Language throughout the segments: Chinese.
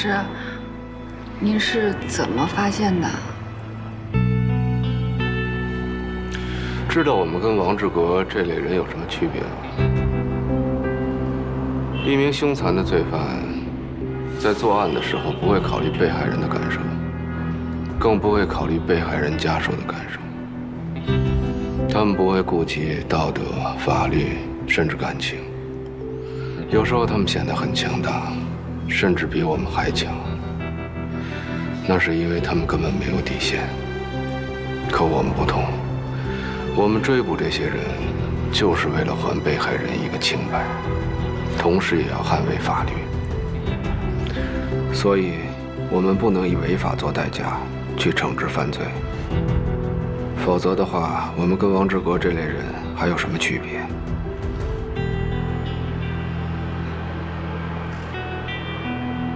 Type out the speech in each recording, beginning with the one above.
师，您是怎么发现的？知道我们跟王志革这类人有什么区别吗？一名凶残的罪犯，在作案的时候不会考虑被害人的感受，更不会考虑被害人家属的感受。他们不会顾及道德、法律，甚至感情。有时候他们显得很强大，甚至比我们还强。那是因为他们根本没有底线。可我们不同，我们追捕这些人，就是为了还被害人一个清白，同时也要捍卫法律。所以，我们不能以违法做代价去惩治犯罪。否则的话，我们跟王志革这类人还有什么区别？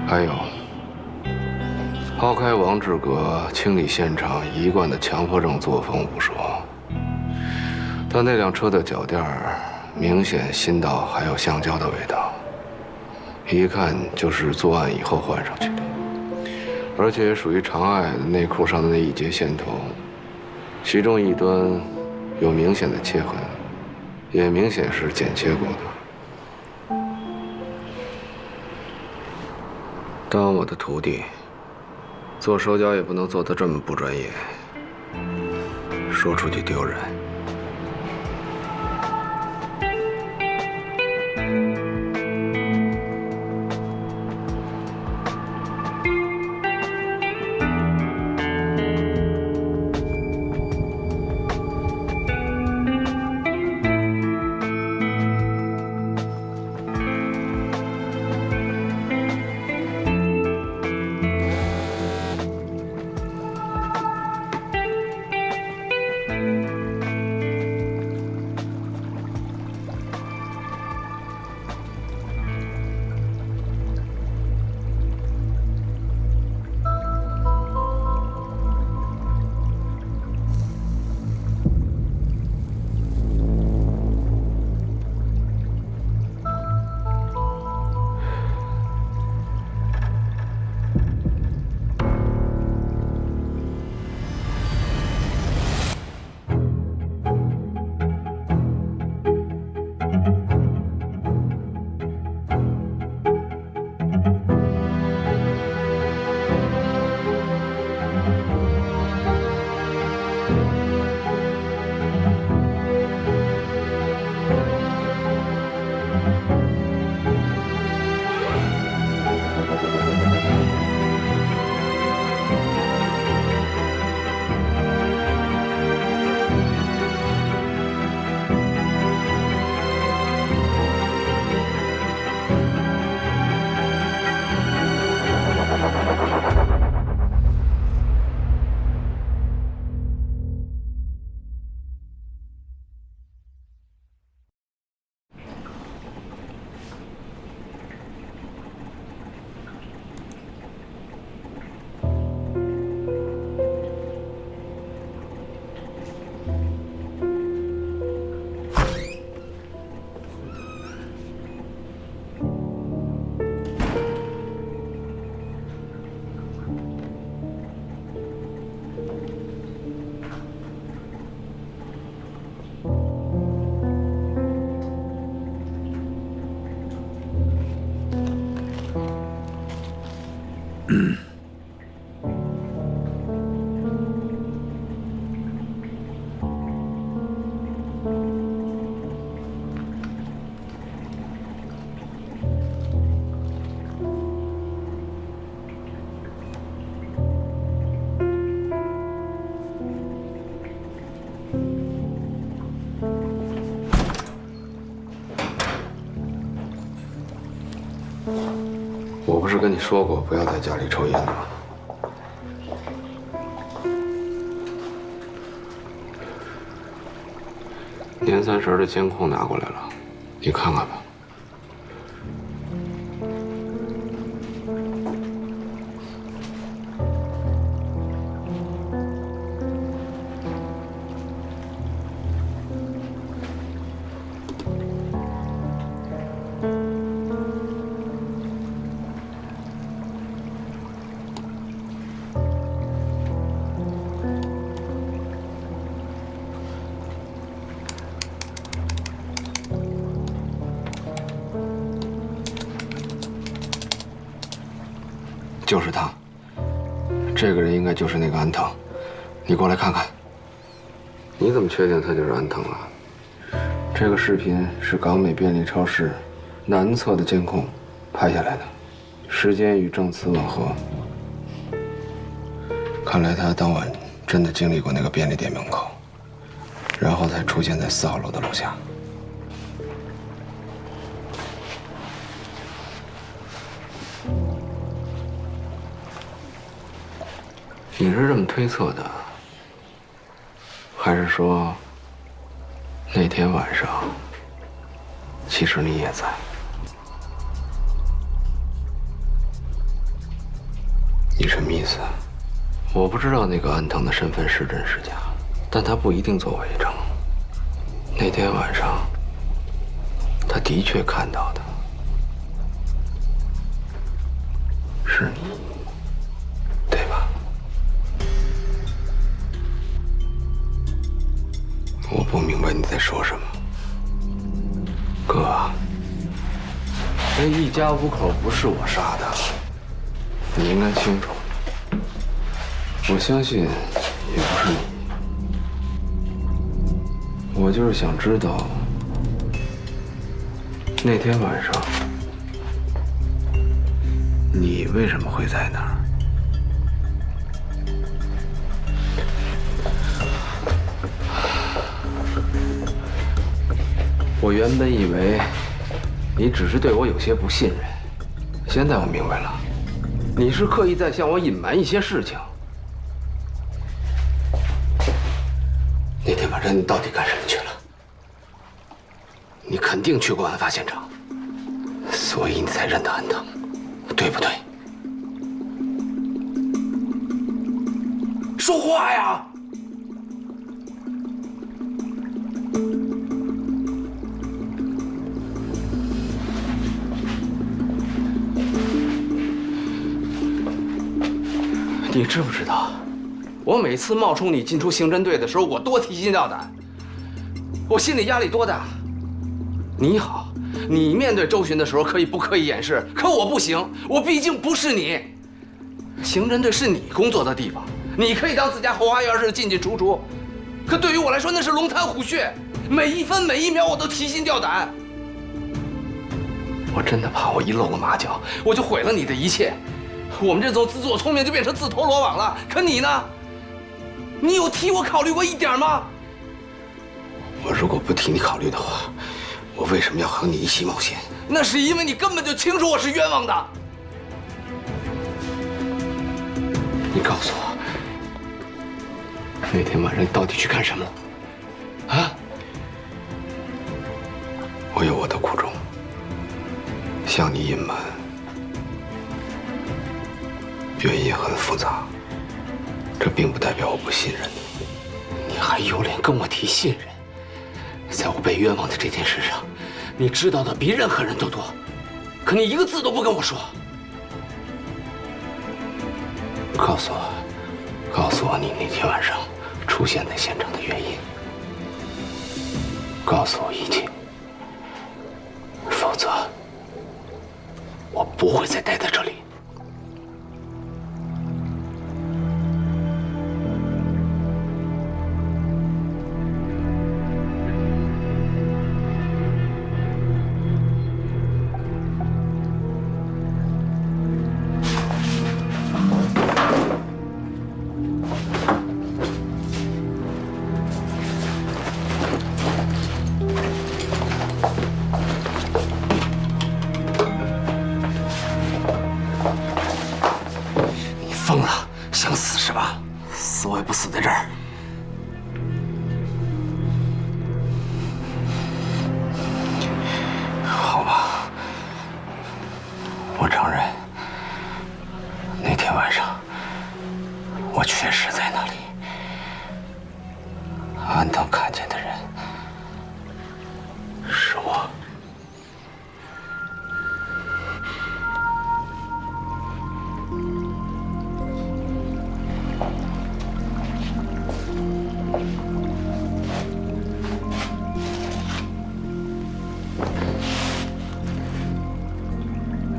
还有，抛开王志革清理现场一贯的强迫症作风不说，他那辆车的脚垫明显新到还有橡胶的味道，一看就是作案以后换上去的，而且属于长爱的内裤上的那一节线头。其中一端有明显的切痕，也明显是剪切过的。当我的徒弟，做手脚也不能做得这么不专业，说出去丢人。我不是跟你说过不要在家里抽烟吗？年30的监控拿过来了，你看看吧。就是他。这个人应该就是那个安藤，你过来看看。你怎么确定他就是安藤啊？这个视频是港美便利超市南侧的监控拍下来的，时间与证词吻合。看来他当晚真的经历过那个便利店门口，然后才出现在4号楼的楼下。你是这么推测的，还是说那天晚上其实你也在？你什么意思？我不知道那个安藤的身份是真是假，但他不一定做伪证。那天晚上，他的确看到的是你，对吧？我不明白你在说什么，哥。那一家5口不是我杀的，你应该清楚。我相信，也不是你。我就是想知道，那天晚上你为什么会在那儿？我原本以为你只是对我有些不信任，现在我明白了，你是刻意在向我隐瞒一些事情。那天晚上你到底干什么去了？你肯定去过案发现场，所以你才认得安藤，对不对？说话呀！你知不知道，我每次冒充你进出刑侦队的时候，我多提心吊胆，我心理压力多大？你好，你面对周巡的时候可以不刻意掩饰，可我不行，我毕竟不是你。刑侦队是你工作的地方，你可以当自家后花园似的进进出出，可对于我来说那是龙潭虎穴，每一分每一秒我都提心吊胆。我真的怕我一露个马脚，我就毁了你的一切。我们这种自作聪明就变成自投罗网了。可你呢？你有替我考虑过一点吗？我如果不替你考虑的话，我为什么要和你一起冒险？那是因为你根本就清楚我是冤枉的。你告诉我，那天晚上你到底去干什么了？啊？我有我的苦衷，向你隐瞒。原因很复杂，这并不代表我不信任你。你还有脸跟我提信任？在我被冤枉的这件事上，你知道的比任何人都多，可你一个字都不跟我说。告诉我你那天晚上出现在现场的原因。告诉我一切，否则我不会再待在这里。疯了，想死是吧？死我也不死在这儿。好吧，我承认，那天晚上我确实在那里。安藤看见的人是我。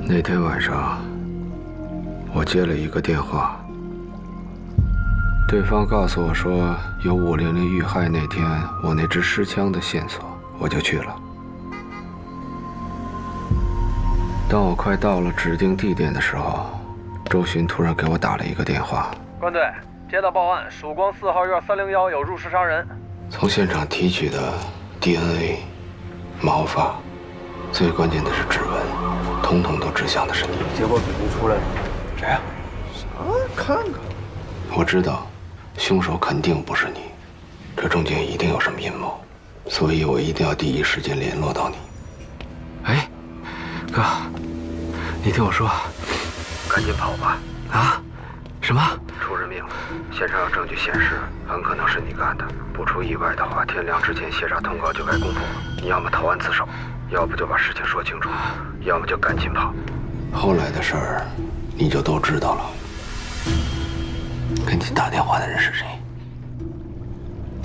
那天晚上，我接了一个电话，对方告诉我说有500遇害那天我那支尸枪的线索，我就去了。当我快到了指定地点的时候，周巡突然给我打了一个电话。关队，接到报案，曙光4号院301有入室杀人。从现场提取的 DNA、毛发，最关键的是指纹，统统都指向的是你。结果肯定出来了。谁呀？啥？看看。我知道，凶手肯定不是你，这中间一定有什么阴谋，所以我一定要第一时间联络到你。哎，哥，你听我说，赶紧跑吧！啊？什么？出人命了！现场有证据显示，很可能是你干的。不出意外的话，天亮之前协查通告就该公布了。你要么投案自首，要不就把事情说清楚，要么就赶紧跑。后来的事儿，你就都知道了。给你打电话的人是谁？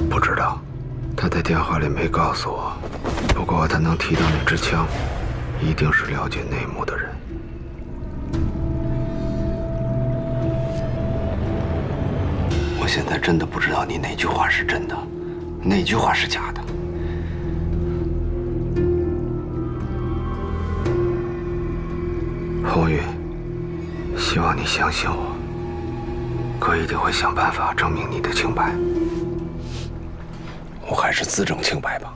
不知道，他在电话里没告诉我。不过他能提到那支枪，一定是了解内幕的人。我现在真的不知道你哪句话是真的，哪句话是假的。红宇，希望你相信我，哥一定会想办法证明你的清白。我还是自证清白吧。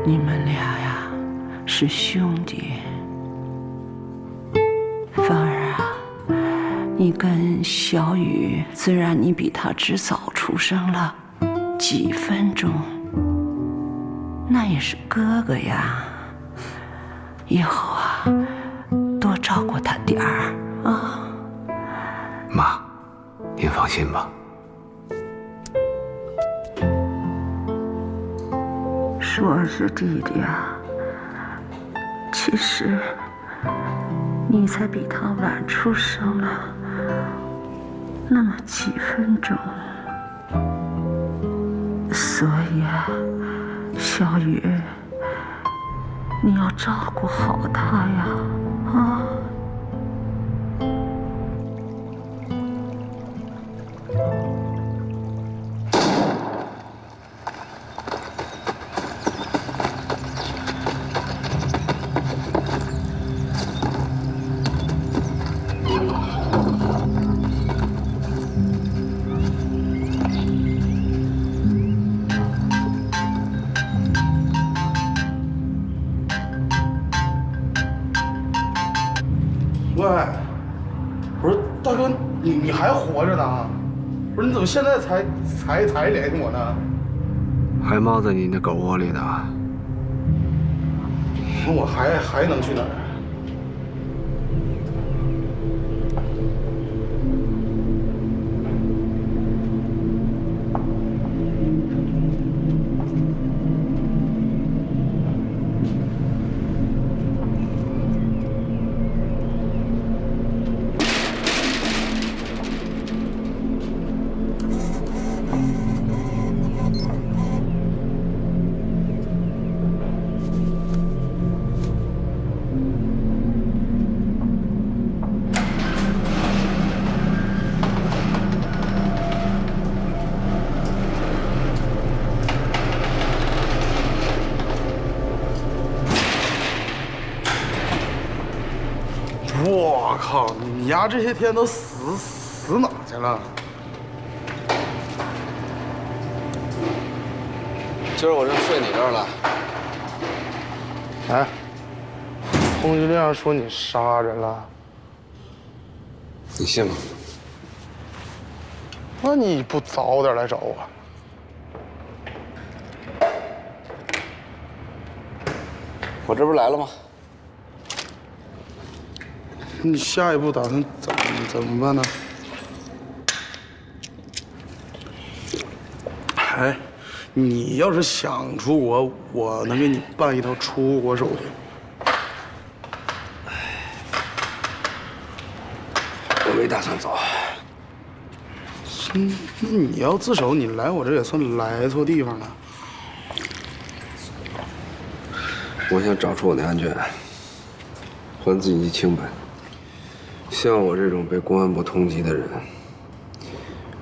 你们俩呀，是兄弟。芳儿啊，你跟小雨，虽然你比他只早出生了几分钟，那也是哥哥呀。以后啊，多照顾他点儿啊。妈，您放心吧。说是弟弟啊，其实你才比他晚出生了那么几分钟，所以啊，小雨，你要照顾好他呀，啊。喂，我说大哥，你还活着呢？不是你怎么现在才联系我呢？还猫在你那狗窝里呢。那我还能去哪儿？我靠！你丫这些天都死哪去了？今儿我就睡你这儿了。哎，通缉令上说你杀人了，你信吗？那你不早点来找我？我这不是来了吗？你下一步打算怎么办呢？哎，你要是想出国，我能给你办一套出国手续。我没打算走。你要自首，你来我这也算来错地方了。我想找出我的案卷，还自己清白。像我这种被公安部通缉的人，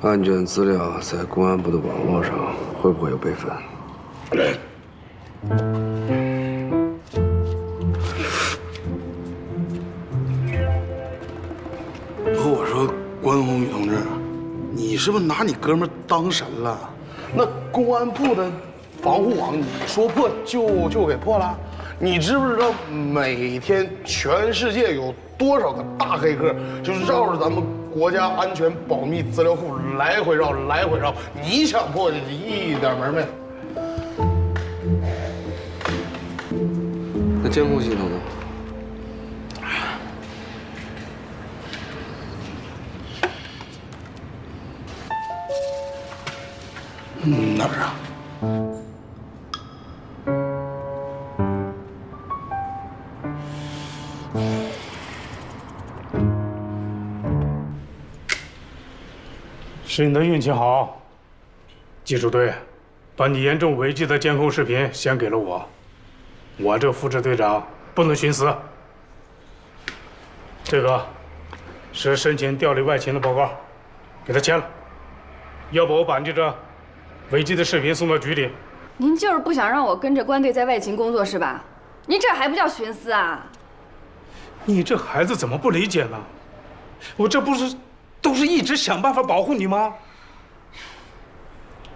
案卷资料在公安部的网络上会不会有备份？和我说，关宏宇同志，你是不是拿你哥们儿当神了？那公安部的防护网，你说破就给破了？你知不知道每天全世界有多少个大黑客，就是绕着咱们国家安全保密资料库来回绕，来回绕？你想破去一点门没？那监控系统呢？哪儿啊？是你的运气好，技术队把你严重违纪的监控视频先给了我，我这副支队长不能徇私。这个是申请调离外勤的报告，给他签了，要不我把你这违纪的视频送到局里。您就是不想让我跟着关队在外勤工作是吧？您这还不叫徇私啊？你这孩子怎么不理解呢？我这不是都是一直想办法保护你吗？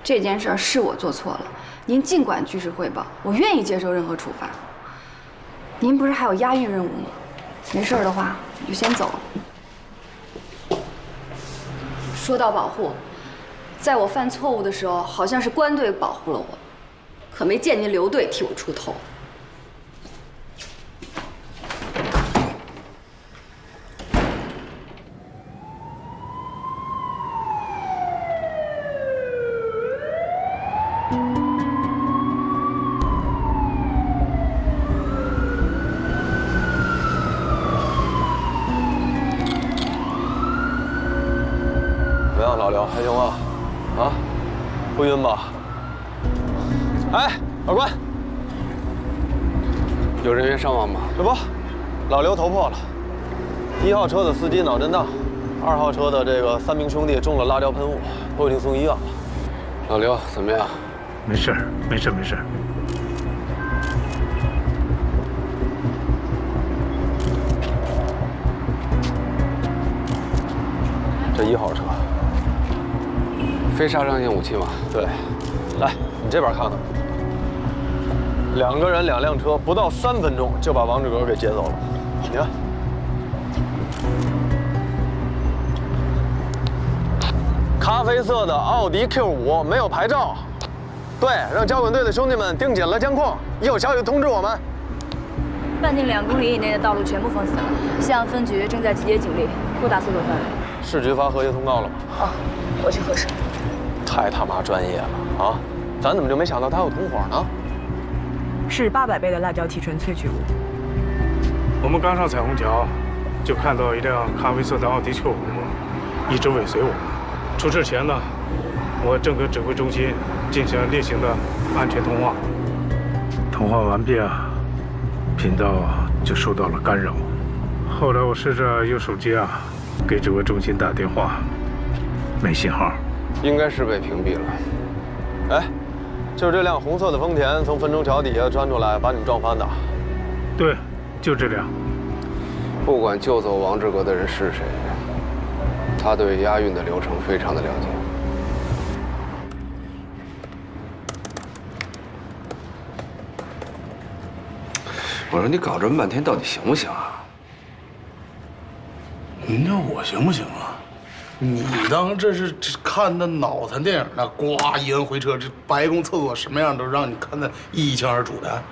这件事是我做错了，您尽管据实汇报，我愿意接受任何处罚。您不是还有押运任务吗？没事的话，我就先走了。说到保护，在我犯错误的时候，好像是关队保护了我，可没见您留队替我出头。怎么样，老刘，还行吗？啊，不晕吧？哎，二官，有人员伤亡吗？这不，老刘头破了，1号车的司机脑震荡，2号车的这个3名兄弟中了辣椒喷雾，都已经送医院了。老刘怎么样？没事，没事，没事。这1号车，非杀伤性武器吗？对，来，你这边看看，2个人2辆车，不到3分钟就把王志格给劫走了。你看，咖啡色的奥迪 Q5，没有牌照。对，让交管队的兄弟们盯紧了监控，一有消息通知我们。半径2公里以内的道路全部封死了，西安分局正在集结警力，扩大搜索范围。市局发和谐通告了吗？哦，我去核实。太他妈专业了啊！咱怎么就没想到他有同伙呢？是800倍的辣椒提纯萃取物。我们刚上彩虹桥，就看到一辆咖啡色的奥迪 Q5，一直尾随我。出事前呢，我正跟指挥中心进行例行的安全通话。通话完毕啊，频道就受到了干扰。后来我试着用手机给指挥中心打电话，没信号。应该是被屏蔽了。哎，就是这辆红色的丰田从汾州桥底下钻出来，把你们撞翻的。对，就这辆。不管救走王志格的人是谁，他对押运的流程非常的了解。我说你搞这么半天到底行不行啊？您叫我行不行啊？你当这是看的脑残电影呢？呱，一人回车，这白宫厕所什么样都让你看得一清二楚的。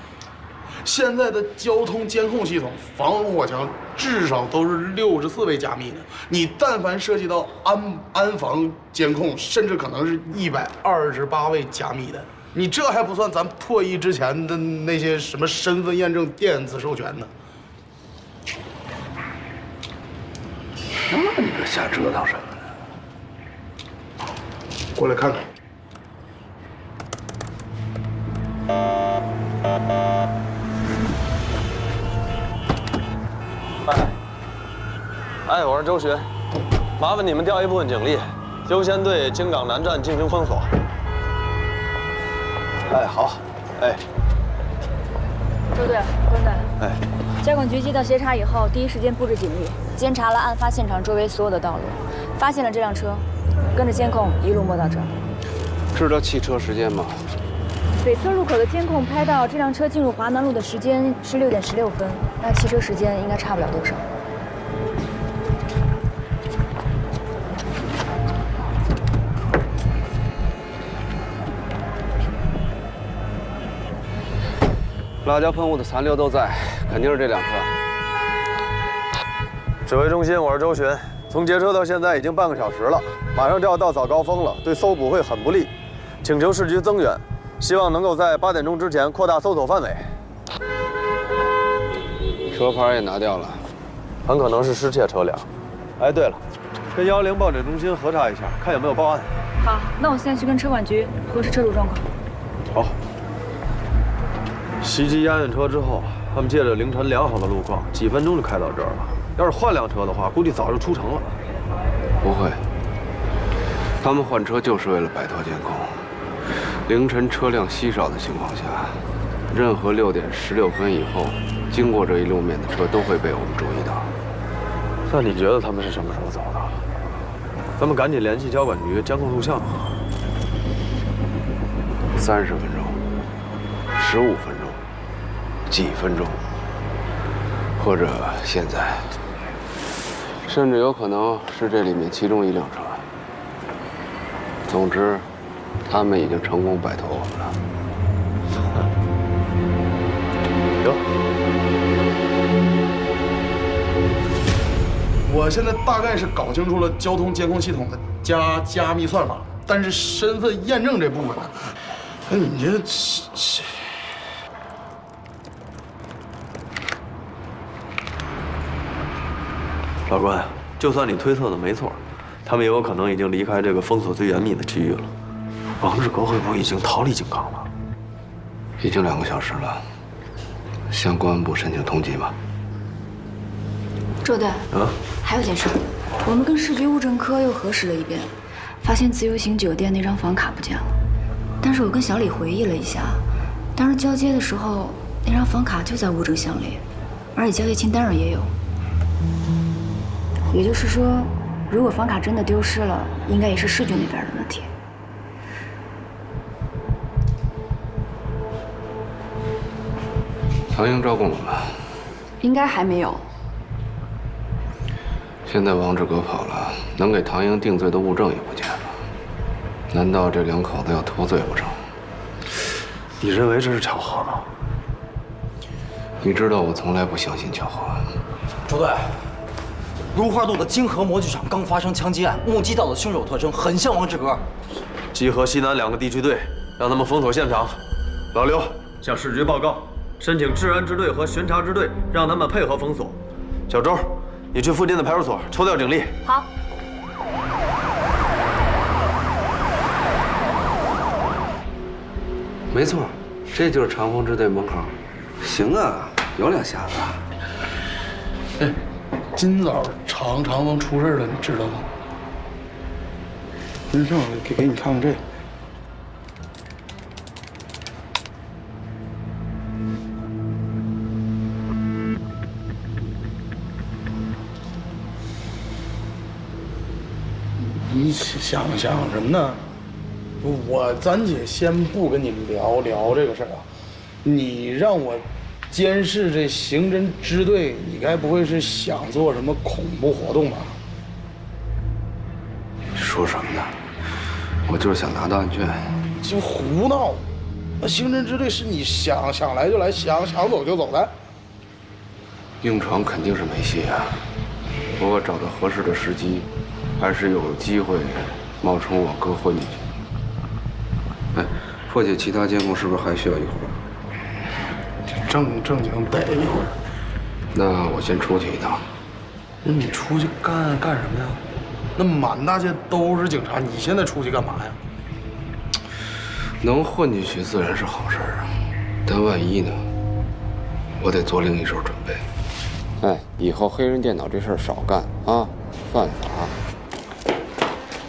现在的交通监控系统防火墙至少都是64位加密的，你但凡涉及到安防监控，甚至可能是128位加密的。你这还不算咱破译之前的那些什么身份验证、电子授权呢。那你这瞎折腾什么呢？过来看看。哎，我是周巡，麻烦你们调一部分警力，优先对京港南站进行封锁。哎，好，哎，周队、关队，哎，交管局接到协查以后，第一时间布置警力，监察了案发现场周围所有的道路，发现了这辆车，跟着监控一路摸到这儿。知道汽车时间吗？北侧路口的监控拍到这辆车进入华南路的时间是6点16分，那汽车时间应该差不了多少。辣椒喷雾的残留都在，肯定是这辆车。指挥中心，我是周巡，从劫车到现在已经半个小时了，马上就要到早高峰了，对搜捕会很不利，请求市局增援，希望能够在8点钟之前扩大搜索范围。车牌也拿掉了，很可能是失窃车辆。哎，对了，跟110报警中心核查一下，看有没有报案。好，那我现在去跟车管局核实车主状况。好。袭击押运车之后，他们借着凌晨良好的路况，几分钟就开到这儿了。要是换辆车的话，估计早就出城了。不会，他们换车就是为了摆脱监控。凌晨车辆稀少的情况下，任何6点16分以后经过这一路面的车都会被我们注意到。那你觉得他们是什么时候走的？咱们赶紧联系交管局监控录像。30分钟、15分钟、几分钟，或者现在，甚至有可能是这里面其中一辆车。总之，他们已经成功摆脱我们了。行，我现在大概是搞清楚了交通监控系统的加密算法，但是身份验证这部分呢，那你这老关，就算你推测的没错，他们也有可能已经离开这个封锁最严密的区域了。王志国会不会已经逃离京港了？已经2个小时了，向公安部申请通缉吧。周队，还有件事，我们跟市局物证科又核实了一遍，发现自由行酒店那张房卡不见了。但是我跟小李回忆了一下，当时交接的时候，那张房卡就在物证箱里，而且交接清单上也有。也就是说，如果房卡真的丢失了，应该也是市局那边的问题。唐英招供了吗？应该还没有。现在王志革跑了，能给唐英定罪的物证也不见了。难道这2口子要脱罪不成？你认为这是巧合吗？你知道我从来不相信巧合。周队，如花路的金河模具厂刚发生枪击案，目击到的凶手特征很像王志革。集合西南2个地区队，让他们封锁现场。老刘，向市局报告，申请治安支队和巡查支队，让他们配合封锁。小周，你去附近的派出所抽调警力。好。没错，这就是长风支队门口。行啊，有2下子。哎，今早长风出事了，你知道吗？您上来给你看看这个。你想什么呢？咱姐先不跟你聊这个事儿啊，你让我监视这刑侦支队，你该不会是想做什么恐怖活动吧？说什么呢？我就是想拿到案卷。就胡闹！那刑侦支队是你想来就来，想走就走的。硬闯肯定是没戏啊，不过找到合适的时机，还是有机会冒充我哥混进去。哎，破解其他监控是不是还需要一会儿？正经得一会儿。那我先出去一趟。那你出去干什么呀？那满大街都是警察，你现在出去干嘛呀？能混进去自然是好事啊，但万一呢？我得做另一手准备。哎，以后黑人电脑这事儿少干啊，犯法。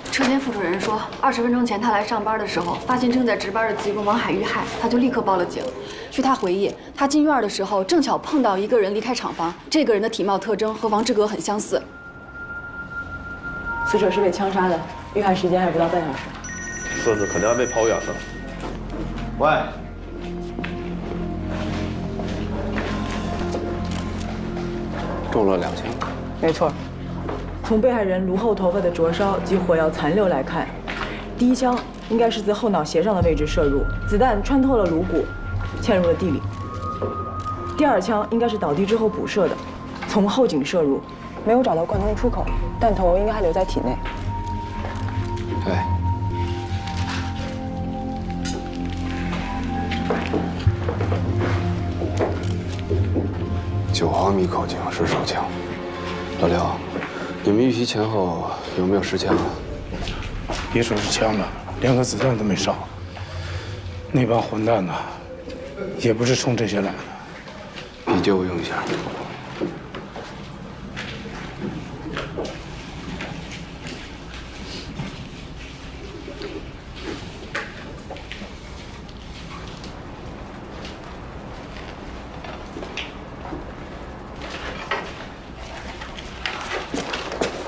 车间副主任说，20分钟前他来上班的时候，发现正在值班的技工王海遇害，他就立刻报了警。据他回忆，他进院的时候正巧碰到一个人离开厂房，这个人的体貌特征和王志革很相似。死者是被枪杀的，遇害时间还不到半小时。孙子肯定还被跑远了。喂，中了2枪。没错，从被害人颅后头发的灼烧及火药残留来看，第一枪应该是自后脑斜上的位置射入，子弹穿透了颅骨，嵌入了地里。第二枪应该是倒地之后补射的，从后颈射入，没有找到贯通出口，弹头应该还留在体内。哎，9毫米口径是手枪。老刘，你们遇袭前后有没有试枪啊？别说是枪了，连个子弹都没上。那帮混蛋呐，也不是冲这些来的。你借我用一下。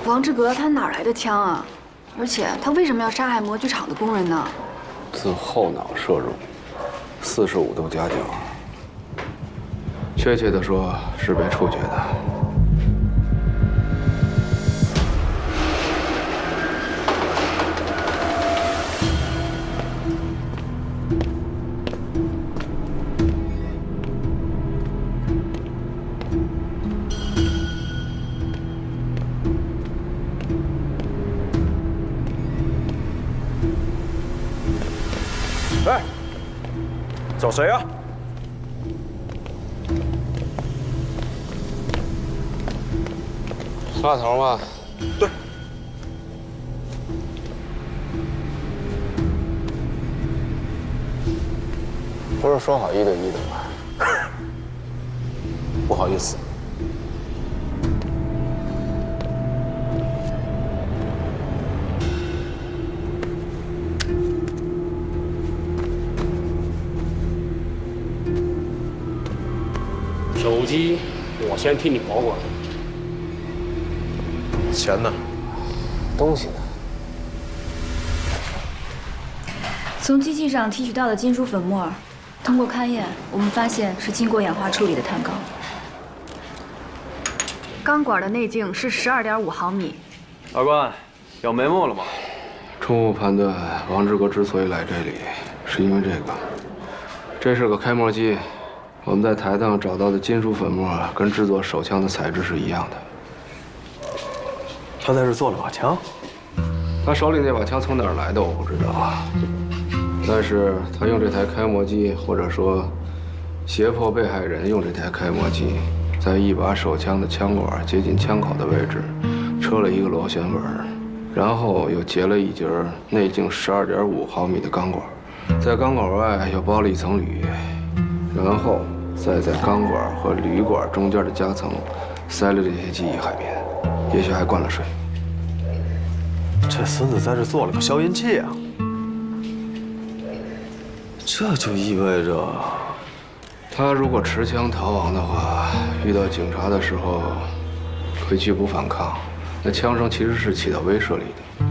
王志革他哪来的枪啊？而且他为什么要杀害模具厂的工人呢？自后脑射入，45度夹角，确切的说是被处决的。哎，找谁啊？大头吗？对。不是说好1对1的吗？不好意思。手机我先替你保管。钱呢？东西呢？从机器上提取到的金属粉末，通过勘验，我们发现是经过氧化处理的碳钢。钢管的内径是12.5毫米。法官，有眉目了吗？初步判断，王志革之所以来这里，是因为这个。这是个开模机，我们在台上找到的金属粉末跟制作手枪的材质是一样的。他在这做了把枪。他手里那把枪从哪儿来的我不知道，但是他用这台开模机，或者说胁迫被害人用这台开模机，在一把手枪的枪管接近枪口的位置车了一个螺旋纹，然后又结了一节内径12.5毫米的钢管，在钢管外又包了一层铝，然后再在钢管和铝管中间的夹层塞了这些记忆海绵，也许还灌了水。这孙子在这做了个消音器啊！这就意味着，他如果持枪逃亡的话，遇到警察的时候可以拒不反抗，那枪声其实是起到威慑力的。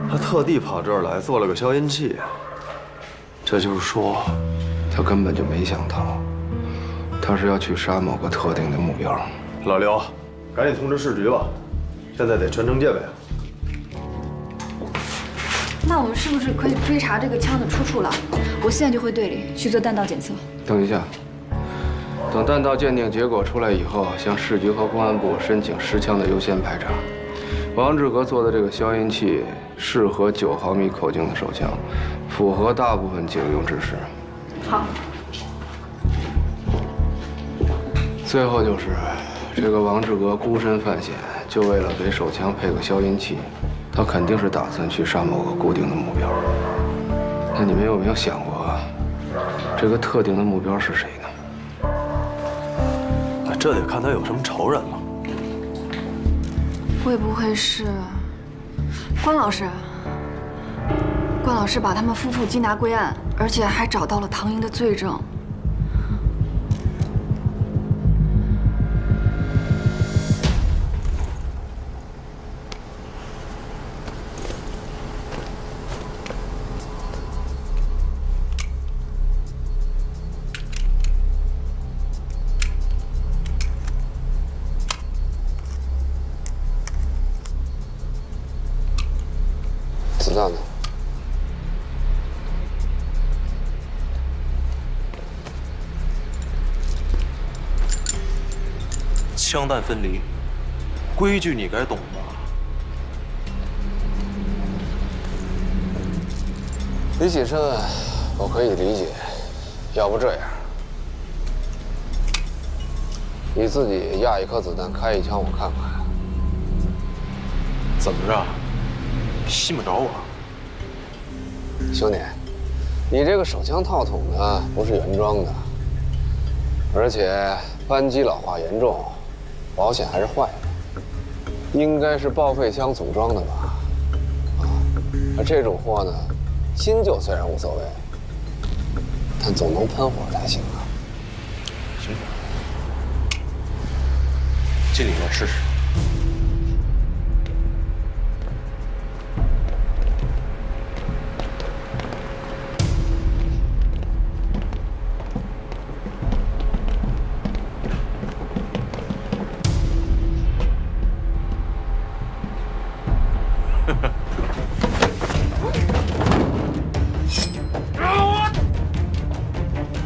他特地跑这儿来做了个消音器，这就是说，他根本就没想逃，他是要去杀某个特定的目标。老刘，赶紧通知市局吧，现在得全城戒备。那我们是不是可以追查这个枪的出处了？我现在就回队里去做弹道检测。等一下，等弹道鉴定结果出来以后，向市局和公安部申请10枪的优先排查。王志革做的这个消音器适合9毫米口径的手枪，符合大部分警用知识。好。最后就是这个王志革孤身犯险，就为了给手枪配个消音器，他肯定是打算去杀某个固定的目标。那你们有没有想过，这个特定的目标是谁呢？那这得看他有什么仇人了。会不会是关老师？关老师把他们夫妇缉拿归案，而且还找到了唐英的罪证。子弹呢？枪弹分离，规矩你该懂吧？李启慎，我可以理解，要不这样，你自己压1颗子弹，开1枪，我看看。怎么着？信不着我？兄弟，你这个手枪套筒呢，不是原装的，而且扳机老化严重，保险还是坏的，应该是报废枪组装的吧？而这种货呢，新旧虽然无所谓，但总能喷火才行啊。行，进里面试试。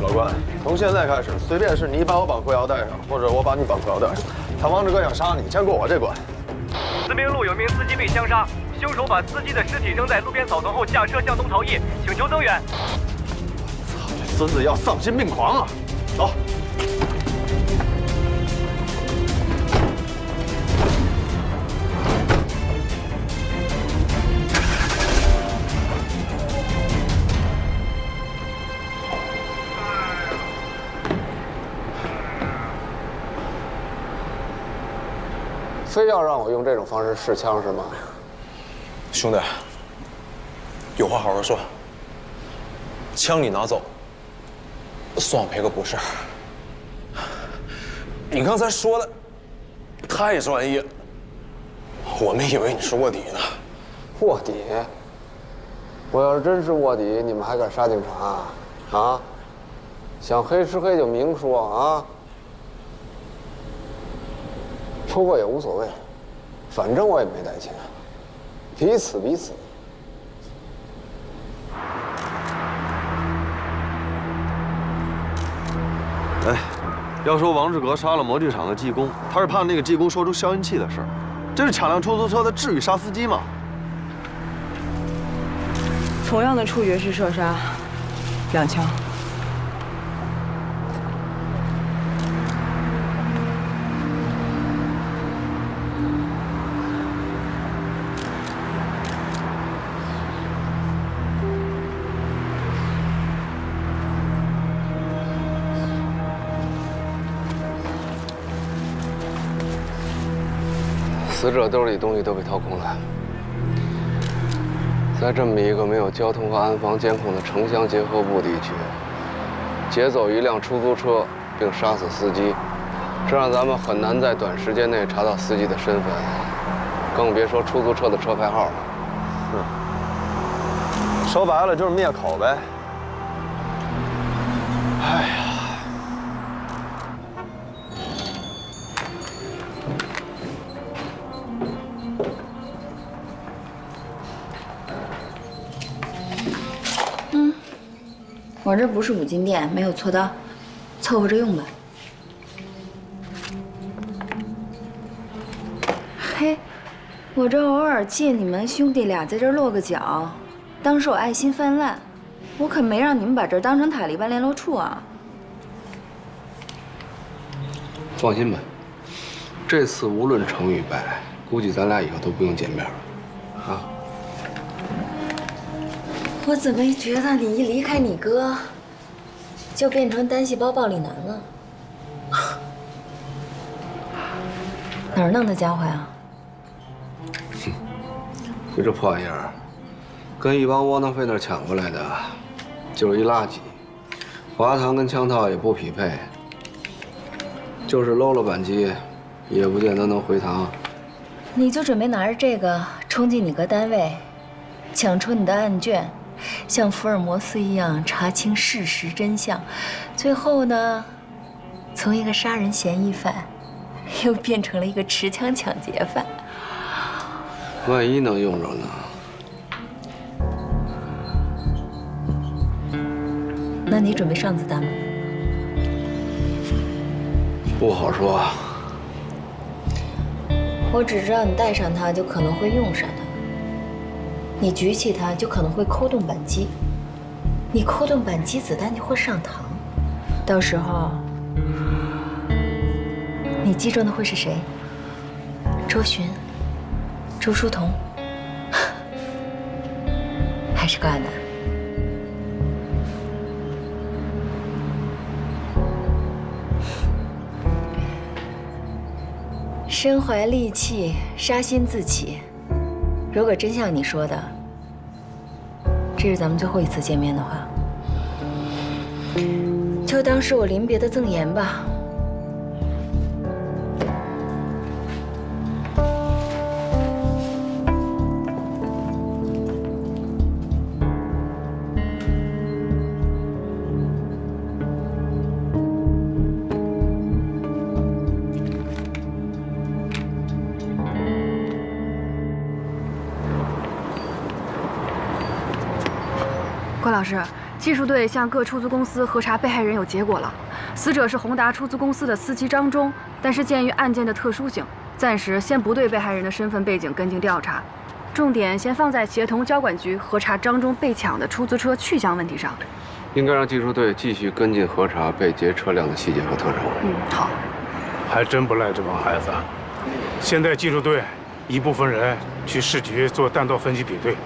老关，从现在开始，随便是你把我绑裤腰带上，或者我把你绑裤腰带上，他王志革想杀你，先过我这关。思明路有名司机被枪杀，凶手把司机的尸体扔在路边草丛后驾车向东逃逸，请求增援。操，这孙子要丧心病狂啊！走。非要让我用这种方式试枪是吗？兄弟，有话好好说。枪你拿走，算我赔个不是。你刚才说的太专业了，我们以为你是卧底呢。卧底？我要是真是卧底，你们还敢杀警察？啊？想黑吃黑就明说啊！不过也无所谓，反正我也没带钱，彼此彼此。哎，要说王志革杀了模具厂的技工，他是怕那个技工说出消音器的事儿。这是抢辆出租车的，至于杀司机吗？同样的处决式射杀，2枪。死者兜里东西都被掏空了，在这么一个没有交通和安防监控的城乡结合部地区，劫走一辆出租车并杀死司机，这让咱们很难在短时间内查到司机的身份，更别说出租车的车牌号了。说白了就是灭口呗。哎呀，我这不是五金店，没有锉刀，凑合着用吧。嘿，我这偶尔借你们兄弟俩在这落个脚，当是我爱心泛滥，我可没让你们把这当成塔利班联络处啊。放心吧，这次无论成与败，估计咱俩以后都不用见面了，啊。 我怎么觉得你一离开你哥，就变成单细胞暴力男了？哪儿弄的家伙呀？哼，就这破玩意儿，跟一帮窝囊废那儿抢过来的，就是一垃圾。滑膛跟枪套也不匹配，就是搂了扳机，也不见得能回膛。你就准备拿着这个冲进你哥单位，抢出你的案卷？ 像福尔摩斯一样查清事实真相，最后呢，从一个杀人嫌疑犯，又变成了一个持枪抢劫犯。万一能用着呢？那你准备上子弹吗？不好说。我只知道你带上它就可能会用上它。 你举起它就可能会扣动扳机，你扣动扳机，子弹就会上膛。到时候，你击中的会是谁？周巡、周书童，还是高安南？身怀利器，杀心自起。 如果真像你说的，这是咱们最后一次见面的话，就当是我临别的赠言吧。关老师，技术队向各出租公司核查被害人有结果了。死者是宏达出租公司的司机张忠，但是鉴于案件的特殊性，暂时先不对被害人的身份背景跟进调查，重点先放在协同交管局核查张忠被抢的出租车去向问题上。应该让技术队继续跟进核查被劫车辆的细节和特征。好。还真不赖这帮孩子。现在技术队一部分人去市局做弹道分析比对，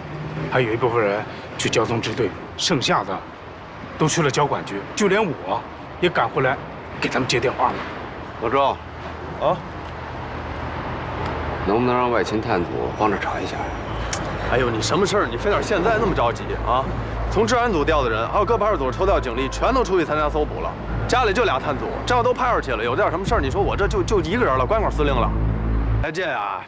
还有一部分人去交通支队，剩下的都去了交管局，就连我也赶回来给他们接电话了。老周，啊，能不能让外勤探组帮着查一下？哎呦，你什么事儿？你非得现在那么着急啊？从治安组调的人，还有各派出所抽调警力，全都出去参加搜捕了。家里就俩探组，这要都派出去了，有点什么事儿，你说我这就一个人了，关管司令了。哎，这呀，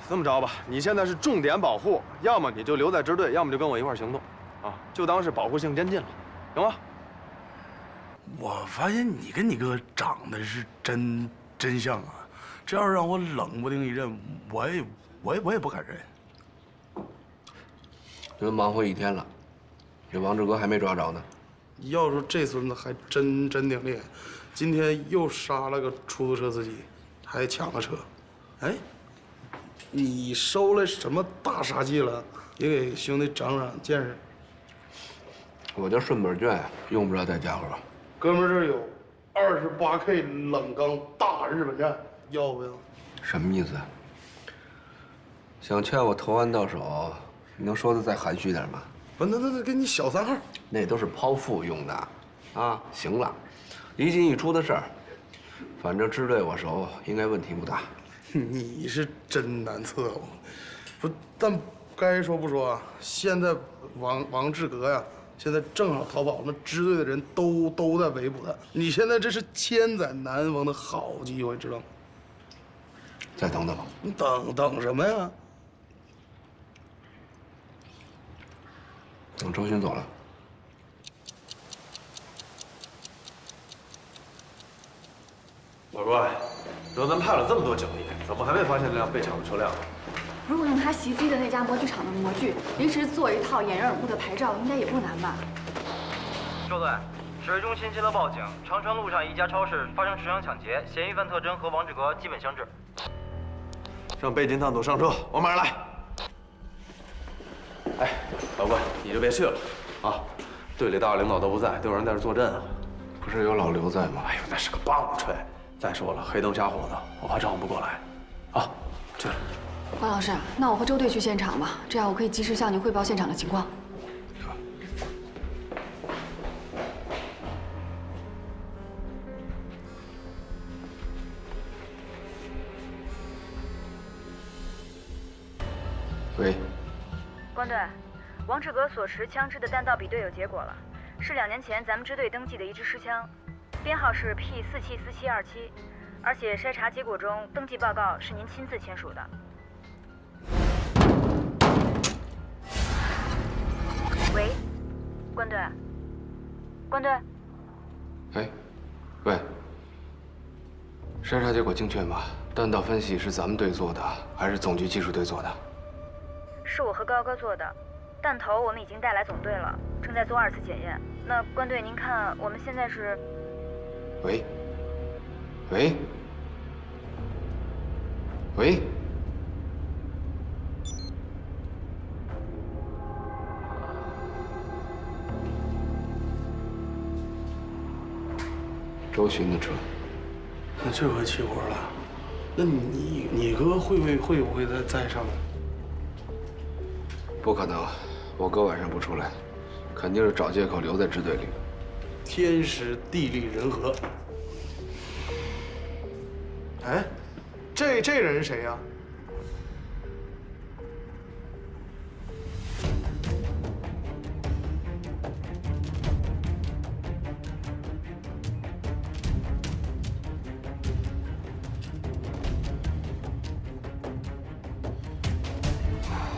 这么着吧，你现在是重点保护，要么你就留在支队，要么就跟我一块儿行动，啊，就当是保护性监禁了，行吗？我发现你跟你哥长得是真像啊！这要是让我冷不丁一认，我也不敢认。你们忙活一天了，这王志哥还没抓着呢。要说这孙子还真挺厉害，今天又杀了个出租车司机，还抢了车。哎，你收了什么大杀器了？也给兄弟长见识。我这顺本卷用不着带家伙。哥们儿，这有28K 冷钢大日本战，要不要？什么意思？想劝我投案到手，你能说的再含蓄点吗？不，那给你小3号，那都是剖腹用的，啊，行了，一进一出的事儿，反正支队我熟，应该问题不大。你是真难伺候，不，但该说不说啊，现在王志革呀，现在正好逃跑，那支队的人都在围捕他。你现在这是千载难逢的好机会，知道吗？再等等吧。你等什么呀？等周巡走了。老怪，说咱派了这么多警力，怎么还没发现那辆被抢的车辆？如果用他袭击的那家模具厂的模具，临时做一套掩人耳目的牌照，应该也不难吧？收队，指挥中心接到报警，长春路上一家超市发生持枪抢劫，嫌疑犯特征和王志革基本相致。让背侦探组上车，往马上来。哎，老关，你就别去了啊！队里大领导都不在，都有人在这坐镇啊。不是有老刘在吗？哎呦，那是个棒槌。再说了，黑灯瞎火的，我怕照应不过来。啊，去了。关老师，那我和周队去现场吧，这样我可以及时向您汇报现场的情况。 喂，关队，王志革所持枪支的弹道比对有结果了，是2年前咱们支队登记的一支尸枪，编号是 P474727，而且筛查结果中登记报告是您亲自签署的。喂，关队，关队，哎，喂，筛查结果精确吗？弹道分析是咱们队做的，还是总局技术队做的？ 是我和高哥做的，弹头我们已经带来总队了，正在做2次检验。那关队，您看我们现在是？喂，喂，喂，周巡的车，那这回起锅了。那你哥会不会在上面？ 不可能，我哥晚上不出来，肯定是找借口留在支队里。天时地利人和。哎，这人是谁呀？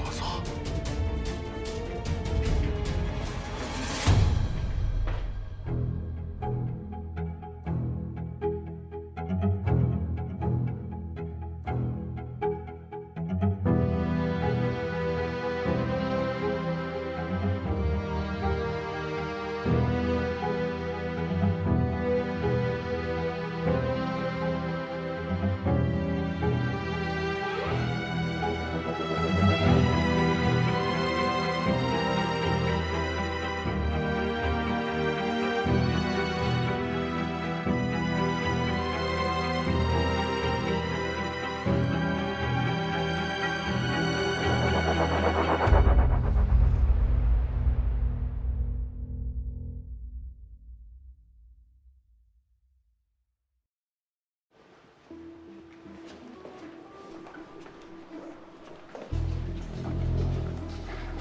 我操！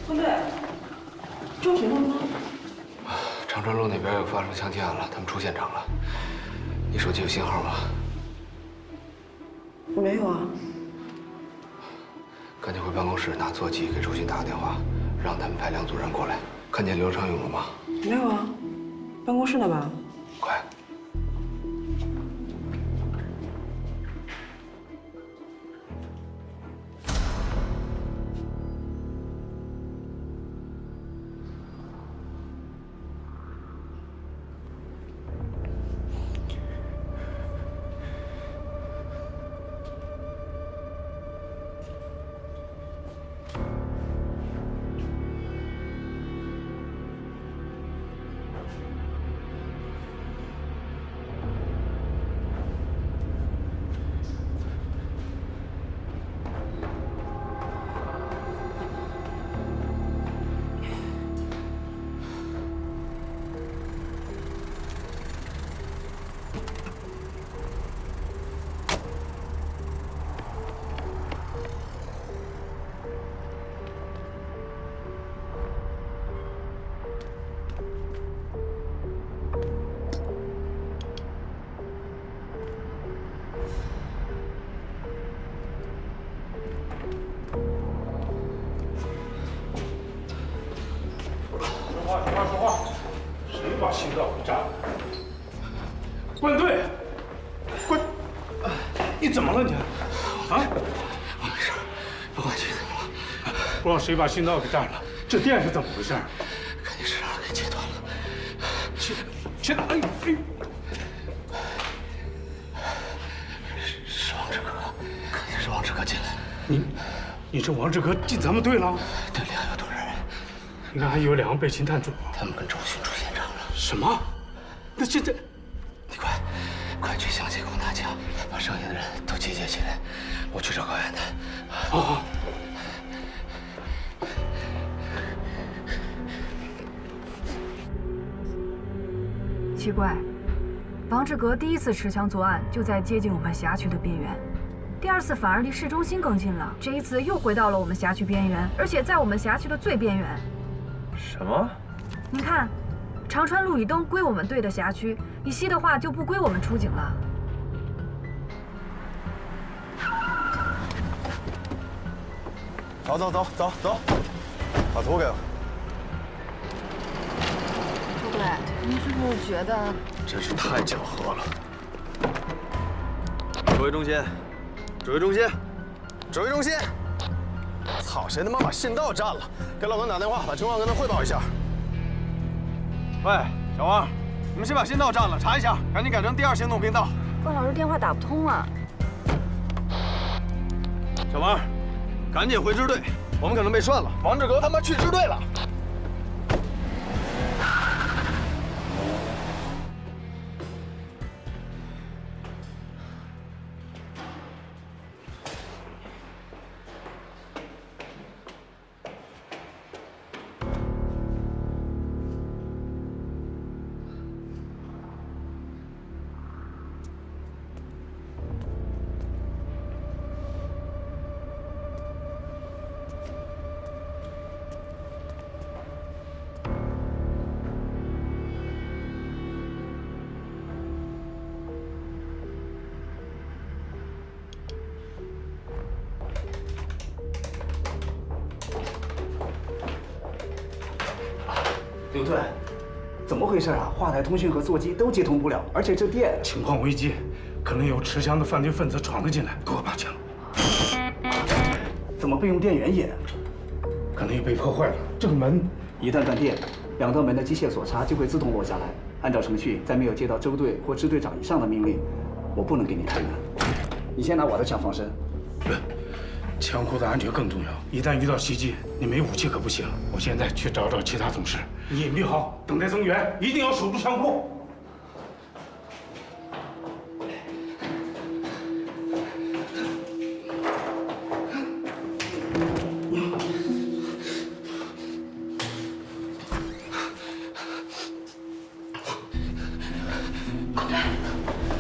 关队，周巡了吗？长春路那边又发生枪击案了，他们出现场了。你手机有信号吗？没有啊。赶紧回办公室拿座机给周巡打个电话，让他们派2组人过来。看见刘长勇了吗？没有啊，办公室呢吧？快！说话！谁把心脏给炸了？关队，你怎么了你？啊？我没事，不管去怎么了。不知道谁把心脏给炸了？这电是怎么回事？肯定是让人给切断了。去哪？哎哎！是王志哥，肯定是王志哥进来。你这王志哥进咱们队了？队里还有多少人？应该还有2个被擒探主。他们跟周迅出现场了。什么？那现在，你快去湘西给我拿枪，把剩下的人都集结起来，我去找高远南。好。奇怪，王志格第1次持枪作案就在接近我们辖区的边缘，第2次反而离市中心更近了。这一次又回到了我们辖区边缘，而且在我们辖区的最边缘。什么？你看，长川路以东归我们队的辖区，以西的话就不归我们出警了。走，把图给我。朱队，您是不是觉得真是太巧合了？指挥中心，指挥中心，指挥中心！操，谁他妈把信道占了？给老关打电话，把情况跟他汇报一下。喂，小王，你们先把信道占了，查一下，赶紧改成第2行动频道。关老师电话打不通啊。小王，赶紧回支队，我们可能被涮了。王志格他妈去支队了。刘队，怎么回事啊？话台通讯和座机都接通不了，而且这电……情况危机，可能有持枪的犯罪分子闯了进来。给我把枪。怎么不用电源也？可能也被破坏了。这个门一旦断电，2道门的机械锁插就会自动落下来。按照程序，在没有接到周队或支队长以上的命令，我不能给你开门。你先拿我的枪防身。枪库的安全更重要。一旦遇到袭击，你没武器可不行。我现在去找其他同事，你隐蔽好，等待增援，一定要守住枪库。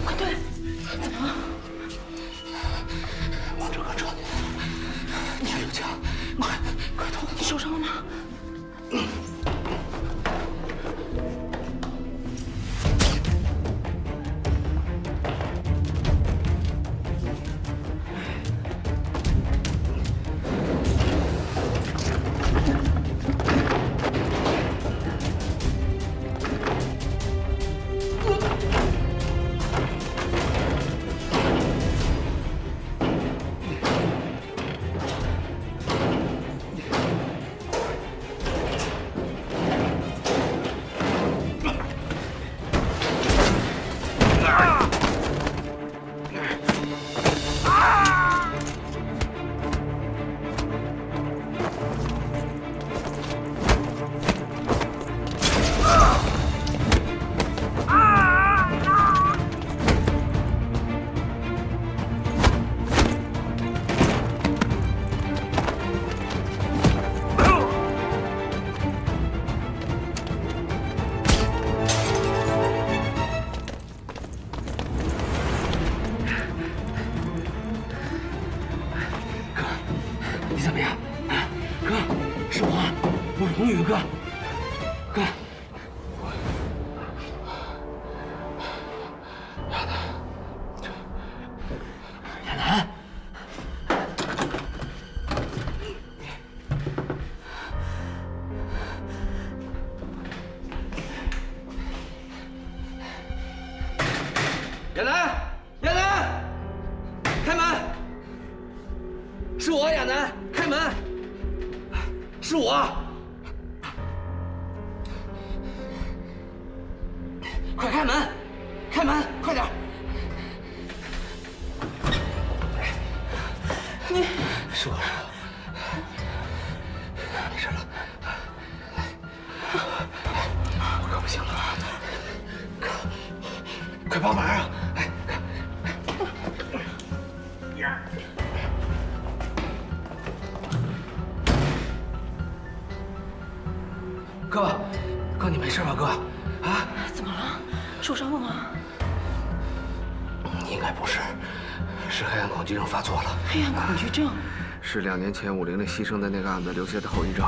快队，怎么了？王志哥闯进来了，你有枪，快投！你受伤了吗？宏宇哥，哥，亚楠，亚楠，亚楠，开门！是我，亚楠，开门！是我。快开门！开门，快点！你是我，没事了。我可不行了，快帮忙啊！哎，哥，你没事吧，哥？啊？怎么了？受伤了吗？应该不是，是黑暗恐惧症发作了。黑暗恐惧症是2年前武陵的牺牲在那个案子留下的后遗症。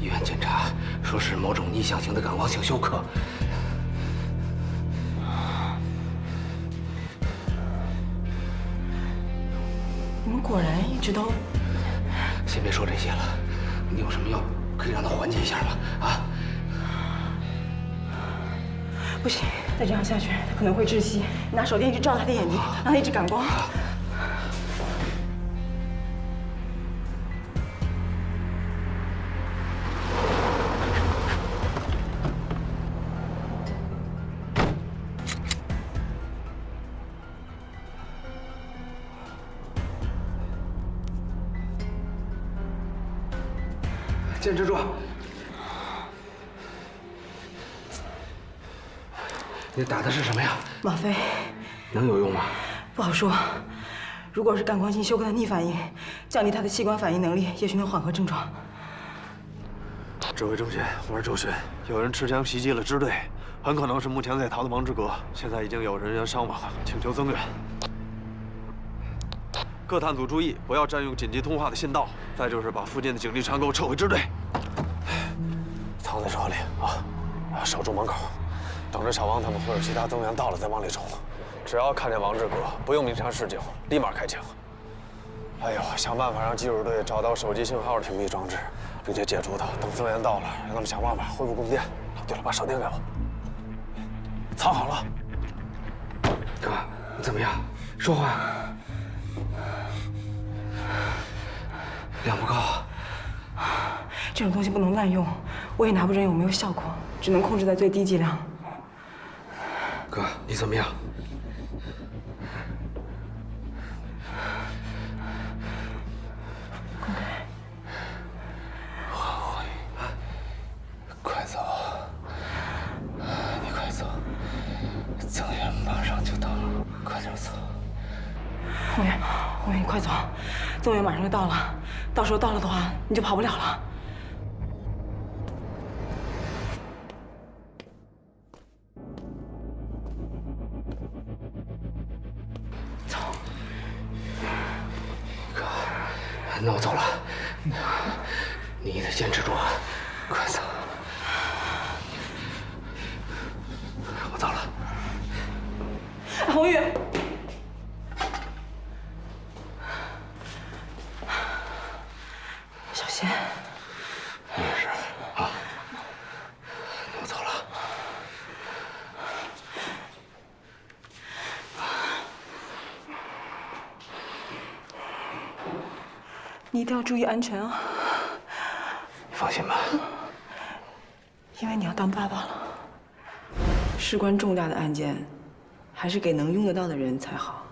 医院检查说是某种逆向型的感光性休克。你们果然一直都……先别说这些了，你有什么药可以让他缓解一下吗？啊？不行，再这样下去，他可能会窒息。你拿手电一直照他的眼睛，让他一直感光。坚持住！你打的是什么呀？吗啡。能有用吗？不好说。如果是感光性休克的逆反应，降低他的器官反应能力，也许能缓和症状。指挥中心，我是周迅。有人持枪袭击了支队，很可能是目前在逃的王志革。现在已经有人员伤亡，请求增援。各探组注意，不要占用紧急通话的信道。再就是把附近的警力船给我撤回支队。藏在车里啊，守住门口，等着小王他们或者其他增援到了再往里冲。只要看见王志革，不用明察示警，立马开枪。还有，想办法让技术队找到手机信号的屏蔽装置，并且解除它。等增援到了，让他们想办法恢复供电。对了，把手电给我。藏好了。哥，你怎么样？说话。量不高。这种东西不能滥用，我也拿不准有没有效果，只能控制在最低剂量。哥，你怎么样？快走！你快走！增援马上就到了，快点走！宏远，你快走！增援马上就到了，到时候到了的话，你就跑不了了。走。哥，那我走了。你得坚持住，快走！我走了。宏宇，小心。你也是啊。我走了。你一定要注意安全啊！你放心吧。因为你要当爸爸了，事关重大的案件，还是给能用得到的人才好。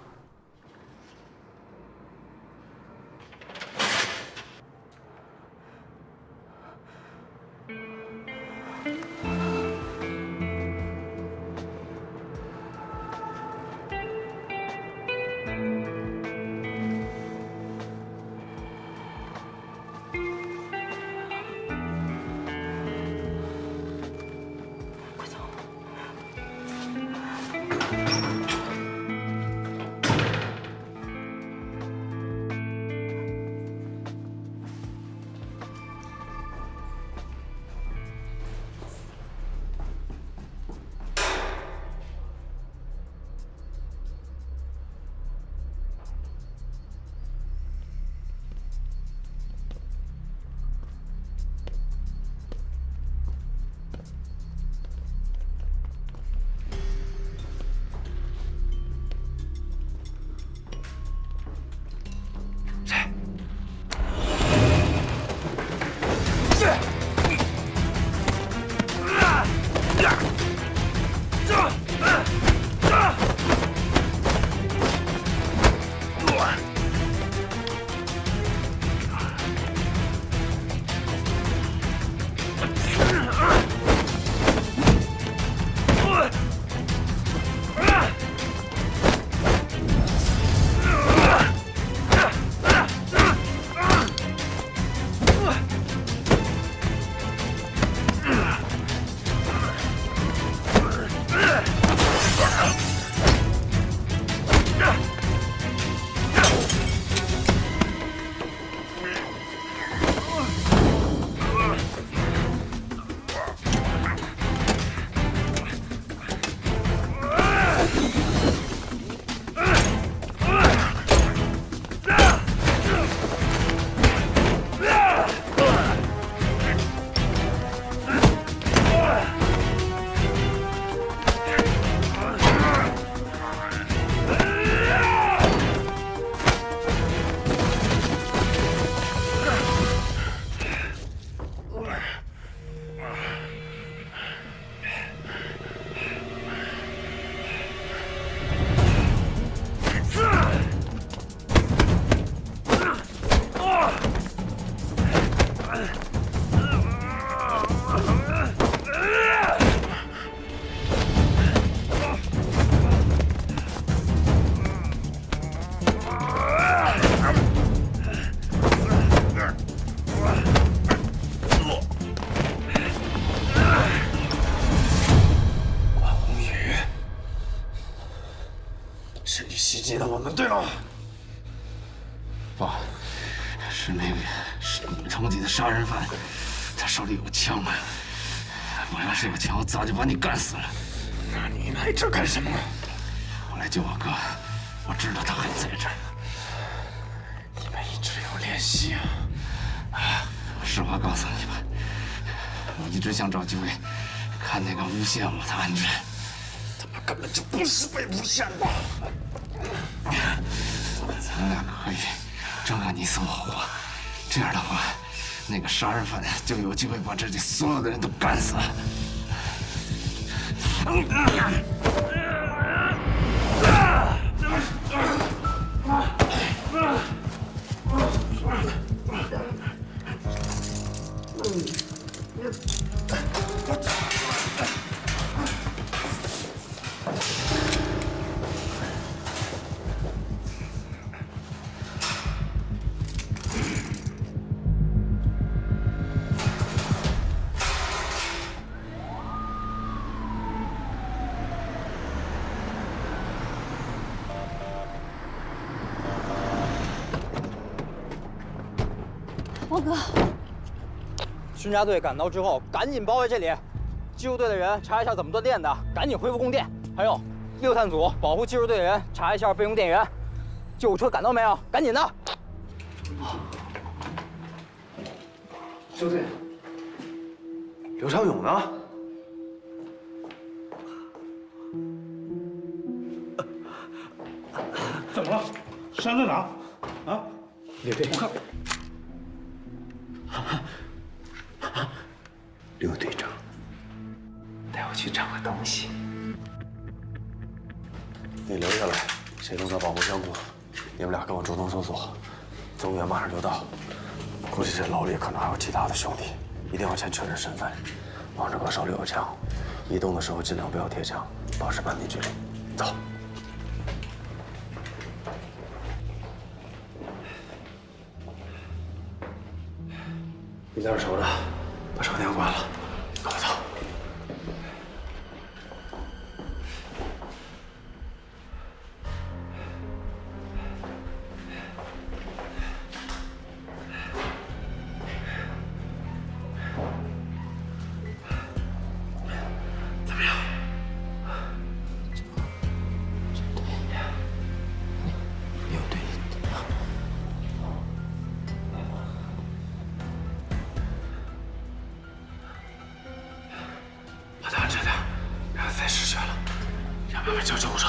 这的我们，对了。不，是那个你们通缉的杀人犯，他手里有枪。我要是有枪，我早就把你干死了。那你来这干什么？我来救我哥，我知道他还在这儿。你们一直有联系啊？实话告诉你吧，我一直想找机会看那个诬陷我的案卷。他妈根本就不是被诬陷的。咱俩可以正个你死我活，这样的话，那个杀人犯就有机会把这里所有的人都干死。王哥，巡查队赶到之后，赶紧包围这里。技术队的人查一下怎么断电的，赶紧恢复供电。还有6探组保护技术队的人，查一下备用电源。救护车赶到没有？赶紧的！技术队，刘长勇呢？怎么了？伤在哪？啊？刘队，我看。刘队长，带我去找个东西。你留下来，谁都在保护相顾。你们俩跟我主动搜索，增援马上就到。估计这楼里可能还有其他的兄弟，一定要先确认身份。王志哥手里有枪，移动的时候尽量不要贴墙，保持半米距离。走。你在这守着，把车电关了，跟我走。怎么样？刘队长。把他按着点，别让他再失血了。让慢慢叫救护车。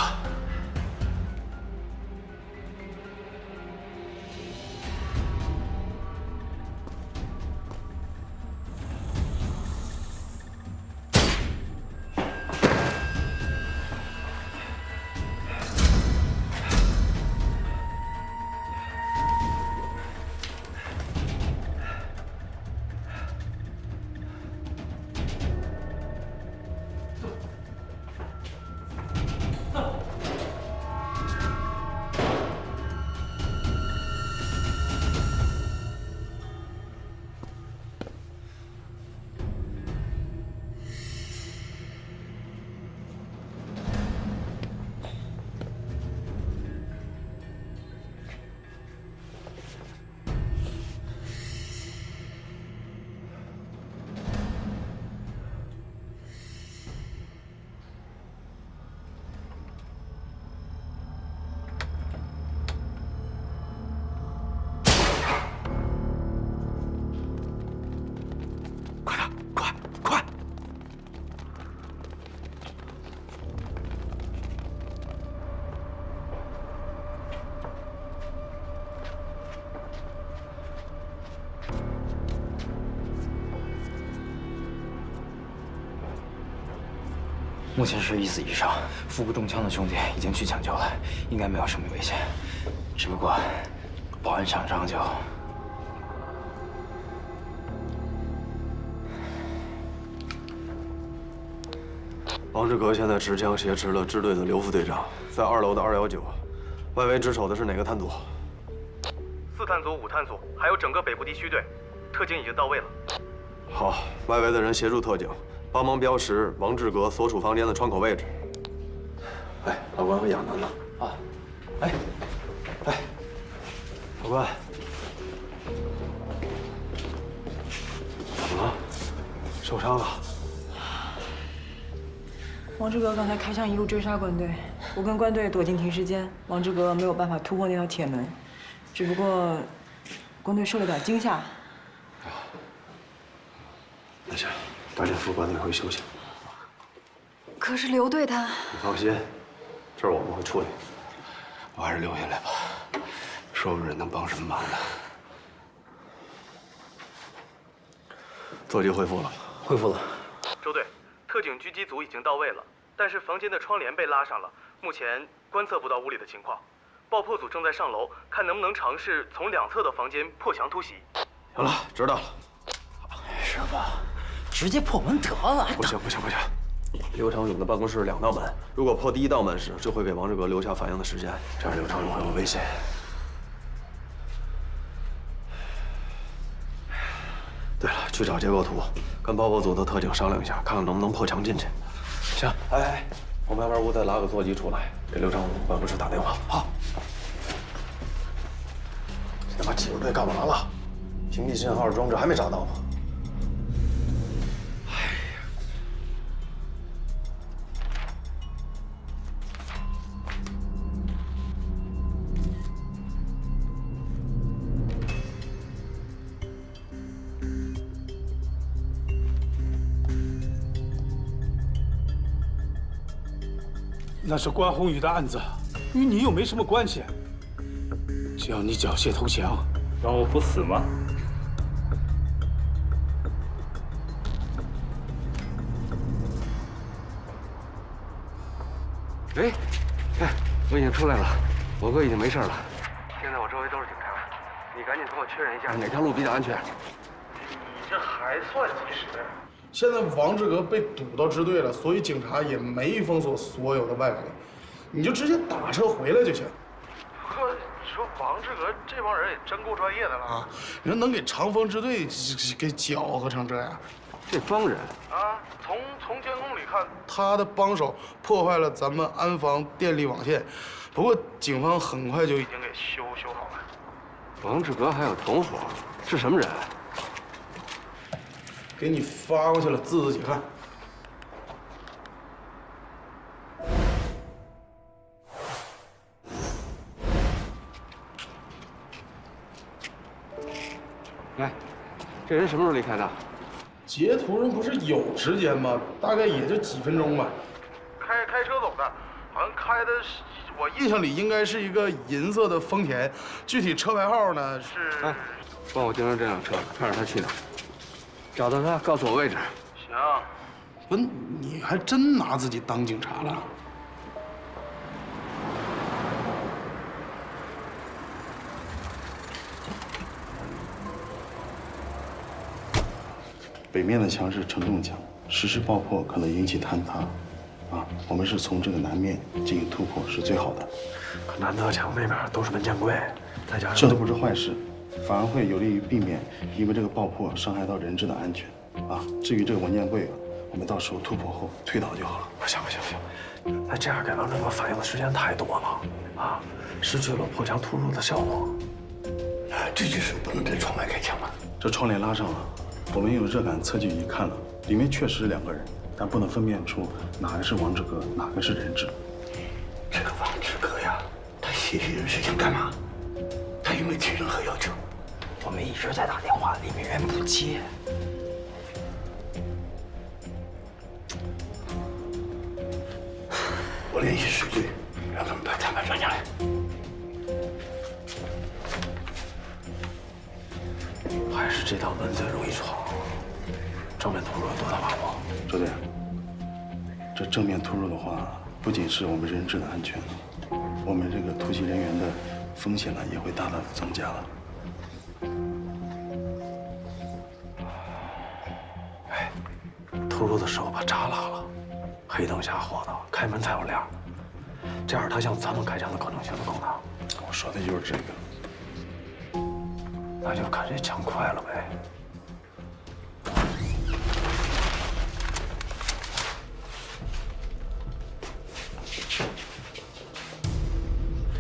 目前是1死1伤，腹部中枪的兄弟已经去抢救了，应该没有生命危险。只不过保安厂伤就……王志革现在持枪挟持了支队的刘副队长，在2楼的219，外围值守的是哪个探组？4探组、5探组，还有整个北部地区队，特警已经到位了。好，外围的人协助特警，帮忙标识王志革所处房间的窗口位置。哎，老关和亚楠呢？啊，哎，法官，怎么了？受伤了？王志格刚才开枪一路追杀关队，我跟关队躲进停尸间，王志格没有办法突破那道铁门，只不过关队受了点惊吓。那行，赶紧扶关队回去休息。可是刘队他……你放心，这儿我们会处理。我还是留下来吧，说不准能帮什么忙呢。座机恢复了吗？恢复了。周队，特警狙击组已经到位了，但是房间的窗帘被拉上了，目前观测不到屋里的情况。爆破组正在上楼，看能不能尝试从两侧的房间破墙突袭。行了，知道了。师傅，直接破门得了。不行！刘长勇的办公室2道门，如果破第1道门时，就会给王志格留下反应的时间，这样刘长勇会有危险。对了，去找结构图，跟爆破组的特警商量一下，看看能不能破墙进去。行，哎，我们外边屋再拉个座机出来，给刘长勇办公室打电话。好。这他妈技术队干嘛了？屏蔽信号的装置还没找到吗？那是关宏宇的案子，与你又没什么关系。只要你缴械投降，让我不死吗？哎，我已经出来了，我哥已经没事了。现在我周围都是警察，你赶紧跟我确认一下哪条路比较安全。你这还算及时。现在王志格被堵到支队了，所以警察也没封锁所有的外围，你就直接打车回来就行。呵，你说王志格这帮人也真够专业的了啊！人能给长风支队给搅和成这样，这帮人啊，从监控里看，他的帮手破坏了咱们安防电力网线，不过警方很快就已经给修好了。王志格还有同伙，是什么人？给你发过去了，自己看。来，这人什么时候离开的？截图上不是有时间吗？大概也就几分钟吧。开车走的，好像开的是，我印象里应该是一个银色的丰田，具体车牌号呢是……哎，帮我盯着这辆车，看着他去哪儿。找到他，告诉我位置。行。不，你还真拿自己当警察了？北面的墙是承重墙，实施爆破可能引起坍塌，我们是从这个南面进行突破是最好的。可南德墙那边都是文件柜，再加上这都不是坏事，反而会有利于避免因为这个爆破伤害到人质的安全。至于这个文件柜，我们到时候突破后推倒就好了。不行，那这样给王志格反应的时间太多了，失去了破墙突入的效果。这就是不能在窗外开枪了。这窗帘拉上了，我们用热感测距仪看了，里面确实是2个人，但不能分辨出哪个是王志格，哪个是人质。这个王志格呀，他协议人事情干嘛？他有没有提任何要求？我们一直在打电话，里面人不接。我联系水队，让他们派谈判专家来。还是这道门最容易闯。正面突入有多大把握？周队，这正面突入的话，不仅是我们人质的安全，我们这个突袭人员的风险呢也会大大的增加了。哎，突入的时候把闸拉了，黑灯瞎火的，开门才有亮，这样他向咱们开枪的可能性就更大。我说的就是这个。那就看谁抢快了呗。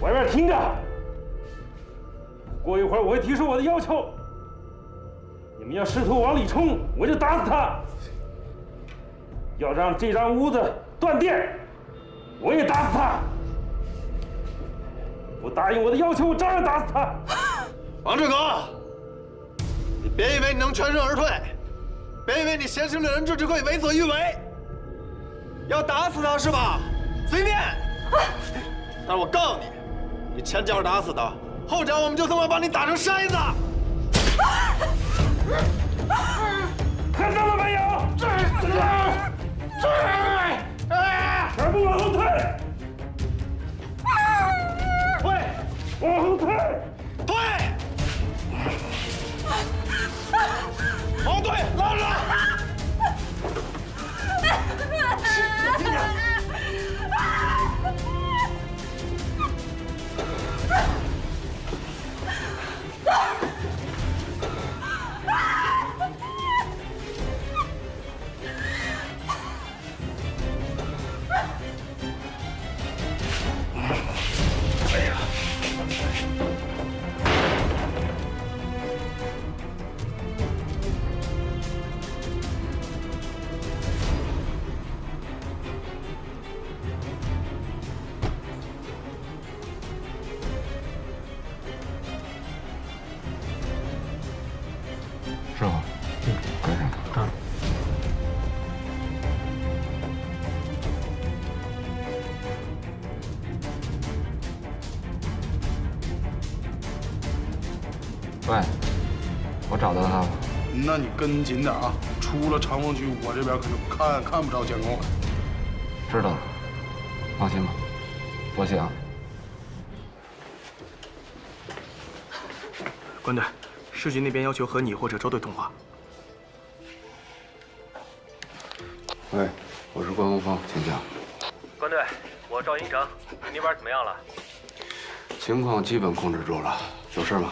外面在这听着。过一会儿我会提出我的要求，你们要试图往里冲，我就打死他；要让这张屋子断电，我也打死他。不答应我的要求，我照样打死他。王志刚，你别以为你能全身而退，别以为你闲行的人质就可以为所欲为。要打死他是吧？随便。但是我告诉你，你前脚打死他，后脚我们就他妈把你打成筛子。看到了没有？全部往后退！退！往后退！退！往后退！拉着！师傅，跟上。喂，我找到他了。那你跟紧点啊！出了长风区，我这边可就看不着监控了。知道了，放心吧。多谢啊。关队，市局那边要求和你或者周队通话。喂，我是关洪峰，请讲。关队，我赵英成，你那边怎么样了？情况基本控制住了，有事吗？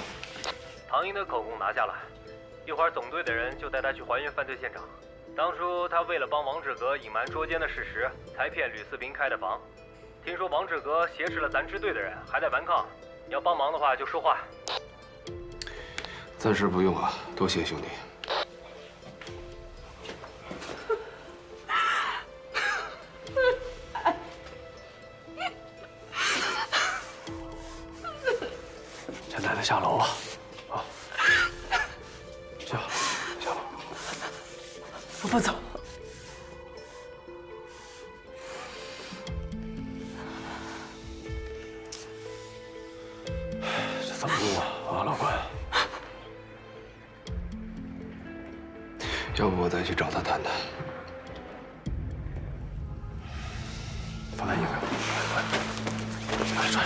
唐英的口供拿下了，一会儿总队的人就带他去还原犯罪现场。当初他为了帮王志革隐瞒捉奸的事实，才骗吕四兵开的房。听说王志革挟持了咱支队的人，还在顽抗。你要帮忙的话就说话。暂时不用啊，多谢兄弟。先带他下楼吧。啊，下楼。我不走。这怎么弄啊，老关？要不我再去找他谈谈。放他衣服，快穿。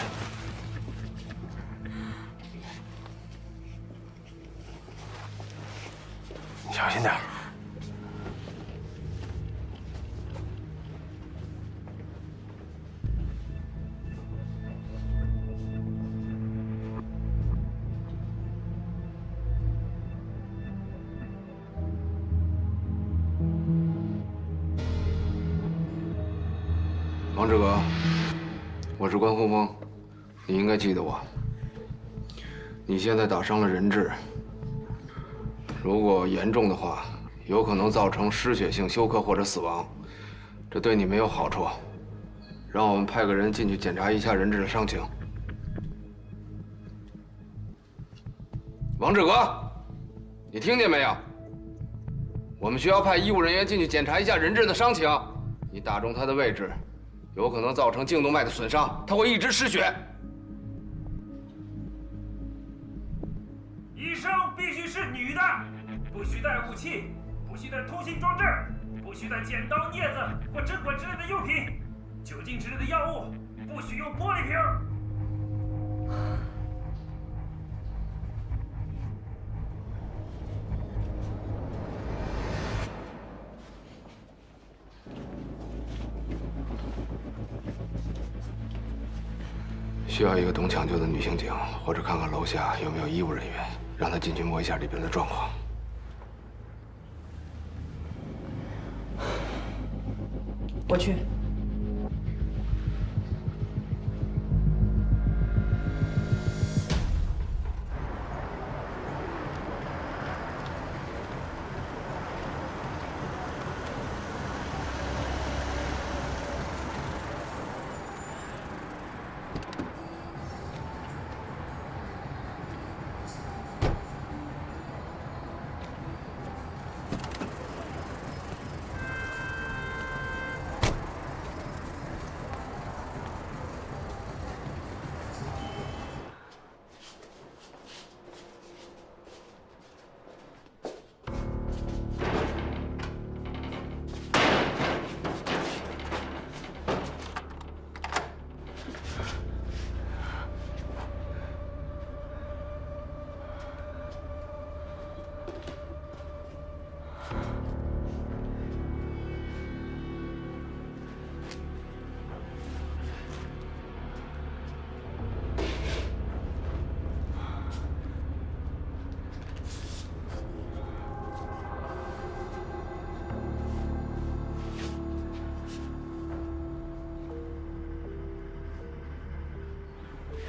你小心点。王志革，我是关洪峰，你应该记得我。你现在打伤了人质，如果严重的话，有可能造成失血性休克或者死亡，这对你没有好处。让我们派个人进去检查一下人质的伤情。王志革，你听见没有？我们需要派医务人员进去检查一下人质的伤情。你打中他的位置，有可能造成颈动脉的损伤，他会一直失血。医生必须是女的，不许带武器，不许带通信装置，不许带剪刀、镊子或针管之类的用品，酒精之类的药物不许用玻璃瓶。需要一个懂抢救的女刑警，或者看看楼下有没有医务人员，让他进去摸一下里边的状况。我去。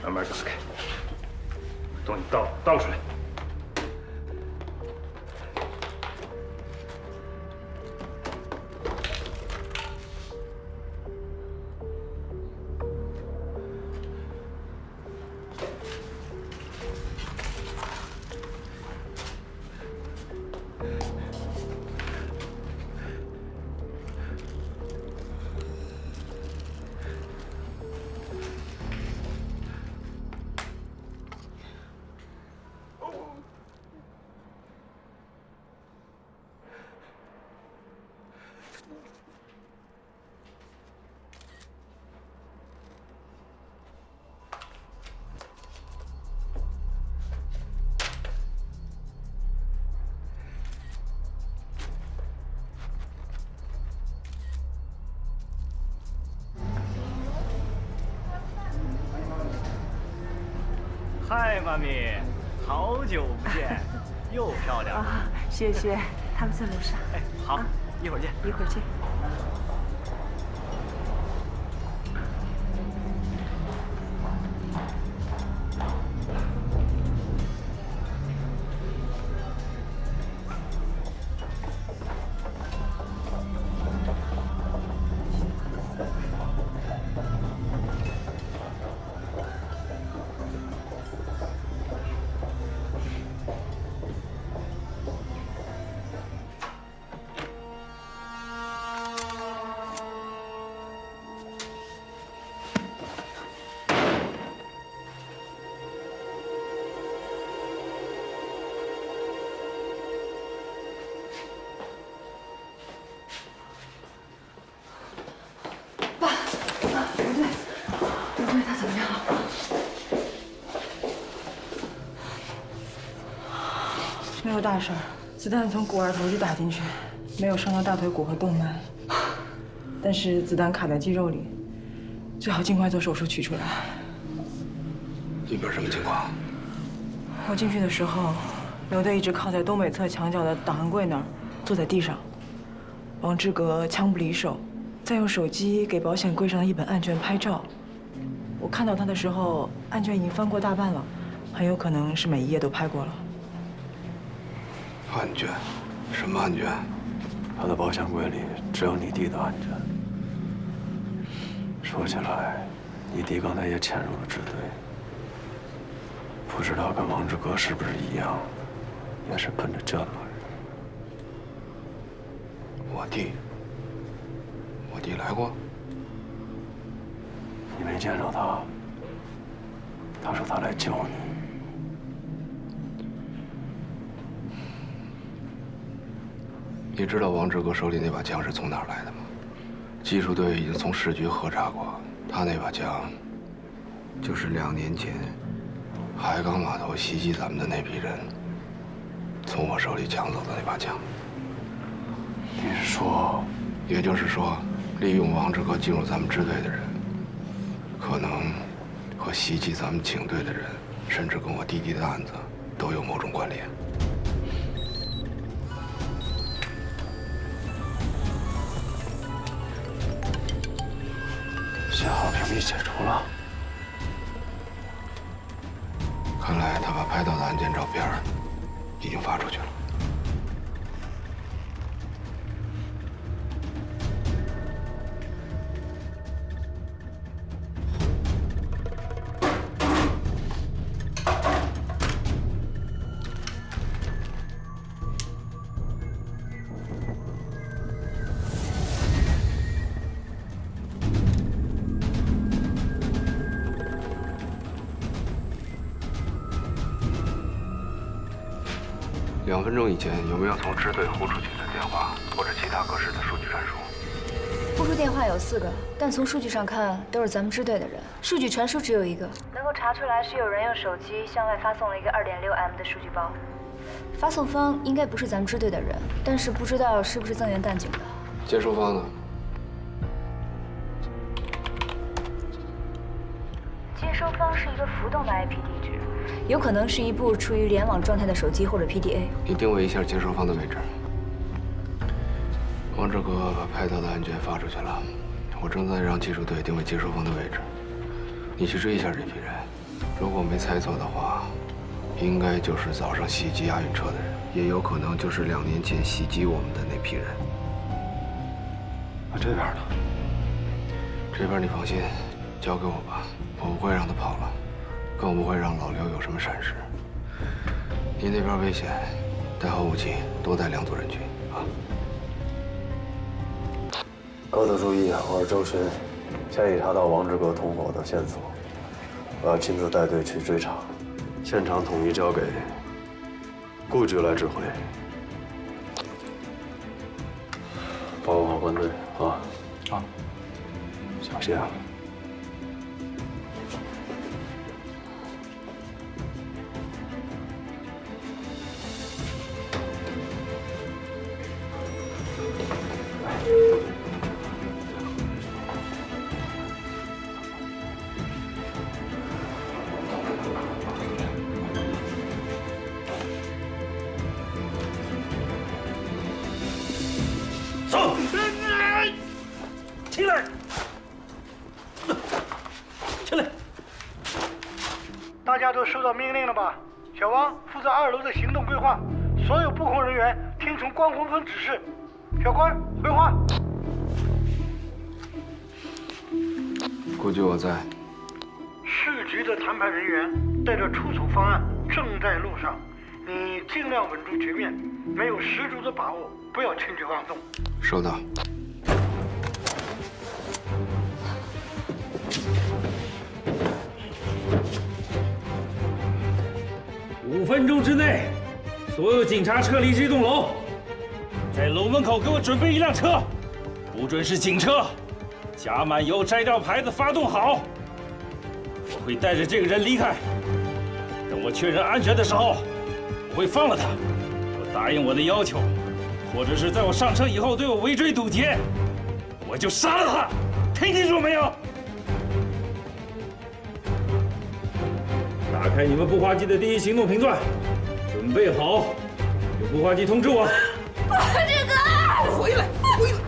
慢慢打开，东西倒出来。嗨，妈咪，好久不见，又漂亮了。啊，谢谢，他们在楼上。哎，好，一会儿见。一会儿见。他怎么样了？没有大事儿，子弹从股二头就打进去，没有伤到大腿骨和动脉，但是子弹卡在肌肉里，最好尽快做手术取出来。里边什么情况？我进去的时候，刘队一直靠在东北侧墙角的档案柜那儿，坐在地上。王志革枪不离手，在用手机给保险柜上的一本案卷拍照。我看到他的时候，案卷已经翻过大半了，很有可能是每一页都拍过了。案卷？什么案卷？他的保险柜里只有你弟的案卷。说起来，你弟刚才也潜入了支队，不知道跟王志革是不是一样，也是奔着这个来。我弟来过。你没见着他？他说他来救你。你知道王志革手里那把枪是从哪儿来的吗？技术队已经从市局核查过，他那把枪就是2年前海港码头袭击咱们的那批人从我手里抢走的那把枪。你是说？也就是说，利用王志革进入咱们支队的人，可能和袭击咱们警队的人，甚至跟我弟弟的案子都有某种关联。信号屏蔽解除了。看来他把拍到的案件照片已经发出去了。2分钟以前有没有从支队呼出去的电话或者其他格式的数据传输？呼出电话有4个，但从数据上看都是咱们支队的人。数据传输只有1个，能够查出来是有人用手机向外发送了一个2.6M 的数据包。发送方应该不是咱们支队的人，但是不知道是不是增援弹警的。接收方呢？接收方是一个浮动的 IP 地址，有可能是一部处于联网状态的手机或者 PDA。你定位一下接收方的位置。王志革把拍到的案卷发出去了，我正在让技术队定位接收方的位置。你去追一下这批人，如果没猜错的话，应该就是早上袭击押运车的人，也有可能就是2年前袭击我们的那批人。那这边呢？这边你放心，交给我吧，我不会让他跑了，更不会让老刘有什么闪失。你那边危险，带好武器，多带2组人群啊。高度注意，我是周巡，现已查到王志革同伙的线索，我要亲自带队去追查，现场统一交给顾局来指挥。保护好官队啊！好，小心啊！走，起来，起来！大家都收到命令了吧？小王负责2楼的行动规划，所有布控人员听从关宏峰指示。小关回话。顾局我在。市局的谈判人员带着出thủ方案正在路上，你尽量稳住局面，没有十足的把握，不要轻举妄动。收到。5分钟之内，所有警察撤离这栋楼，在楼门口给我准备1辆车，不准是警车，加满油，摘掉牌子，发动好。我会带着这个人离开，等我确认安全的时候，我会放了他。我答应我的要求，或者是在我上车以后对我围追堵截，我就杀了他。听清楚没有？打开你们步话机的第1行动频段，准备好，用步话机通知我。志哥，回来，回来！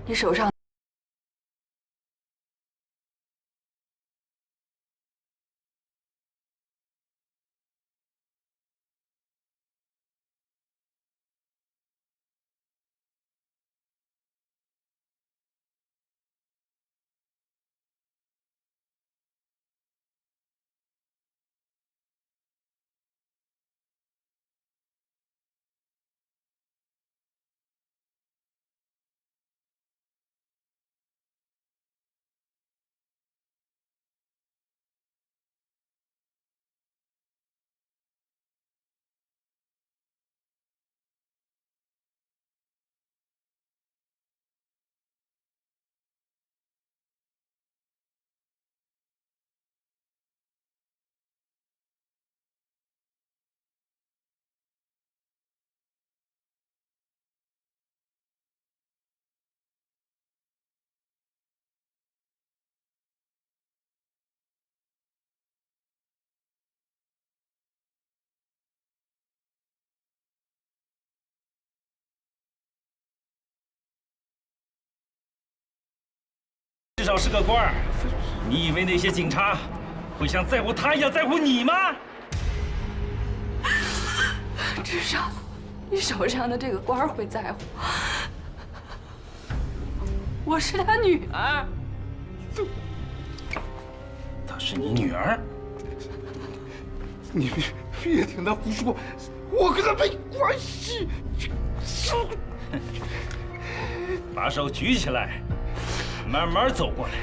你手上。至少是个官儿，你以为那些警察会像在乎他一样在乎你吗？至少，你手上的这个官儿会在乎。我是他女儿。她是你女儿？你别听他胡说，我跟他没关系。把手举起来。慢慢走过来。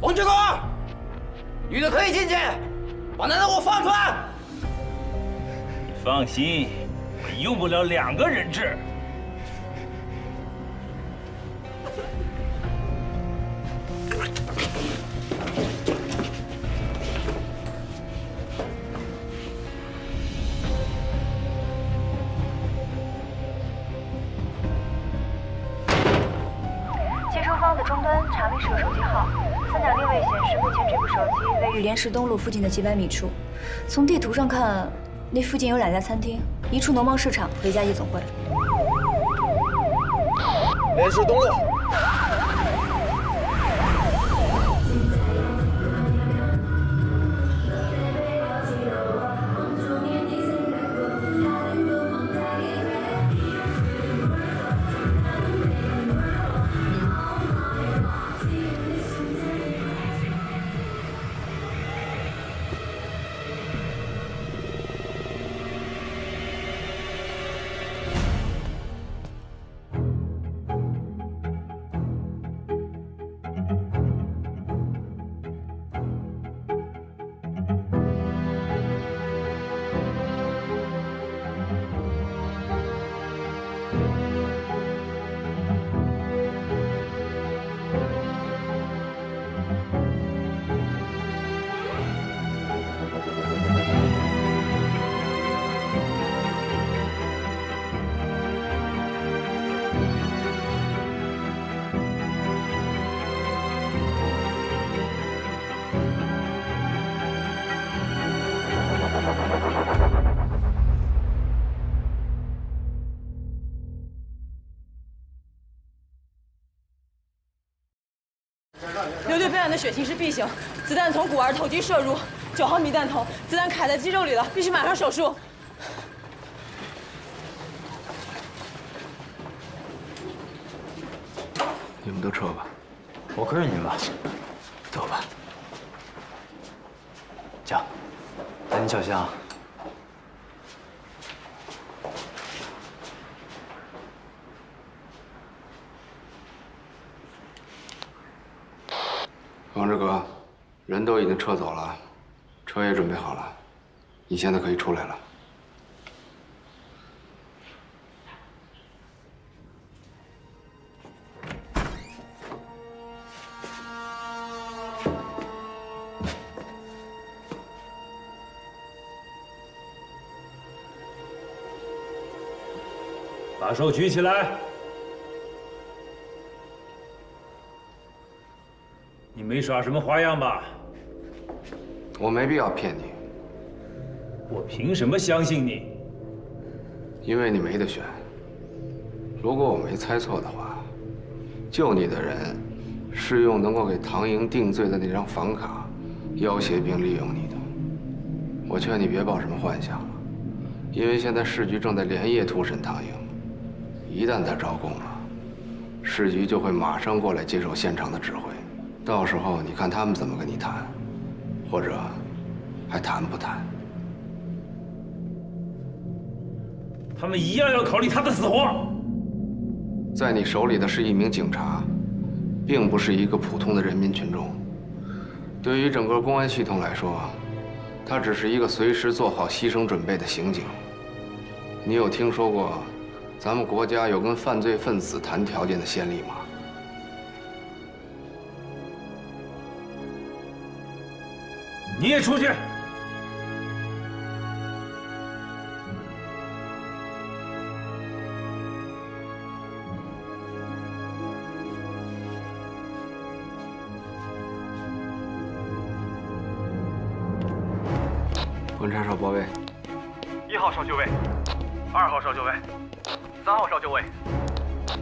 王志革，女的可以进去，把男的给我放出来。放心，我用不了2个人质。是个手机号，3点定位显示目前这部手机位于莲石东路附近的几百米处。从地图上看，那附近有2家餐厅，一处农贸市场和1家夜总会。莲石东路。 刘队被案的血型是 B 型，子弹从骨儿头肌射入，9毫米弹头，子弹卡在肌肉里了，必须马上手术。你们都撤吧，我跟着你们吧。走吧。讲，带你小香。 王志哥，人都已经撤走了，车也准备好了，你现在可以出来了。把手举起来。 你没耍什么花样吧？我没必要骗你。我凭什么相信你？因为你没得选。如果我没猜错的话，救你的人是用能够给唐英定罪的那张房卡要挟并利用你的。我劝你别抱什么幻想了，因为现在市局正在连夜突审唐英，一旦他招供了，市局就会马上过来接手现场的指挥。 到时候你看他们怎么跟你谈，或者还谈不谈？他们一样要考虑他的死活。在你手里的是一名警察，并不是一个普通的人民群众。对于整个公安系统来说，他只是一个随时做好牺牲准备的刑警。你有听说过咱们国家有跟犯罪分子谈条件的先例吗？ 你也出去！观察哨包围。1号哨就位，2号哨就位，3号哨就位。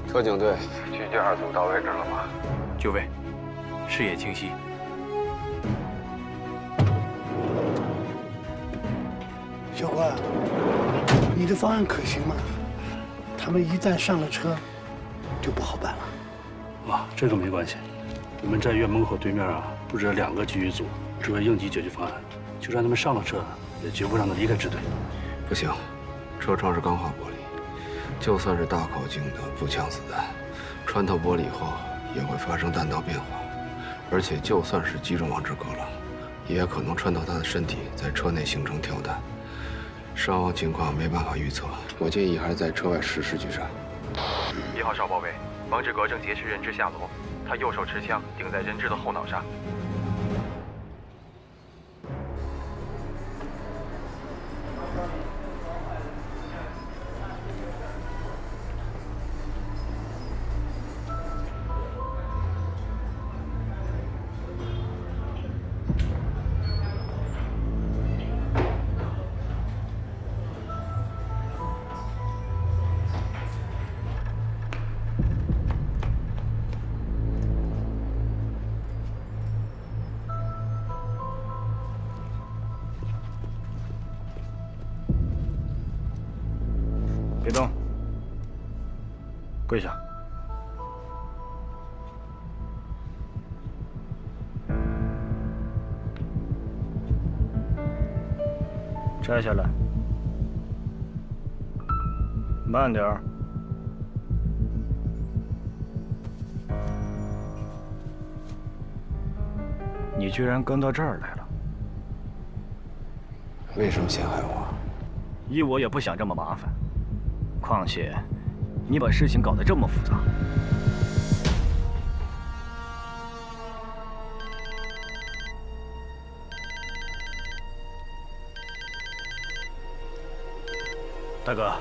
特警队，狙击2组到位置了吗？就位，视野清晰。 小关，你的方案可行吗？他们一旦上了车，就不好办了。啊，这个没关系。你们在院门口对面啊，布置了2个狙击组，这个应急解决方案。就算他们上了车，也绝不让他离开支队。不行，车窗是钢化玻璃，就算是大口径的步枪子弹，穿透玻璃以后也会发生弹道变化，而且就算是击中王志革了，也可能穿透他的身体，在车内形成跳弹。 伤亡情况没办法预测，我建议还是在车外实施狙杀。1号哨包围，王志革正劫持人质下楼，他右手持枪顶在人质的后脑上。别动，跪下。摘下来，慢点儿。你居然跟到这儿来了？为什么陷害我？依我也不想这么麻烦，况且你把事情搞得这么复杂。大哥，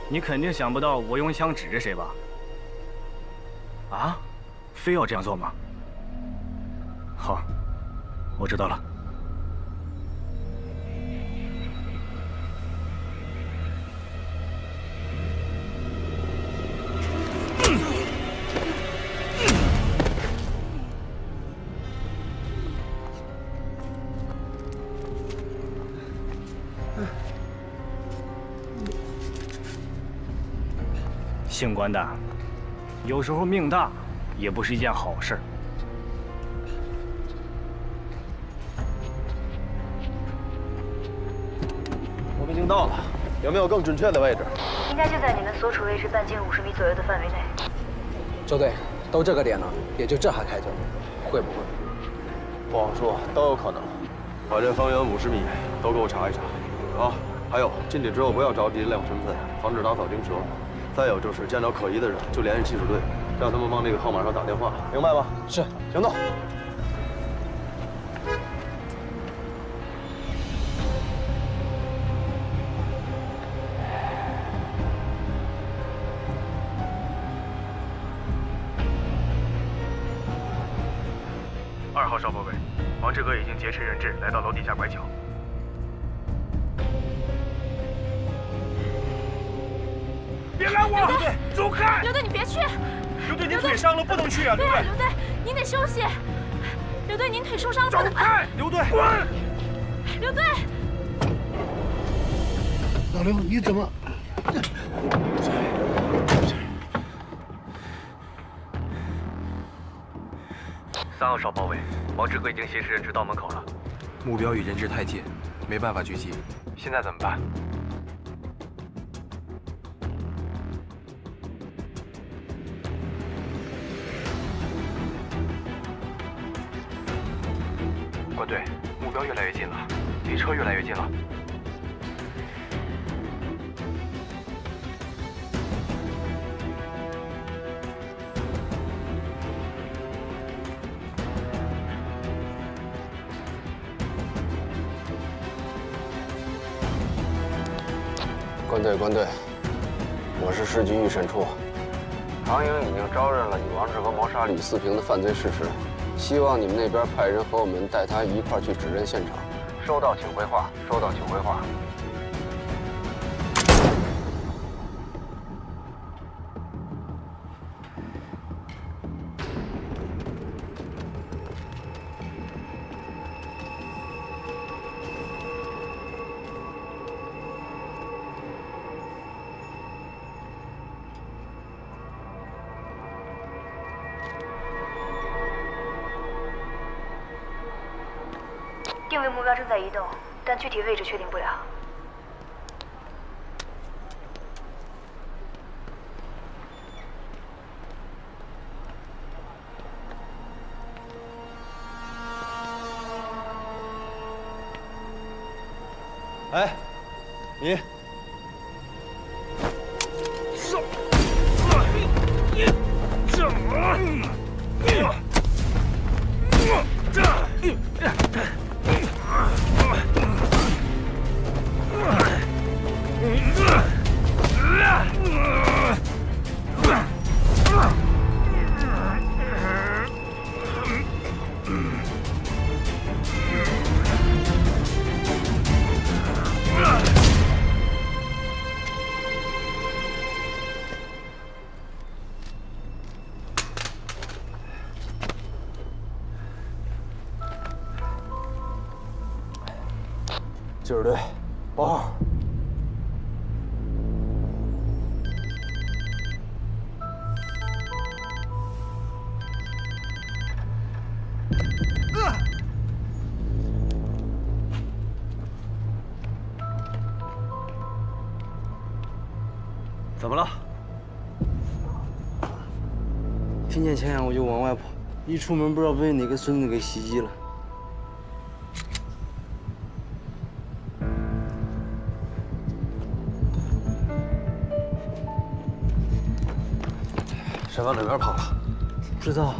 你肯定想不到我用枪指着谁吧？啊？非要这样做吗？好，我知道了。姓关的，有时候命大也不是一件好事。我们已经到了，有没有更准确的位置？应该就在你们所处位置半径50米左右的范围内。周队，都这个点了，也就这还开着，会不会？不好说，都有可能。把这方圆50米都给我查一查。啊，还有进去之后不要着急亮身份，防止打草惊蛇。再有就是见到可疑的人就联系技术队，让他们往那个号码上打电话，明白吗？是，行动。2号少报位，王志革已经劫持人质，来到楼底下拐角。别拦我！刘队，走开！刘队，你别去！刘队，您腿伤了，不能去啊！对啊，刘队，您得休息。刘队，您腿受伤了，走开！刘队，滚！刘队，老刘，你怎么？ 3号少包围，王志革已经挟持人质到门口了。目标与人质太近，没办法狙击。现在怎么办？关队，目标越来越近了，离车越来越近了。 关队，我是市局预审处。唐营已经招认了以王志革谋杀吕四平的犯罪事实，希望你们那边派人和我们带他一块去指认现场。收到，请回话。收到，请回话。 定位目标正在移动，但具体位置确定不了。哎，你。 技术队，报号。怎么了？听见枪响我就往外跑，一出门不知道被哪个孙子给袭击了。谁往哪边跑了？不知道，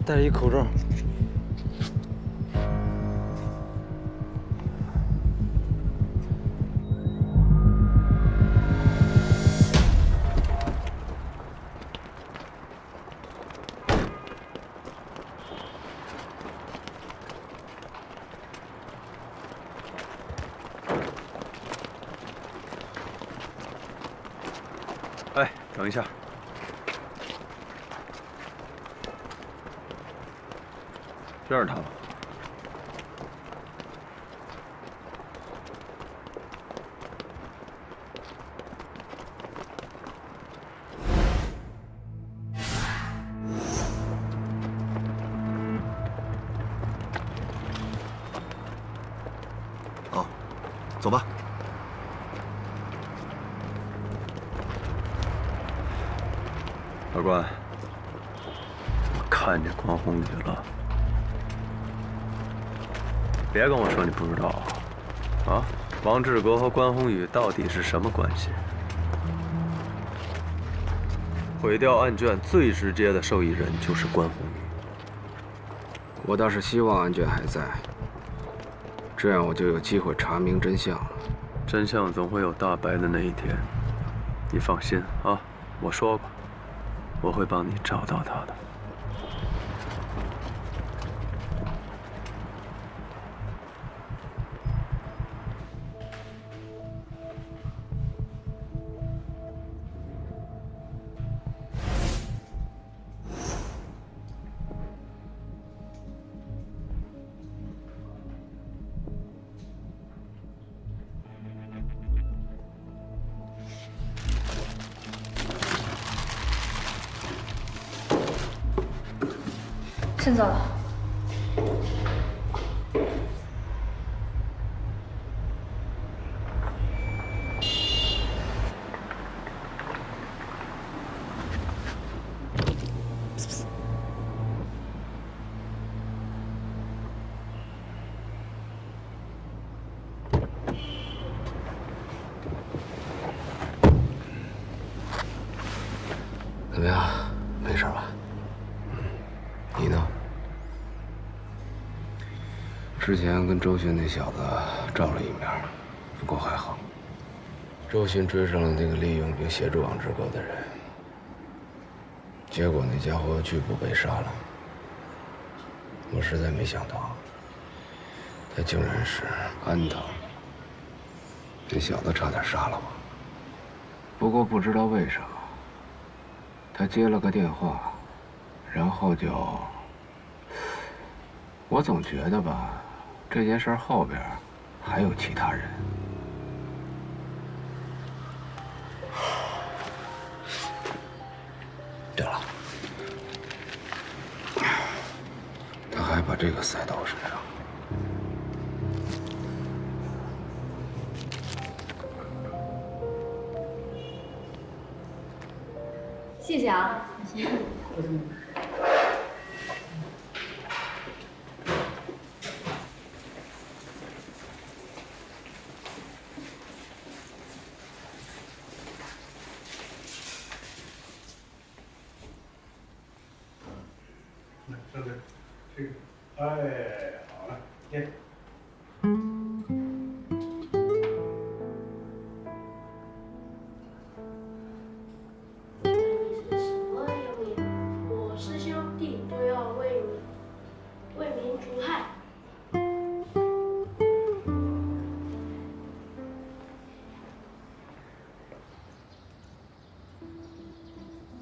戴了一口罩。哎，等一下。这是他吗？哦，走吧。老关，我看见关宏宇了。别跟我说你不知道啊！王志国和关宏宇到底是什么关系？毁掉案卷最直接的受益人就是关宏宇。我倒是希望案卷还在，这样我就有机会查明真相了。真相总会有大白的那一天，你放心啊！我说过，我会帮你找到他的。先走了。怎么样？没事吧？你呢？之前跟周迅那小子照了一面，不过还好，周迅追上了那个利用并协助王志国的人，结果那家伙拒捕被杀了。我实在没想到，他竟然是安堂。那小子差点杀了我。不过不知道为什么，他接了个电话，然后就……我总觉得吧，这件事后边还有其他人。对了，他还把这个塞到我身上。谢谢啊。这个，哎，好了，耶。我师兄弟都要为民除害。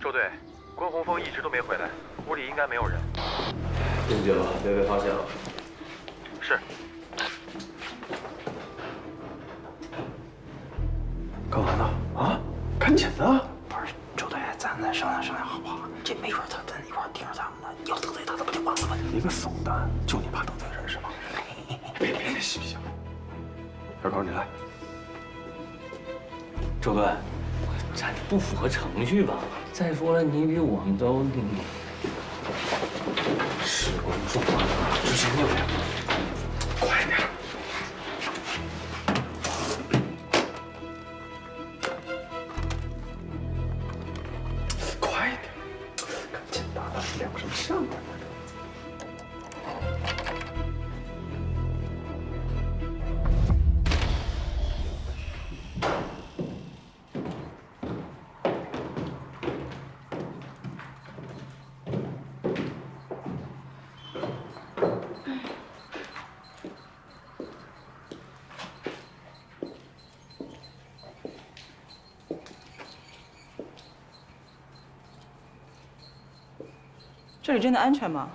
周队，关宏峰一直都没回来，屋里应该没有人。盯紧了，别被发现了。是。干嘛呢？啊？看紧呢？不是，周队，咱再商量商量好不好？这没准他跟一块盯着咱们呢，要得罪他，咱不就完了吗？你个怂蛋，就你怕得罪人是吗？别行不行？小高，你来。周队，这不符合程序吧？再说了，你比我们都事关重大，执行任务，快点！快点！赶紧拿到量身上来。这里真的安全吗？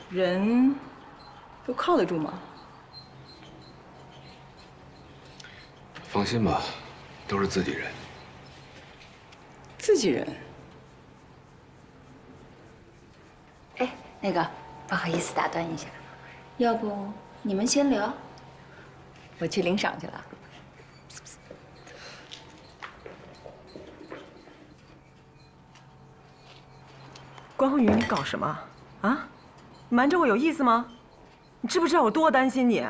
人都靠得住吗？放心吧，都是自己人。自己人。哎，那个，不好意思打断一下，要不你们先聊，我去领赏去了。关宏宇，你搞什么啊？瞒着我有意思吗？你知不知道我多担心你？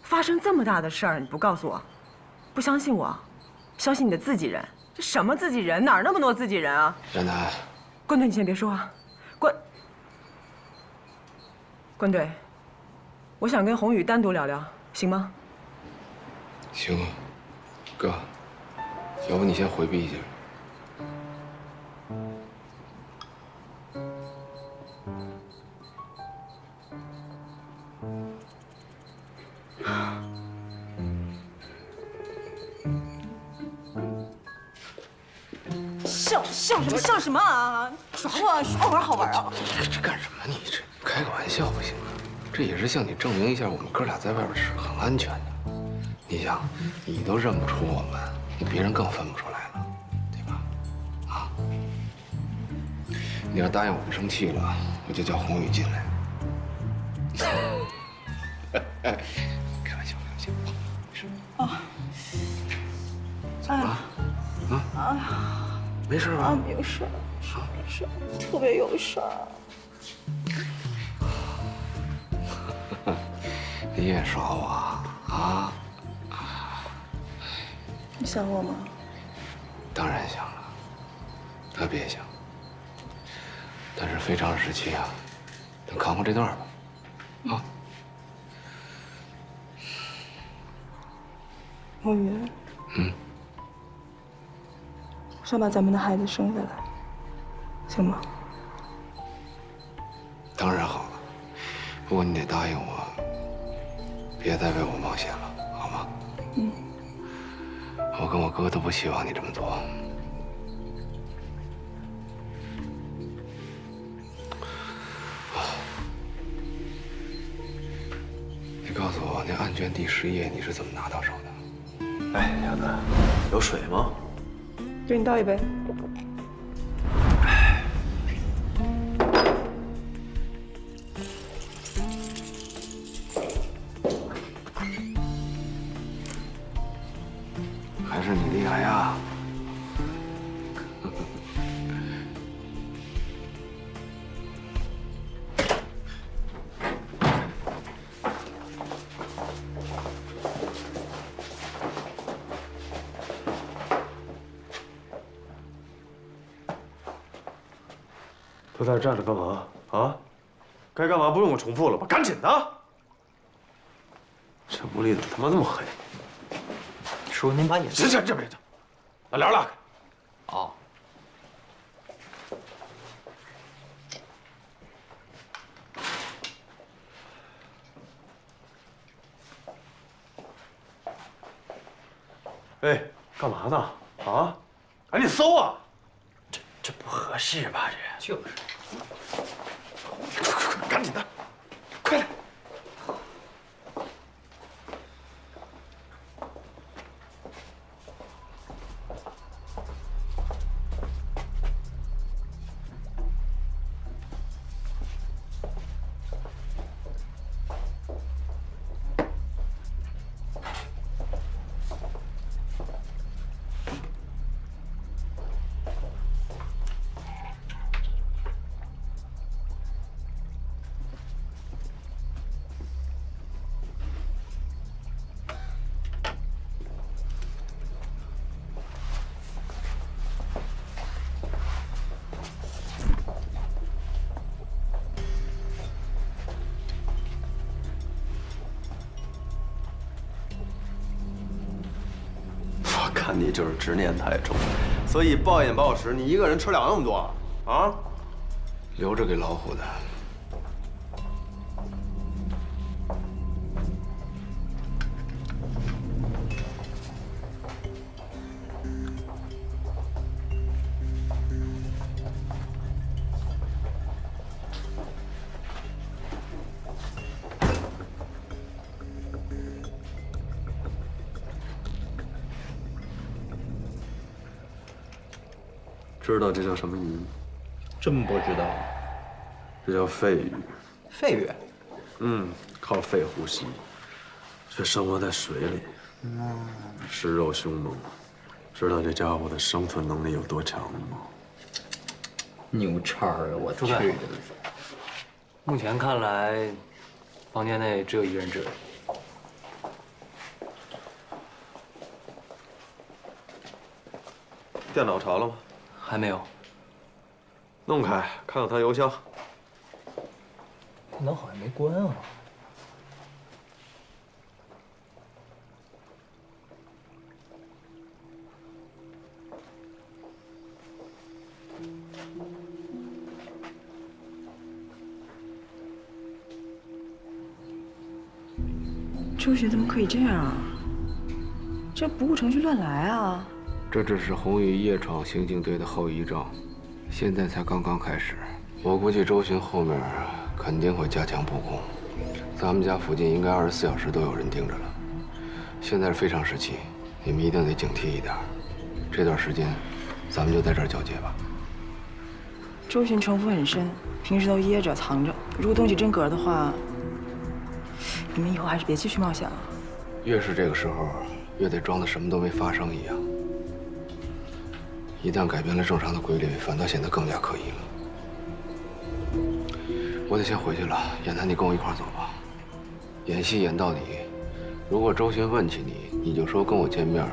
发生这么大的事儿，你不告诉我，不相信我，相信你的自己人？这什么自己人？哪儿那么多自己人啊？冉楠，关队，你先别说话。关队，我想跟宏宇单独聊聊，行吗？行啊，哥，要不你先回避一下。笑什么啊？耍我玩好玩啊？这干什么？你这开个玩笑不行啊！这也是向你证明一下，我们哥俩在外边是很安全的。你想，你都认不出我们，别人更分不出来了，对吧？啊！你要答应我不生气了，我就叫宏宇进来。开玩笑，开玩笑。啊！怎么了？啊？没事吧？没事，没事，特别有事儿。你也耍我啊？你想我吗？当然想了，特别想。但是非常时期啊，等扛过这段吧。啊。宏宇。想把咱们的孩子生下来，行吗？当然好了，不过你得答应我，别再为我冒险了，好吗？我跟我哥都不希望你这么做。你告诉我，那案卷第10页你是怎么拿到手的？哎，亚楠，有水吗？给你倒一杯。还是你厉害呀！都在这站着干嘛啊？该干嘛不用我重复了吧？赶紧的！这屋里怎么他妈那么黑？叔，您把眼镜……这别，把帘拉开。哦。哎，干嘛呢？啊，赶紧搜啊！这不合适吧？这就是。快，赶紧的，快点！看你就是执念太重，所以暴饮暴食，你一个人吃了那么多啊？留着给老虎的。知道这叫什么鱼吗？真不知道。这叫肺鱼。肺鱼？靠肺呼吸，却生活在水里，食肉凶猛。知道这家伙的生存能力有多强吗？牛叉啊！我去的！目前看来，房间内只有一人质。电脑查了吗？还没有。弄开，看看他邮箱。电脑好像没关啊。周雪怎么可以这样啊？这不顾程序乱来啊！这只是红宇夜闯刑警队的后遗症，现在才刚刚开始。我估计周巡后面肯定会加强布控，咱们家附近应该24小时都有人盯着了。现在是非常时期，你们一定得警惕一点。这段时间，咱们就在这儿交接吧。周巡城府很深，平时都掖着藏着，如果动起真格的话，你们以后还是别继续冒险了。越是这个时候，越得装的什么都没发生一样。一旦改变了正常的规律，反倒显得更加刻意了。我得先回去了，雁南，你跟我一块儿走吧。演戏演到底，如果周巡问起你，你就说跟我见面，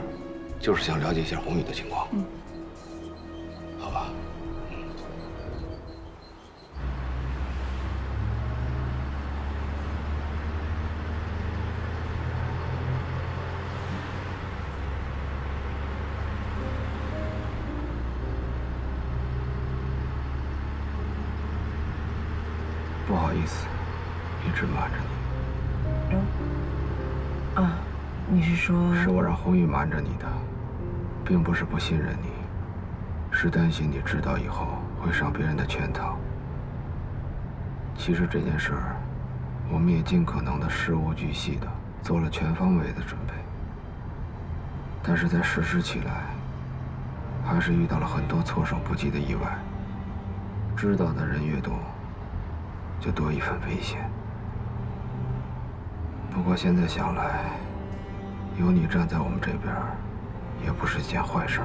就是想了解一下红宇的情况。好吧。不好意思，一直瞒着你。你是说？是我让红宇瞒着你的，并不是不信任你，是担心你知道以后会上别人的圈套。其实这件事儿，我们也尽可能的事无巨细的做了全方位的准备，但是在实施起来，还是遇到了很多措手不及的意外。知道的人越多，就多一份危险。不过现在想来，有你站在我们这边，也不是一件坏事。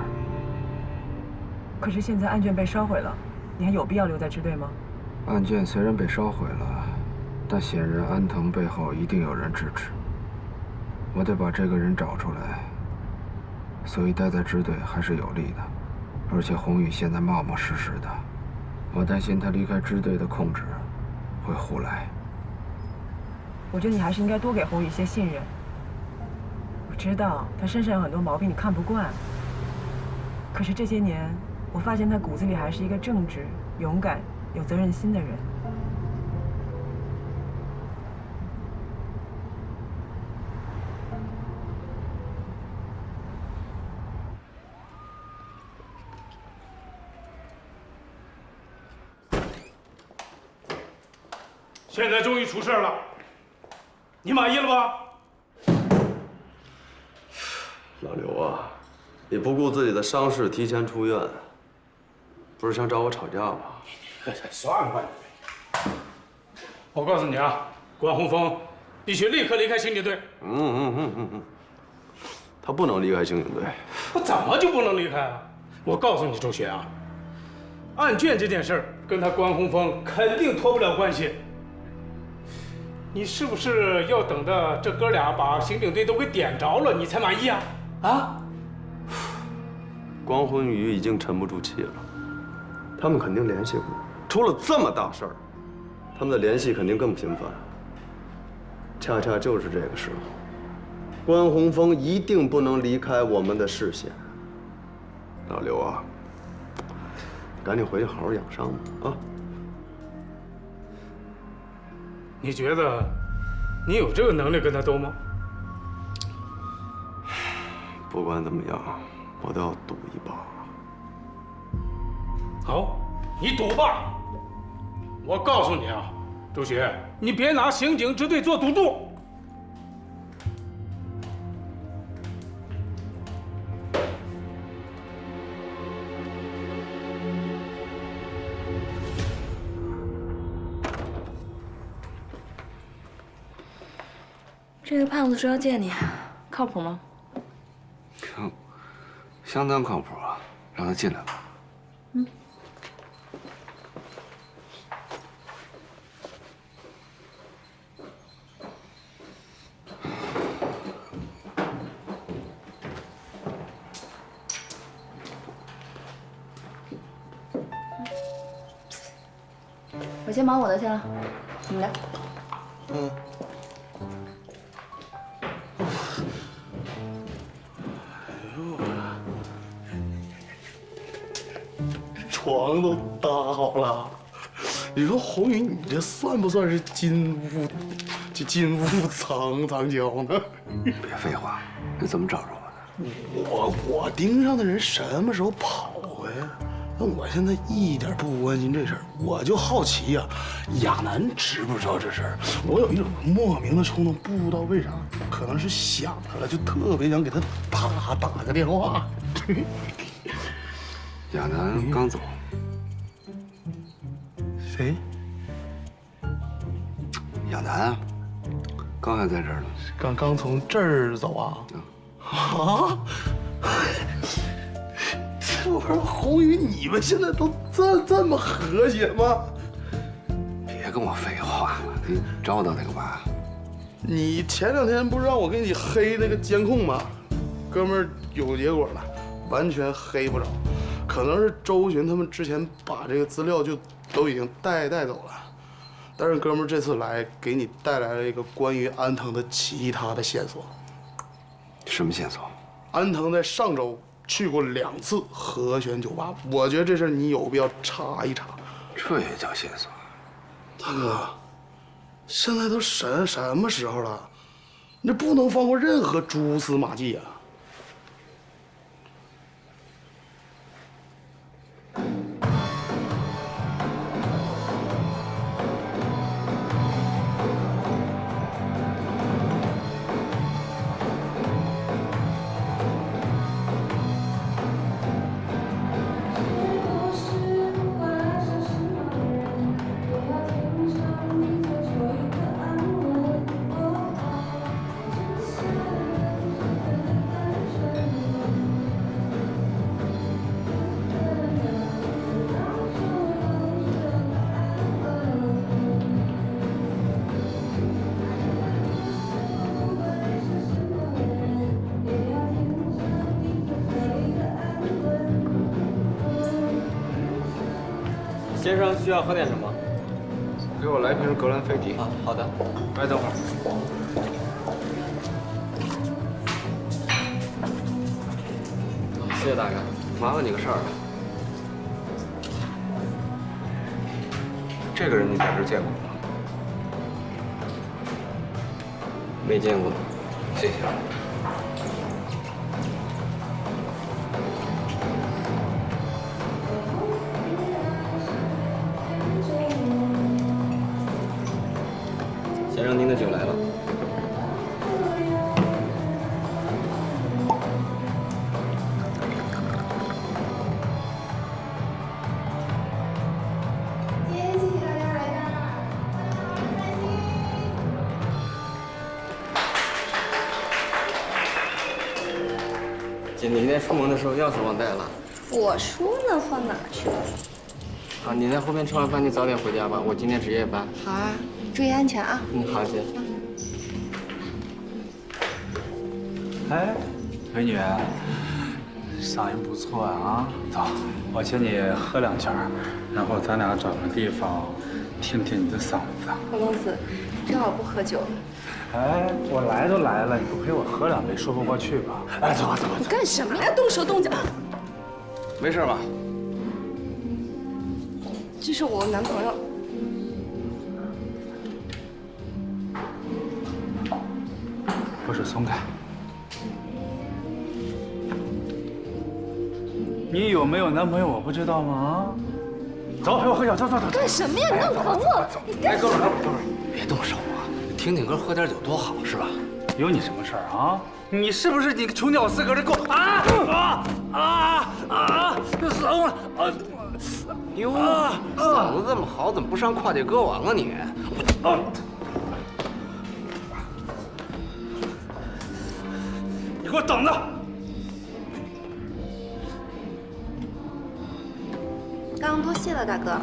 可是现在案卷被烧毁了，你还有必要留在支队吗？案件虽然被烧毁了，但显然安藤背后一定有人支持。我得把这个人找出来，所以待在支队还是有利的。而且红宇现在冒冒失失的，我担心他离开支队的控制会胡来。我觉得你还是应该多给红宇一些信任。我知道他身上有很多毛病，你看不惯。可是这些年，我发现他骨子里还是一个正直、勇敢、有责任心的人。现在终于出事了，你满意了吧？老刘啊，你不顾自己的伤势提前出院，不是想找我吵架吧？算了吧你。我告诉你啊，关洪峰必须立刻离开刑警队。他不能离开刑警队。我怎么就不能离开啊？我告诉你，周雪啊，案卷这件事儿跟他关洪峰肯定脱不了关系。你是不是要等到这哥俩把刑警队都给点着了，你才满意啊？啊？关魂宇已经沉不住气了，他们肯定联系过。出了这么大事儿，他们的联系肯定更频繁。恰恰就是这个时候，关洪峰一定不能离开我们的视线。老刘啊，赶紧回去好好养伤吧啊！你觉得你有这个能力跟他斗吗？不管怎么样，我都要赌一把。好，你赌吧。我告诉你啊，周雪，你别拿刑警支队做赌注。这个胖子说要见你，靠谱吗？相当靠谱啊，让他进来吧。嗯。我先忙我的去了，你们聊。嗯。床都搭好了，你说红宇，你这算不算是金屋藏娇呢？别废话，你怎么找着我的？我盯上的人什么时候跑呀？那我现在一点不关心这事儿，我就好奇呀，亚楠知不知道这事儿？我有一种莫名的冲动，不知道为啥，可能是想他了，就特别想给他打个电话。亚楠刚走。谁？亚楠啊，刚还在这儿呢。刚从这儿走啊？啊！这玩意儿，红宇，你们现在都这么和谐吗？别跟我废话了，你找我到底干嘛？你前2天不是让我给你黑那个监控吗？哥们儿有结果了，完全黑不着。可能是周巡他们之前把这个资料就都已经带走了，但是哥们儿这次来给你带来了一个关于安藤的其他的线索。什么线索？安藤在上周去过2次和弦酒吧，我觉得这事儿你有必要查一查。这也叫线索？大哥，现在都什么时候了？你这不能放过任何蛛丝马迹啊！先生需要喝点什么？给我来瓶格兰菲迪。啊，好的。哎，等会儿。谢谢大哥。麻烦你个事儿。这个人你在这儿见过吗？没见过。谢谢。先生，您的酒来了。姐，你今天出门的时候钥匙忘带了。我书呢？放哪儿去了？好，你在后面吃完饭，你早点回家吧。我今天值夜班。好啊，注意安全啊。嗯，好，姐。哎，美女，嗓音不错啊！走，我请你喝2圈，然后咱俩找个地方听听你的嗓子。何公子，正好不喝酒。哎，我来都来了，你不陪我喝2杯，说不过去吧？哎，走吧，走吧。你干什么呀？动手动脚！没事吧？这是我男朋友。不是，松开。你有没有男朋友我不知道吗？走，陪我喝酒，走。干什么呀？你那么捧我，你干什么？哥们儿，别动手啊！听听歌，喝点酒多好，是吧？有你什么事儿啊？你是不是你个穷屌丝搁这给我怂了啊！哟，嗓子这么好，怎么不上跨界歌王啊你？你给我等着！刚刚多谢了，大哥。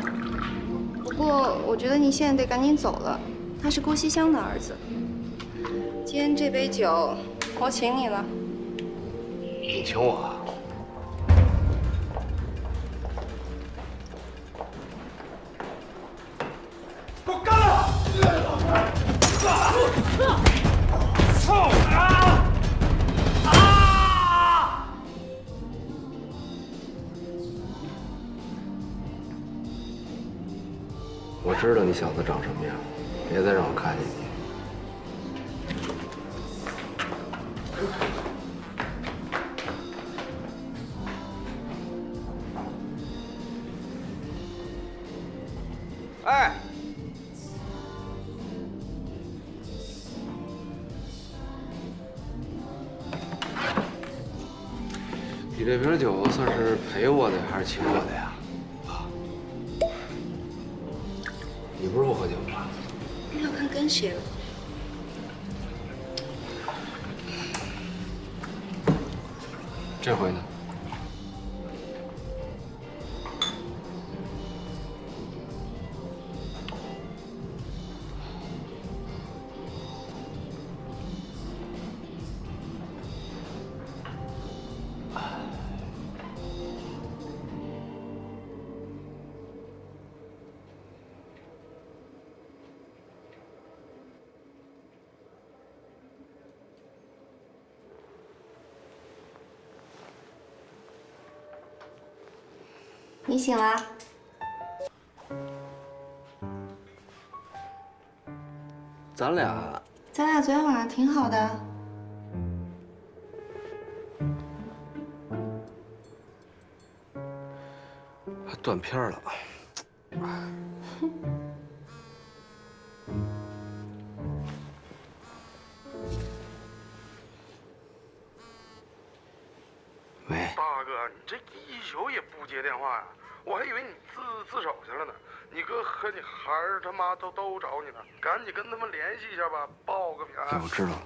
不过我觉得你现在得赶紧走了，他是郭西厢的儿子。今天这杯酒我请你了。你请我？给我干了！操！我知道你小子长什么样，别再让我看见你。哎，你这瓶酒算是陪我的还是请我的呀？你不是不喝酒吗？那要看跟谁了。这回呢？你醒啦？咱俩昨天晚上挺好的。还断片了。喂，大哥，你这一宿也不接电话呀？我还以为你自首去了呢。你哥和你孩儿他妈都找你呢，赶紧跟他们联系一下吧，报个平安。我知道了。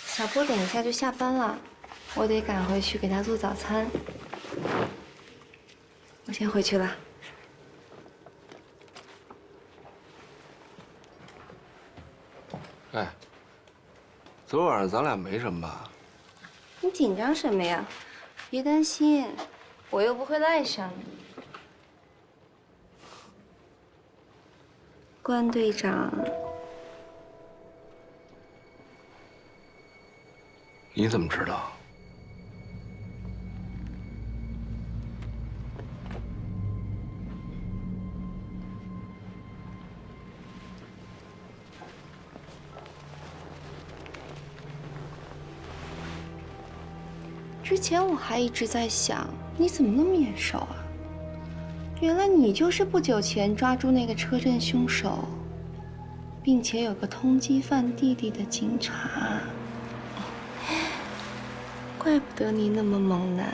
小波等一下就下班了，我得赶回去给他做早餐。我先回去了。哎，昨晚上咱俩没什么吧？你紧张什么呀？别担心，我又不会赖上你。关队长，你怎么知道？之前我还一直在想，你怎么那么眼熟啊？原来你就是不久前抓住那个车震凶手，并且有个通缉犯弟弟的警察。怪不得你那么猛男。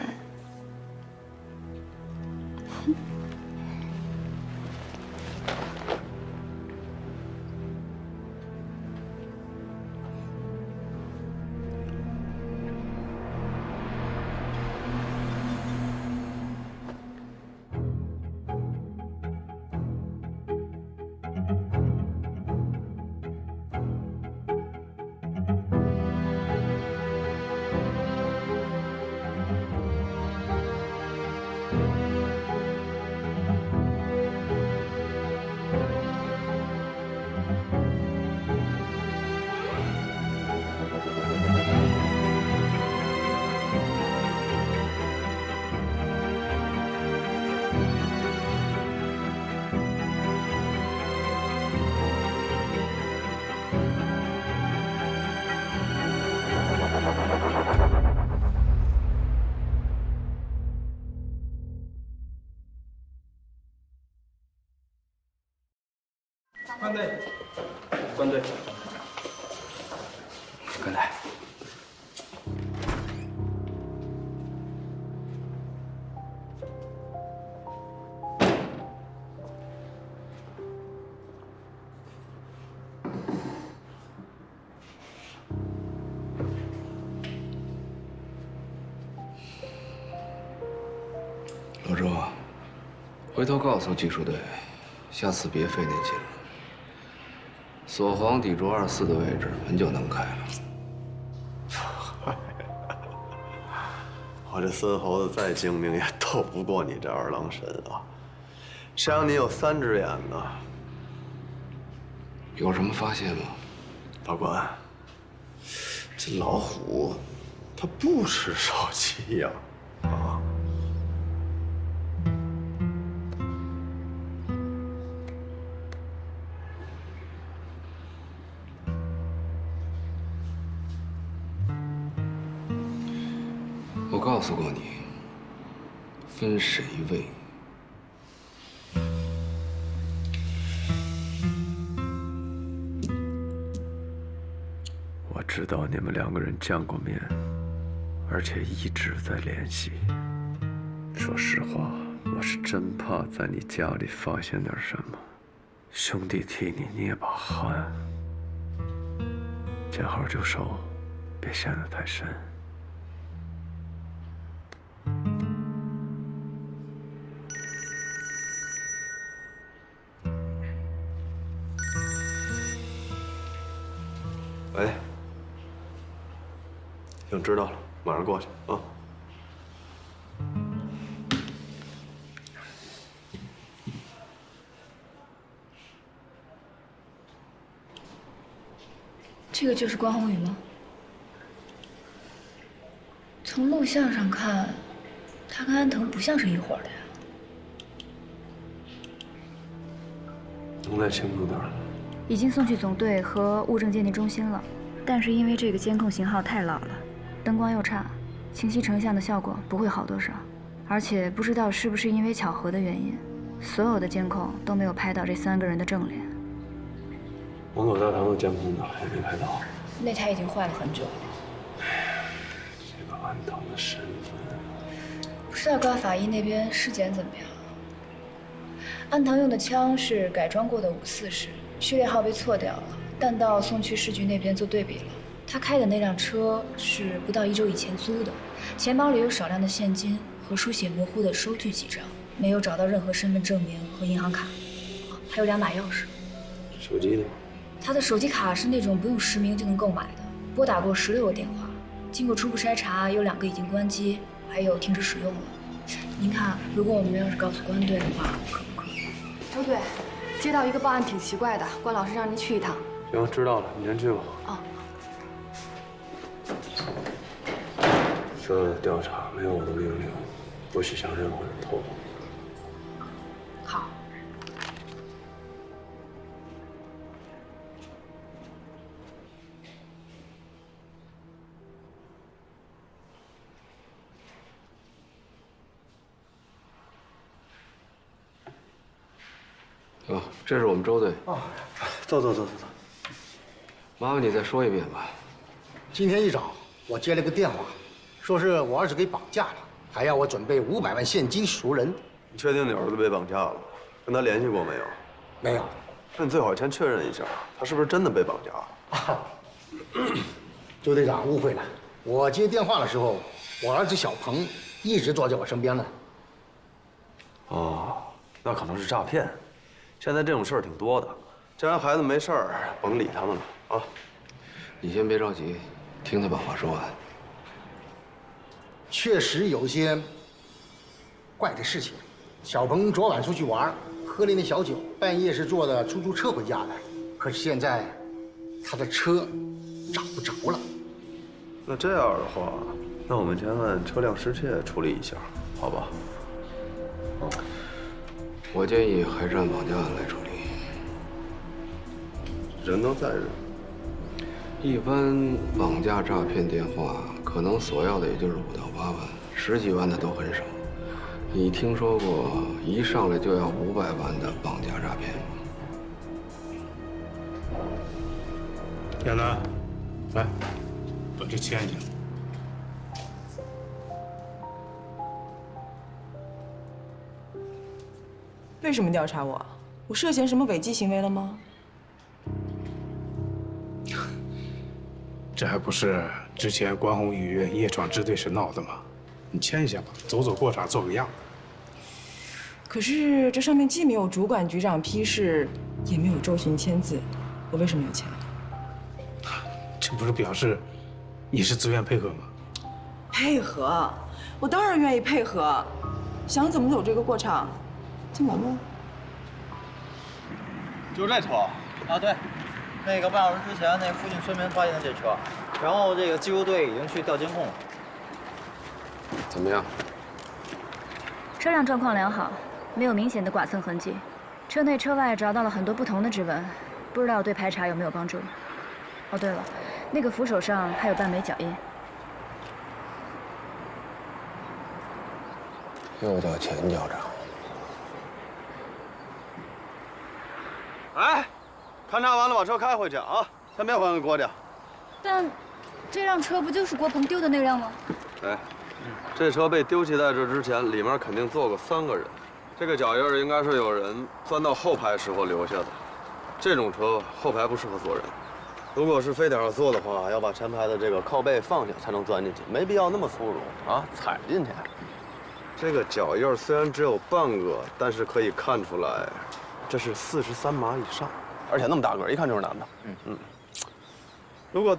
跟来。老周，回头告诉技术队，下次别费那劲了。锁皇底柱24的位置，门就能开了。我这孙猴子再精明，也斗不过你这二郎神啊！谁让你有3只眼呢？有什么发现吗？老关，这老虎，它不吃手机呀！啊！ 我告诉过你，分谁喂。我知道你们2个人见过面，而且一直在联系。说实话，我是真怕在你家里发现点什么，兄弟替你捏把汗。见好就收，别陷得太深。 喂，行，知道了，马上过去啊。这个就是关宏宇吗？从录像上看，他跟安藤不像是一伙的呀。能再清楚点？ 已经送去总队和物证鉴定中心了，但是因为这个监控型号太老了，灯光又差，清晰成像的效果不会好多少。而且不知道是不是因为巧合的原因，所有的监控都没有拍到这3个人的正脸。王口大堂的监控呢，也没拍到。那台已经坏了很久了。这个安藤的身份，不知道高法医那边尸检怎么样？安藤用的枪是改装过的540。 序列号被错掉了，弹道送去市局那边做对比了。他开的那辆车是不到1周以前租的，钱包里有少量的现金和书写模糊的收据几张，没有找到任何身份证明和银行卡，还有2把钥匙。手机呢？他的手机卡是那种不用实名就能购买的，拨打过16个电话，经过初步筛查，有2个已经关机，还有停止使用了。您看，如果我们要是告诉关队的话，可不可以？周队。 接到一个报案，挺奇怪的，关老师让您去一趟。行，知道了，你先去吧。哦。所有的调查没有我的命令，不许向任何人透露。好。啊，这是我们周队。啊，走。麻烦你再说一遍吧。今天一早我接了个电话，说是我儿子给绑架了，还要我准备500万现金赎人。你确定你儿子被绑架了？跟他联系过没有？没有。那你最好先确认一下，他是不是真的被绑架了？周队长误会了，我接电话的时候，我儿子小鹏一直坐在我身边呢。哦，那可能是诈骗。 现在这种事儿挺多的，既然孩子没事儿，甭理他们了啊。你先别着急，听他把话说完。确实有些怪的事情。小鹏昨晚出去玩，喝了那小酒，半夜是坐的出租车回家的。可是现在，他的车找不着了。那这样的话，那我们先按车辆失窃处理一下，好吧？哦。 我建议还是按绑架案来处理。人都在这。一般绑架诈骗电话，可能索要的也就是5到8万，10几万的都很少。你听说过一上来就要500万的绑架诈骗吗？亚楠，来，把这签下。为什么调查我？我涉嫌什么违纪行为了吗？这还不是之前关宏宇夜闯支队时闹的吗？你签一下吧，走走过场，做个样。可是这上面既没有主管局长批示，也没有周巡签字，我为什么要签？这不是表示你是自愿配合吗？配合，我当然愿意配合。想怎么走这个过场，尽管问。就这车啊，对，那个半小时之前那附近村民发现的这车，然后这个技术队已经去调监控了。怎么样？车辆状况良好，没有明显的剐蹭痕迹，车内车外找到了很多不同的指纹，不知道对排查有没有帮助。哦，对了，那个扶手上还有半枚脚印。又叫钱校长。哎，勘察完了把车开回去啊，先别还给郭家。但这辆车不就是郭鹏丢的那辆吗？哎，这车被丢弃在这之前，里面肯定坐过3个人。这个脚印应该是有人钻到后排时候留下的。这种车后排不适合坐人，如果是非得要坐的话，要把前排的这个靠背放下才能钻进去，没必要那么粗鲁啊，踩进去。这个脚印虽然只有半个，但是可以看出来，这是43码以上，而且那么大个，一看就是男的。如果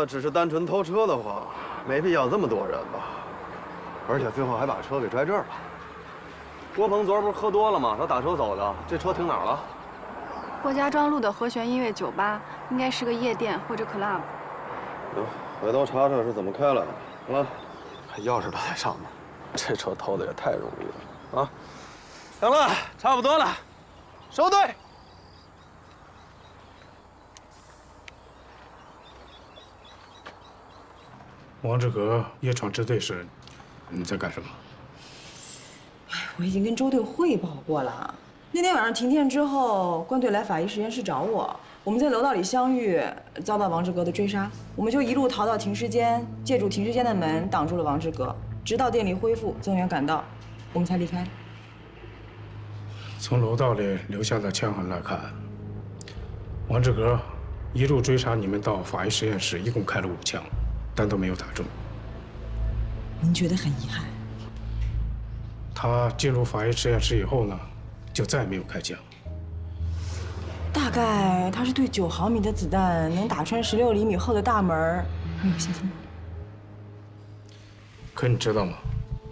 只是单纯偷车的话，没必要这么多人吧。而且最后还把车给拽这儿了。郭鹏昨儿不是喝多了吗？他打车走的。这车停哪儿了？霍家庄路的和弦音乐酒吧，应该是个夜店或者 club。行，回头查查是怎么开来的。好了，看钥匙都在上面，这车偷的也太容易了啊！行了，差不多了，收队。王志革夜闯支队时，你在干什么？我已经跟周队汇报过了。那天晚上停电之后，官队来法医实验室找我，我们在楼道里相遇，遭到王志革的追杀，我们就一路逃到停尸间，借助停尸间的门挡住了王志革，直到电力恢复，增援赶到，我们才离开。从楼道里留下的枪痕来看，王志革一路追杀你们到法医实验室，一共开了5枪，但都没有打中。您觉得很遗憾？他进入法医实验室以后呢，就再也没有开枪。大概他是对9毫米的子弹能打穿16厘米厚的大门没有信心。可你知道吗？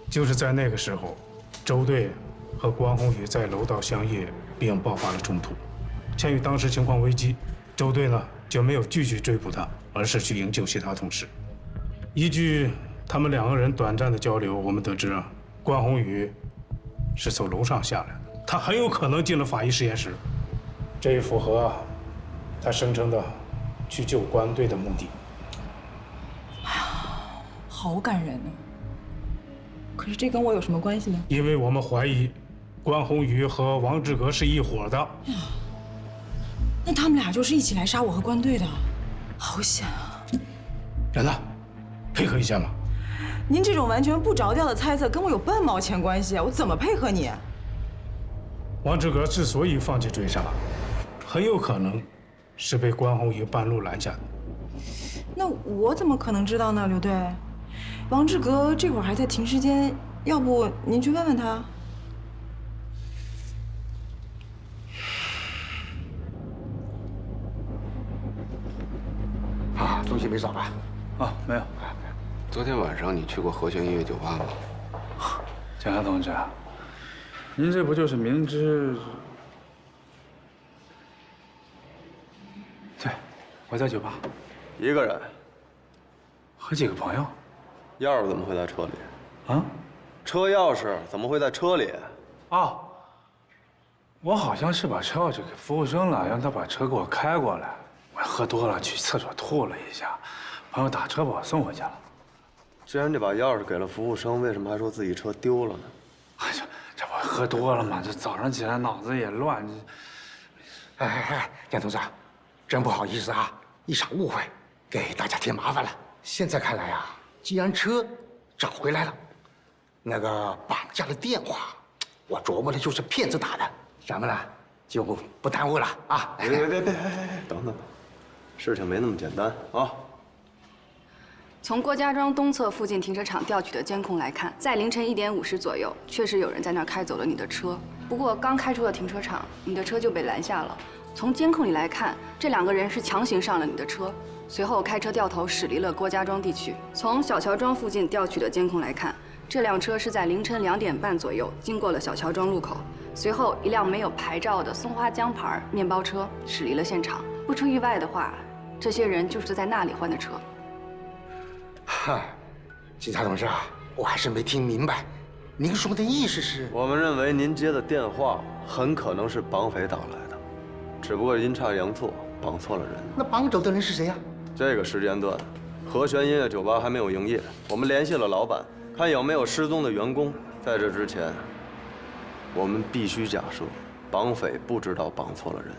就是在那个时候，周队和关宏宇在楼道相遇，并爆发了冲突。鉴于当时情况危机，周队呢就没有继续追捕他，而是去营救其他同事。依据他们2个人短暂的交流，我们得知关宏宇是从楼上下来的，他很有可能进了法医实验室，这也符合他声称的去救关队的目的。好感人啊！可是这跟我有什么关系呢？因为我们怀疑关宏宇和王志革是一伙的。那他们俩就是一起来杀我和关队的，好险啊！然子，配合一下嘛。您这种完全不着调的猜测跟我有半毛钱关系啊！我怎么配合你？王志革之所以放弃追杀，很有可能是被关宏宇半路拦下的。那我怎么可能知道呢，刘队？王志革这会儿还在停尸间，要不您去问问他？啊，东西没找吧？啊，没有。昨天晚上你去过和弦音乐酒吧吗？检察同志，您这不就是明知……对，我在酒吧，一个人，和几个朋友。钥匙怎么会在车里？啊？车钥匙怎么会在车里？哦，我好像是把车钥匙给服务生了，让他把车给我开过来。我喝多了，去厕所吐了一下，朋友打车把我送回去了。既然这把钥匙给了服务生，为什么还说自己车丢了呢？哎呀，这不喝多了嘛，这早上起来脑子也乱。哎，严同志，真不好意思啊，一场误会，给大家添麻烦了。现在看来啊，既然车找回来了，那个绑架的电话，我琢磨的就是骗子打的，咱们呢就不耽误了啊！别，等等，事情没那么简单啊。从郭家庄东侧附近停车场调取的监控来看，在凌晨1点50左右，确实有人在那儿开走了你的车。不过刚开出了停车场，你的车就被拦下了。从监控里来看，这2个人是强行上了你的车，随后开车掉头驶离了郭家庄地区。从小桥庄附近调取的监控来看，这辆车是在凌晨2点半左右经过了小桥庄路口，随后一辆没有牌照的松花江牌面包车驶离了现场。不出意外的话，这些人就是在那里换的车。哈，警察同志啊，我还是没听明白，您说的意思是？我们认为您接的电话很可能是绑匪打来的，只不过阴差阳错绑错了人。那绑走的人是谁呀？这个时间段，和弦音乐酒吧还没有营业，我们联系了老板，看有没有失踪的员工。在这之前，我们必须假设绑匪不知道绑错了人，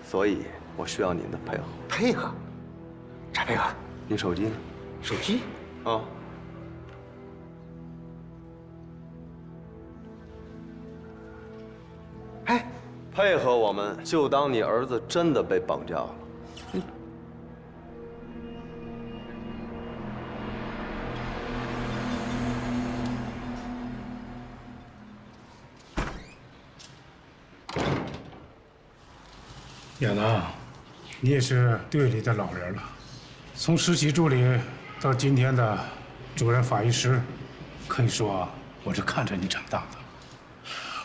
所以我需要您的配合。配合？啥配合？您手机呢？手机？啊。哎，配合我们，就当你儿子真的被绑架了。亚楠，你也是队里的老人了，从实习助理到今天的主任法医师，可以说我是看着你长大的。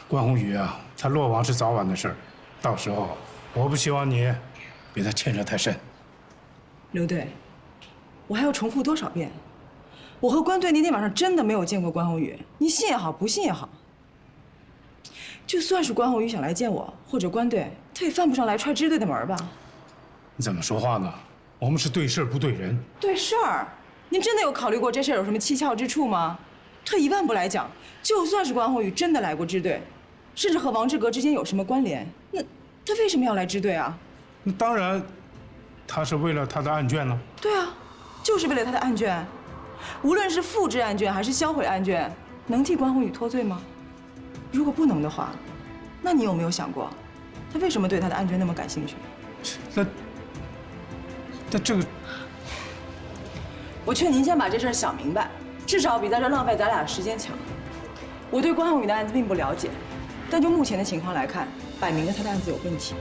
关宏宇啊，他落网是早晚的事儿，到时候我不希望你被他牵扯太深。刘队，我还要重复多少遍？我和关队那天晚上真的没有见过关宏宇，你信也好，不信也好。就算是关宏宇想来见我，或者关队，他也犯不上来踹支队的门吧？你怎么说话呢？我们是对事不对人。对事儿？您真的有考虑过这事儿有什么蹊跷之处吗？退一万步来讲，就算是关宏宇真的来过支队，甚至和王志格之间有什么关联，那他为什么要来支队啊？那当然，他是为了他的案卷呢。对啊，就是为了他的案卷。无论是复制案卷还是销毁案卷，能替关宏宇脱罪吗？如果不能的话，那你有没有想过，他为什么对他的案卷那么感兴趣？那这个，我劝您先把这事儿想明白，至少比在这浪费咱俩的时间强。我对关宏宇的案子并不了解，但就目前的情况来看，摆明了他的案子有问题。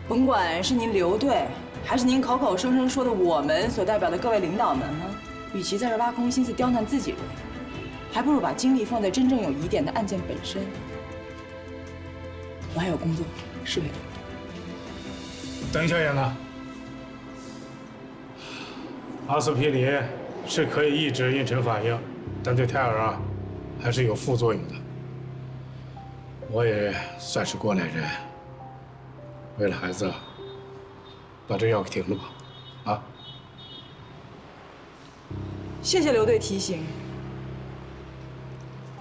甭管是您刘队，还是您口口声声说的我们所代表的各位领导们啊，与其在这挖空心思刁难自己人，还不如把精力放在真正有疑点的案件本身。我还有工作，是为了。等一下，亚楠。阿司匹林是可以抑制妊娠反应，但对胎儿啊，还是有副作用的。我也算是过来人，为了孩子，把这药给停了吧，啊！谢谢刘队提醒。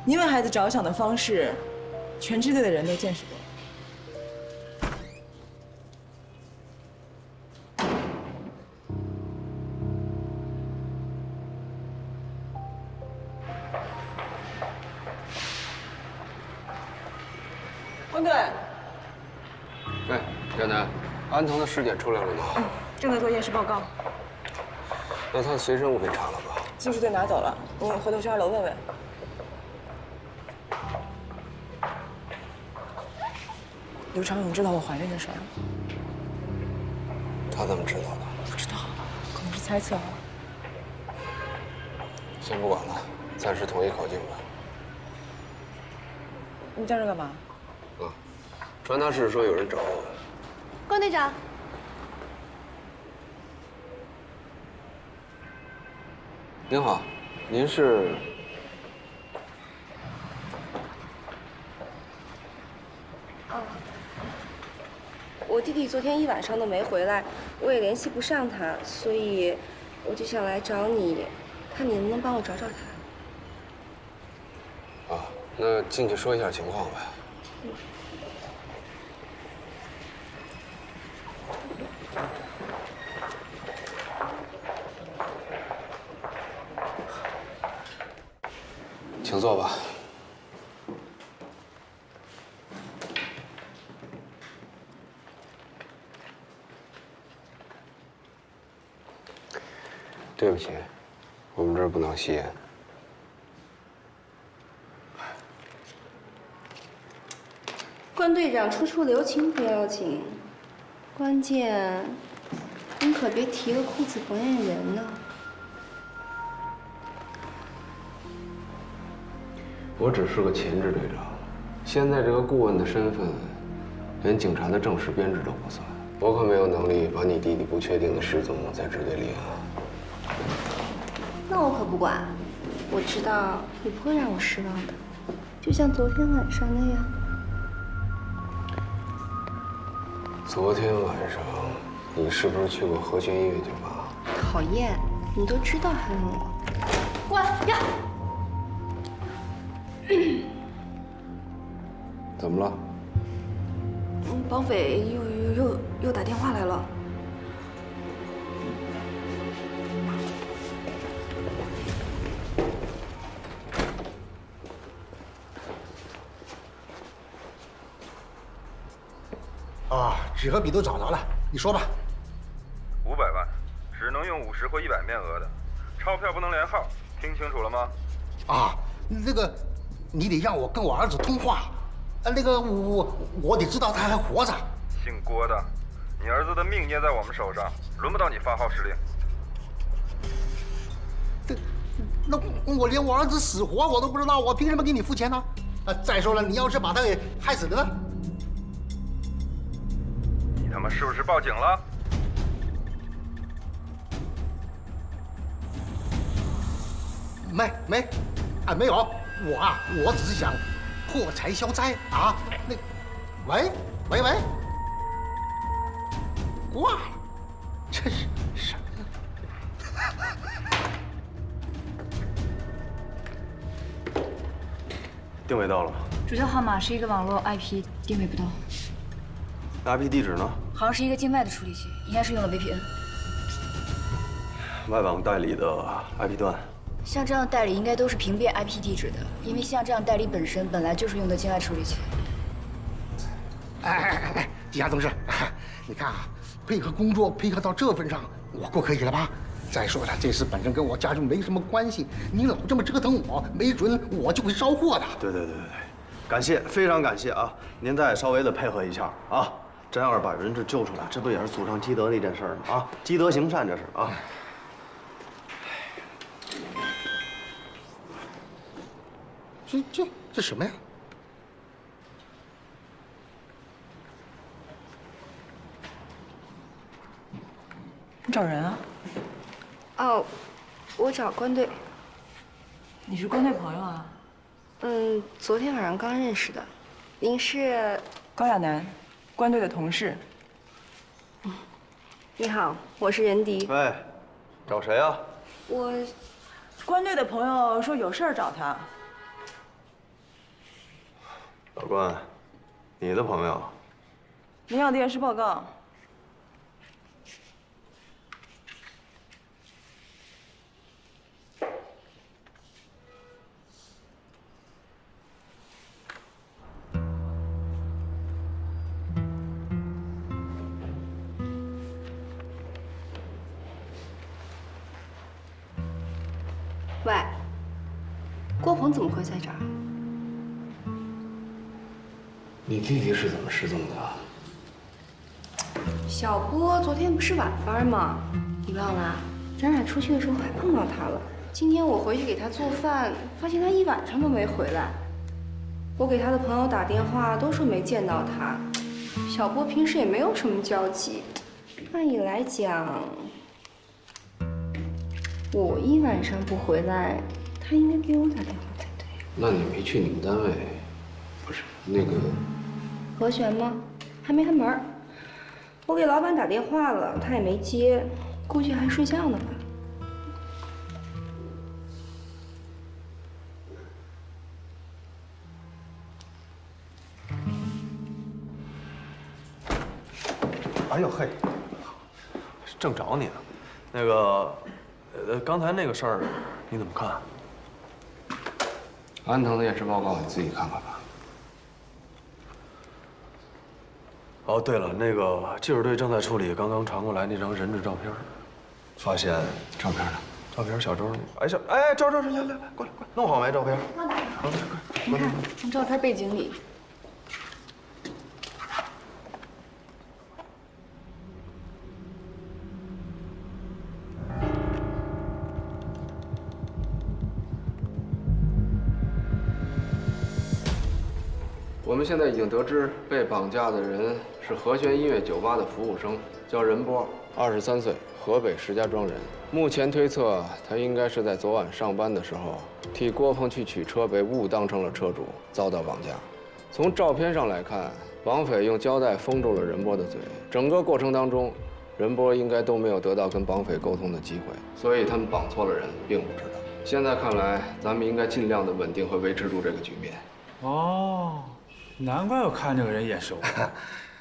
您为孩子着想的方式，全支队的人都见识过。关队。哎，亚楠，安藤的尸检出来了吗？正在做验尸报告。那他的随身物品查了吧？技术队拿走了，你回头去2楼问问。刘长勇知道我怀孕的事儿，他怎么知道的？不知道，可能是猜测。先不管了，暂时统一口径吧。你在这干嘛？传达室说有人找我。关队长。您好，您是？我弟弟昨天一晚上都没回来，我也联系不上他，所以我就想来找你，看你能不能帮我找找他。啊，那进去说一下情况呗。请坐吧。对不起，我们这儿不能吸烟。关队长处处留情不要紧，关键您可别提个裤子不认人呢。我只是个前支队长，现在这个顾问的身份，连警察的正式编制都不算。我可没有能力把你弟弟不确定的失踪在支队立案。那我可不管，我知道你不会让我失望的，就像昨天晚上那样。昨天晚上，你是不是去过和弦音乐酒吧？讨厌，你都知道还问我。关呀！怎么了？绑匪又打电话来了。啊，纸和笔都找着了，你说吧。500万，只能用50或100面额的，钞票不能连号，听清楚了吗？啊，那个，你得让我跟我儿子通话，那个我得知道他还活着。姓郭的，你儿子的命捏在我们手上，轮不到你发号施令。那我连我儿子死活我都不知道，我凭什么给你付钱呢？再说了，你要是把他给害死了呢？你他妈是不是报警了？没有，我只是想破财消灾啊。那，喂，挂了，这是什么呀？定位到了吗？主叫号码是一个网络 IP， 定位不到。IP 地址呢？好像是一个境外的处理器，应该是用了 VPN。外网代理的 IP 端。像这样的代理应该都是屏蔽 IP 地址的，因为像这样代理本来就是用的境外处理器。哎，地下同志，你看啊，配合工作配合到这份上，我够可以了吧？再说了，这事本身跟我家就没什么关系，你老这么折腾我，没准我就会招祸的。对，感谢，非常感谢啊！您再稍微的配合一下啊！真要是把人这救出来，这不也是祖上积德的一件事吗？啊，积德行善这是啊。这什么呀？你找人啊？哦，我找关队。你是关队朋友啊？昨天晚上刚认识的。您是？高亚楠，关队的同事。你好，我是任迪。喂，找谁啊？我，关队的朋友说有事儿找他。老关，你的朋友？您要的验尸报告。喂，郭鹏怎么会在这儿？你弟弟是怎么失踪的？小波昨天不是晚班吗？你忘了？咱俩出去的时候还碰到他了。今天我回去给他做饭，发现他一晚上都没回来。我给他的朋友打电话，都说没见到他。小波平时也没有什么交集，按理来讲，我一晚上不回来，他应该给我打电话才对。那你没去你们单位？不是那个和弦吗？还没开门。我给老板打电话了，他也没接，估计还睡觉呢吧。哎呦嘿，正找你呢。那个，刚才那个事儿，你怎么看？安藤的验尸报告你自己看看吧。哦，对了，那个技术队正在处理刚刚传过来那张人质照片，发现照片呢？照片小周那个。周，来，过来，弄好没照片？放哪？快，你看，从照片背景里。 我们现在已经得知，被绑架的人是和弦音乐酒吧的服务生，叫任波，23岁，河北石家庄人。目前推测，他应该是在昨晚上班的时候，替郭鹏去取车，被误当成了车主，遭到绑架。从照片上来看，绑匪用胶带封住了任波的嘴，整个过程当中，任波应该都没有得到跟绑匪沟通的机会，所以他们绑错了人，并不知道。现在看来，咱们应该尽量的稳定和维持住这个局面。哦。 难怪我看这个人眼熟。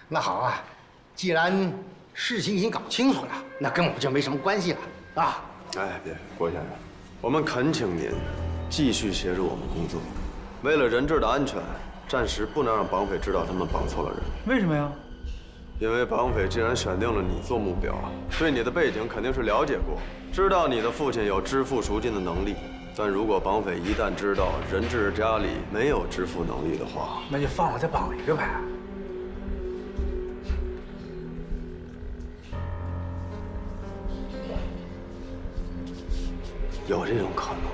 那好啊，既然事情已经搞清楚了，那跟我们就没什么关系了啊！哎，别，郭先生，我们恳请您继续协助我们工作。为了人质的安全，暂时不能让绑匪知道他们绑错了人。为什么呀？因为绑匪既然选定了你做目标，对你的背景肯定是了解过，知道你的父亲有支付赎金的能力。 但如果绑匪一旦知道人质家里没有支付能力的话，那就放我再绑一个呗。有这种可能，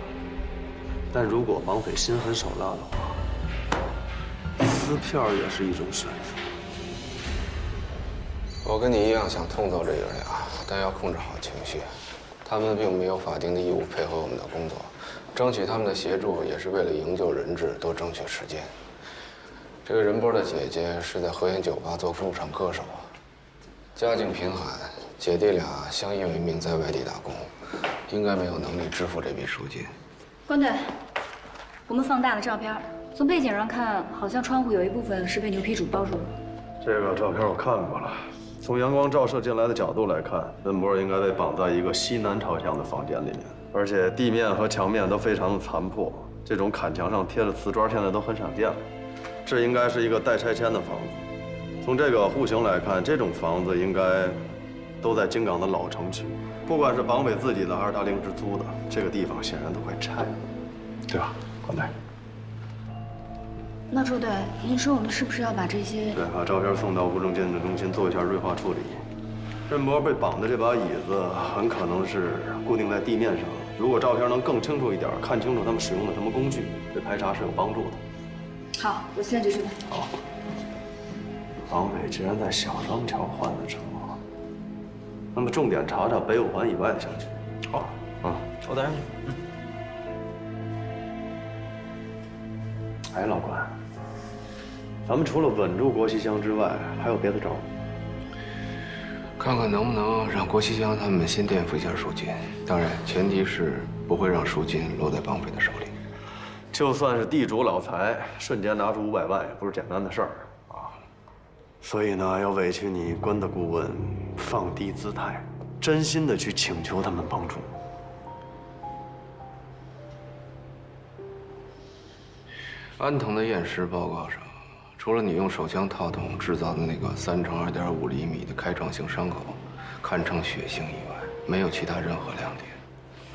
但如果绑匪心狠手辣的话，撕票也是一种选择。我跟你一样想通走这爷俩，但要控制好情绪。他们并没有法定的义务配合我们的工作。 争取他们的协助，也是为了营救人质，多争取时间。这个任波的姐姐是在和弦酒吧做驻场歌手，家境贫寒，姐弟俩相依为命，在外地打工，应该没有能力支付这笔赎金。关队，我们放大了照片，从背景上看，好像窗户有一部分是被牛皮纸包住的。这个照片我看过了，从阳光照射进来的角度来看，任波应该被绑在一个西南朝向的房间里面。 而且地面和墙面都非常的残破，这种坎墙上贴的瓷砖现在都很少见了。这应该是一个待拆迁的房子。从这个户型来看，这种房子应该都在京港的老城区，不管是绑匪自己的还是他临时租的，这个地方显然都快拆了，对吧，关队？那周队，您说我们是不是要把这些？对，把照片送到物证鉴定中心做一下锐化处理。任波被绑的这把椅子很可能是固定在地面上的。 如果照片能更清楚一点，看清楚他们使用的什么工具，对排查是有帮助的。好，我现在就去。好。绑匪既然在小双桥换的车，那么重点查查北五环以外的小区。好，我带上你。哎，老关，咱们除了稳住郭西江之外，还有别的招？ 看看能不能让郭西江他们先垫付一下赎金，当然前提是不会让赎金落在绑匪的手里。就算是地主老财，瞬间拿出500万也不是简单的事儿啊。所以呢，要委屈你关的顾问放低姿态，真心的去请求他们帮助。安藤的验尸报告上。 除了你用手枪套筒制造的那个3×2.5厘米的开创性伤口，堪称血腥以外，没有其他任何亮点。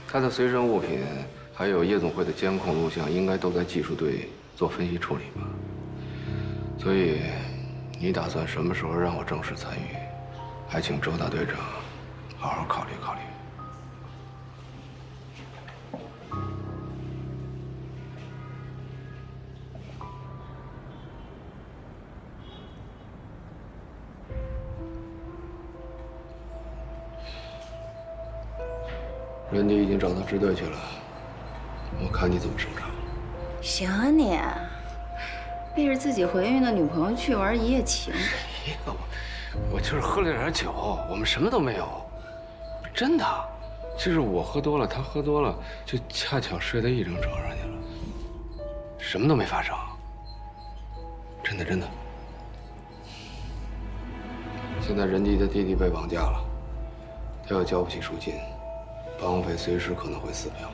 他的随身物品还有夜总会的监控录像，应该都在技术队做分析处理吧。所以，你打算什么时候让我正式参与？还请周大队长好好考虑考虑。 人家已经找到支队去了，我看你怎么收场。行啊你，背着自己怀孕的女朋友去玩一夜情。谁呀？我就是喝了点酒，我们什么都没有，真的。就是我喝多了，他喝多了，就恰巧睡在一张床上去了，什么都没发生。真的真的。现在任迪的弟弟被绑架了，他又交不起赎金。 绑匪随时可能会撕票，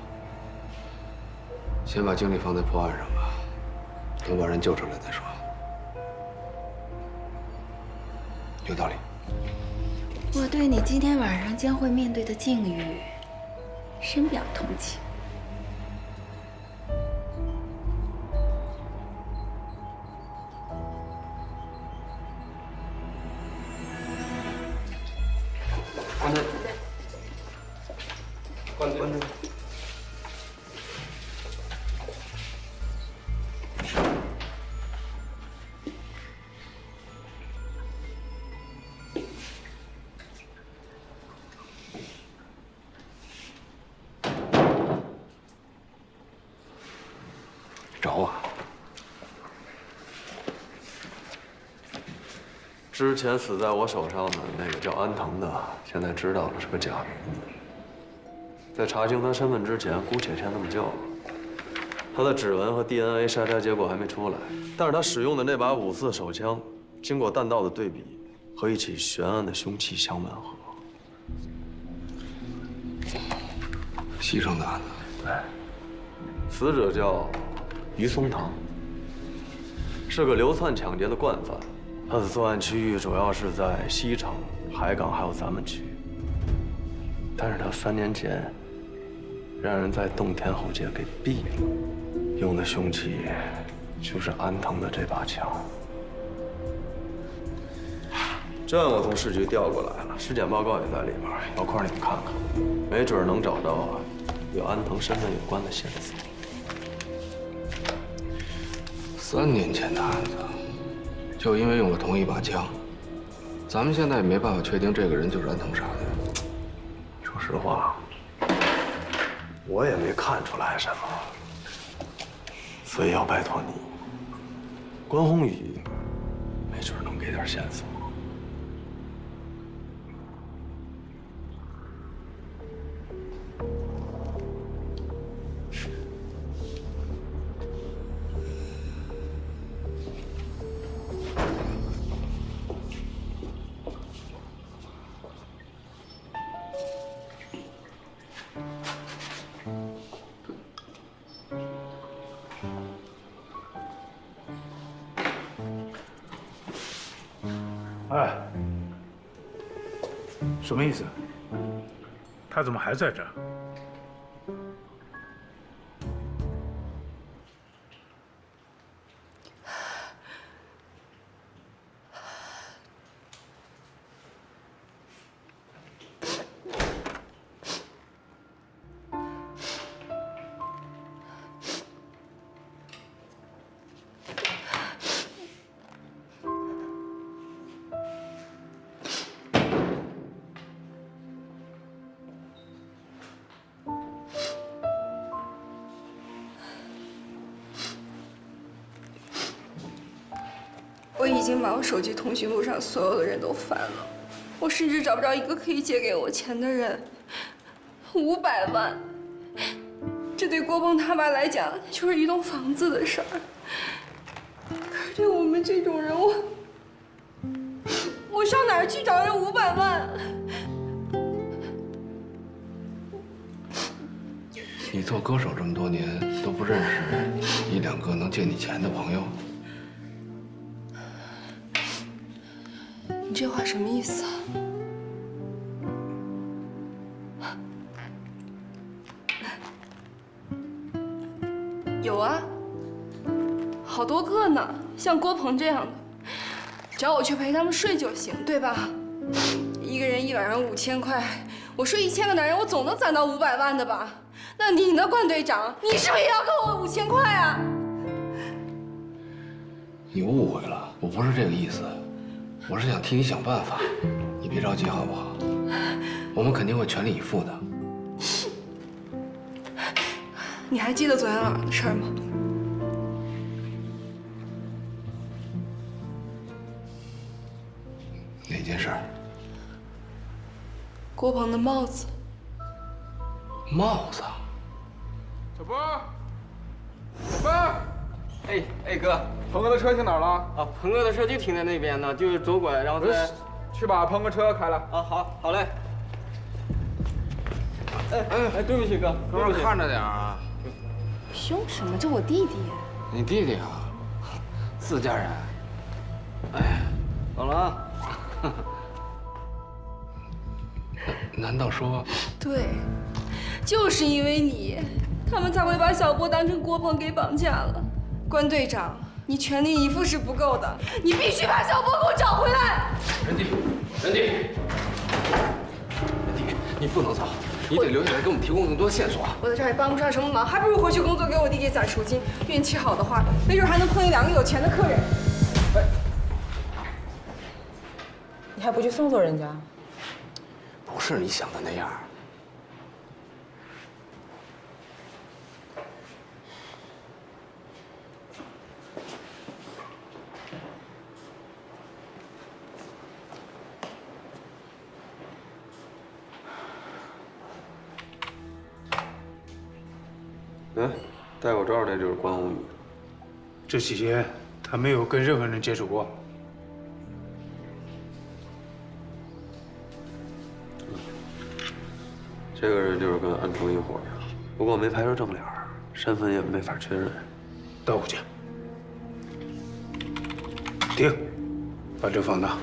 先把精力放在破案上吧，等把人救出来再说。有道理。我对你今天晚上将会面对的境遇深表同情。关灯。关灯。找我。之前死在我手上的那个叫安藤的，现在知道了是个假名。在查清他身份之前，姑且先这么叫吧。他的指纹和 DNA 筛查结果还没出来，但是他使用的那把5.4手枪，经过弹道的对比，和一起悬案的凶器相吻合。西城打的。对。死者叫于松堂，是个流窜抢劫的惯犯。他的作案区域主要是在西城、海港还有咱们区。但是他3年前让人在洞田后街给毙了，用的凶器就是安藤的这把枪。这我从市局调过来了，尸检报告也在里边，要块你们看看，没准能找到与安藤身份有关的线索。3年前的案子，就因为用了同一把枪，咱们现在也没办法确定这个人就是安藤杀的。说实话，我也没看出来什么，所以要拜托你，关宏宇，没准能给点线索。哎，什么意思？他怎么还在这儿？我已经把我手机通讯录上所有的人都翻了，我甚至找不着一个可以借给我钱的人。500万，这对郭鹏他爸来讲就是一栋房子的事儿。可是对我们这种人，我上哪儿去找人500万？你做歌手这么多年，都不认识1、2个能借你钱的朋友？你这话什么意思啊？有啊，好多个呢，像郭鹏这样的，找我去陪他们睡就行，对吧？一个人1晚上5000块，我睡1000个男人，我总能攒到500万的吧？那你呢，冠队长？你是不是也要给我5000块啊？你误会了，我不是这个意思。我是想替你想办法，你别着急好不好？我们肯定会全力以赴的。你还记得昨天晚上的事儿吗？哪件事儿？郭鹏的帽子。帽子？小波，小波，哎哥，鹏哥的车停哪儿了？啊，鹏哥的车就停在那边呢，就是左拐，然后再去把鹏哥车开了。啊，好嘞。哎，对不起哥，哥们看着点啊。凶什么？这我弟弟。你弟弟啊？自家人。哎，走了啊。难道说？对，就是因为你，他们才会把小波当成郭鹏给绑架了。关队长，你全力以赴是不够的，你必须把小波给我找回来。人弟，你不能走，你得留下来给我们提供更多线索。我在这儿也帮不上什么忙，还不如回去工作，给我弟弟攒赎金。运气好的话，没准还能碰见2个有钱的客人。你还不去送送人家？不是你想的那样。哎，戴口罩那就是关宏宇。这期间他没有跟任何人接触过。这个人就是跟安东一伙的，不过没拍出正脸，身份也没法确认。到屋去。停，把这放大。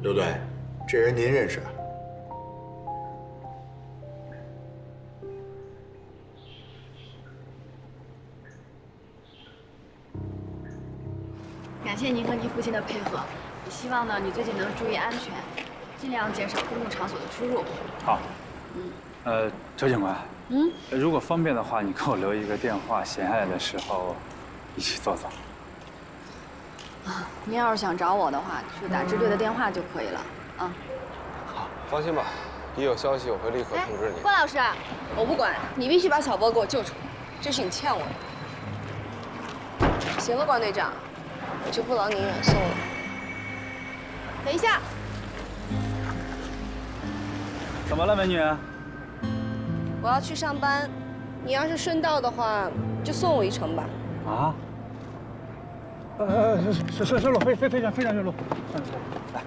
刘队，这人您认识？感谢您和您父亲的配合，也希望呢你最近能注意安全，尽量减少公共场所的出入。好。周警官。如果方便的话，你给我留一个电话，闲下来的时候一起坐坐。您要是想找我的话，就打支队的电话就可以了啊。好，放心吧，一有消息我会立刻通知你。关老师，我不管，你必须把小波给我救出来，这是你欠我的。行了，关队长，我就不劳您远送了。等一下。怎么了，美女？我要去上班，你要是顺道的话，就送我一程吧。啊？顺路，非常顺路。来。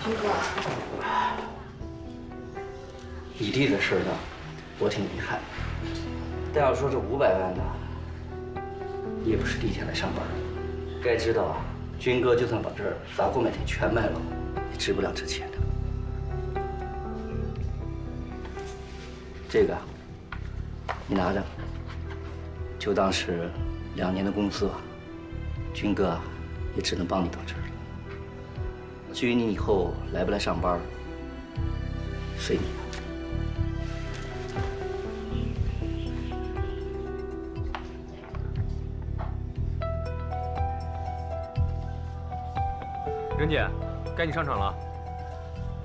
军哥，你弟的事呢，我挺遗憾。但要说这500万呢，你也不是第一天来上班。该知道啊，军哥就算把这儿杂货卖点全卖了，也值不了这钱的。这个你拿着，就当是2年的工资吧。军哥也只能帮你到这儿了。至于你以后来不来上班，随你。任姐，该你上场了。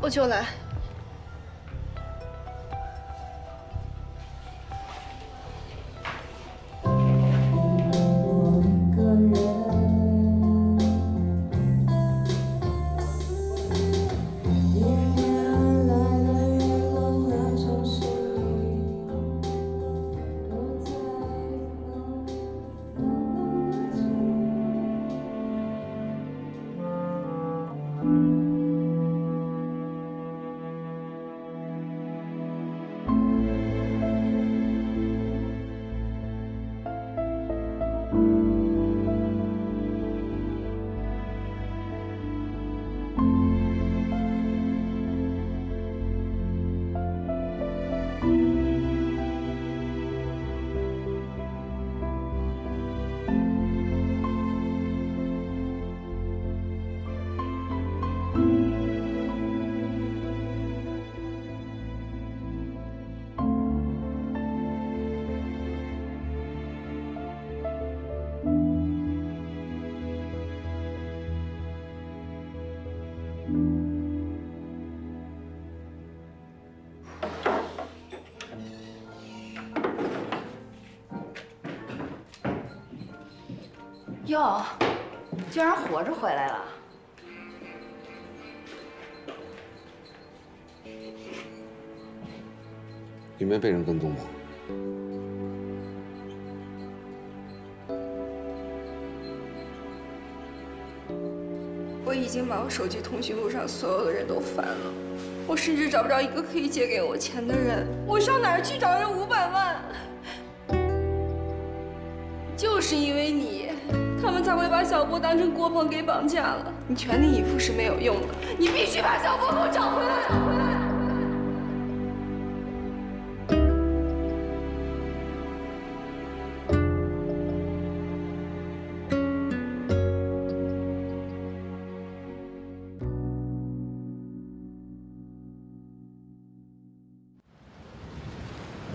我就来。哟，居然活着回来了。你没被人跟踪吧？我已经把我手机通讯录上所有的人都翻了，我甚至找不着一个可以借给我钱的人。我上哪儿去找这500万？就是因为你，他们才会把小波当成郭鹏给绑架了。你全力以赴是没有用的，你必须把小波给我找回来！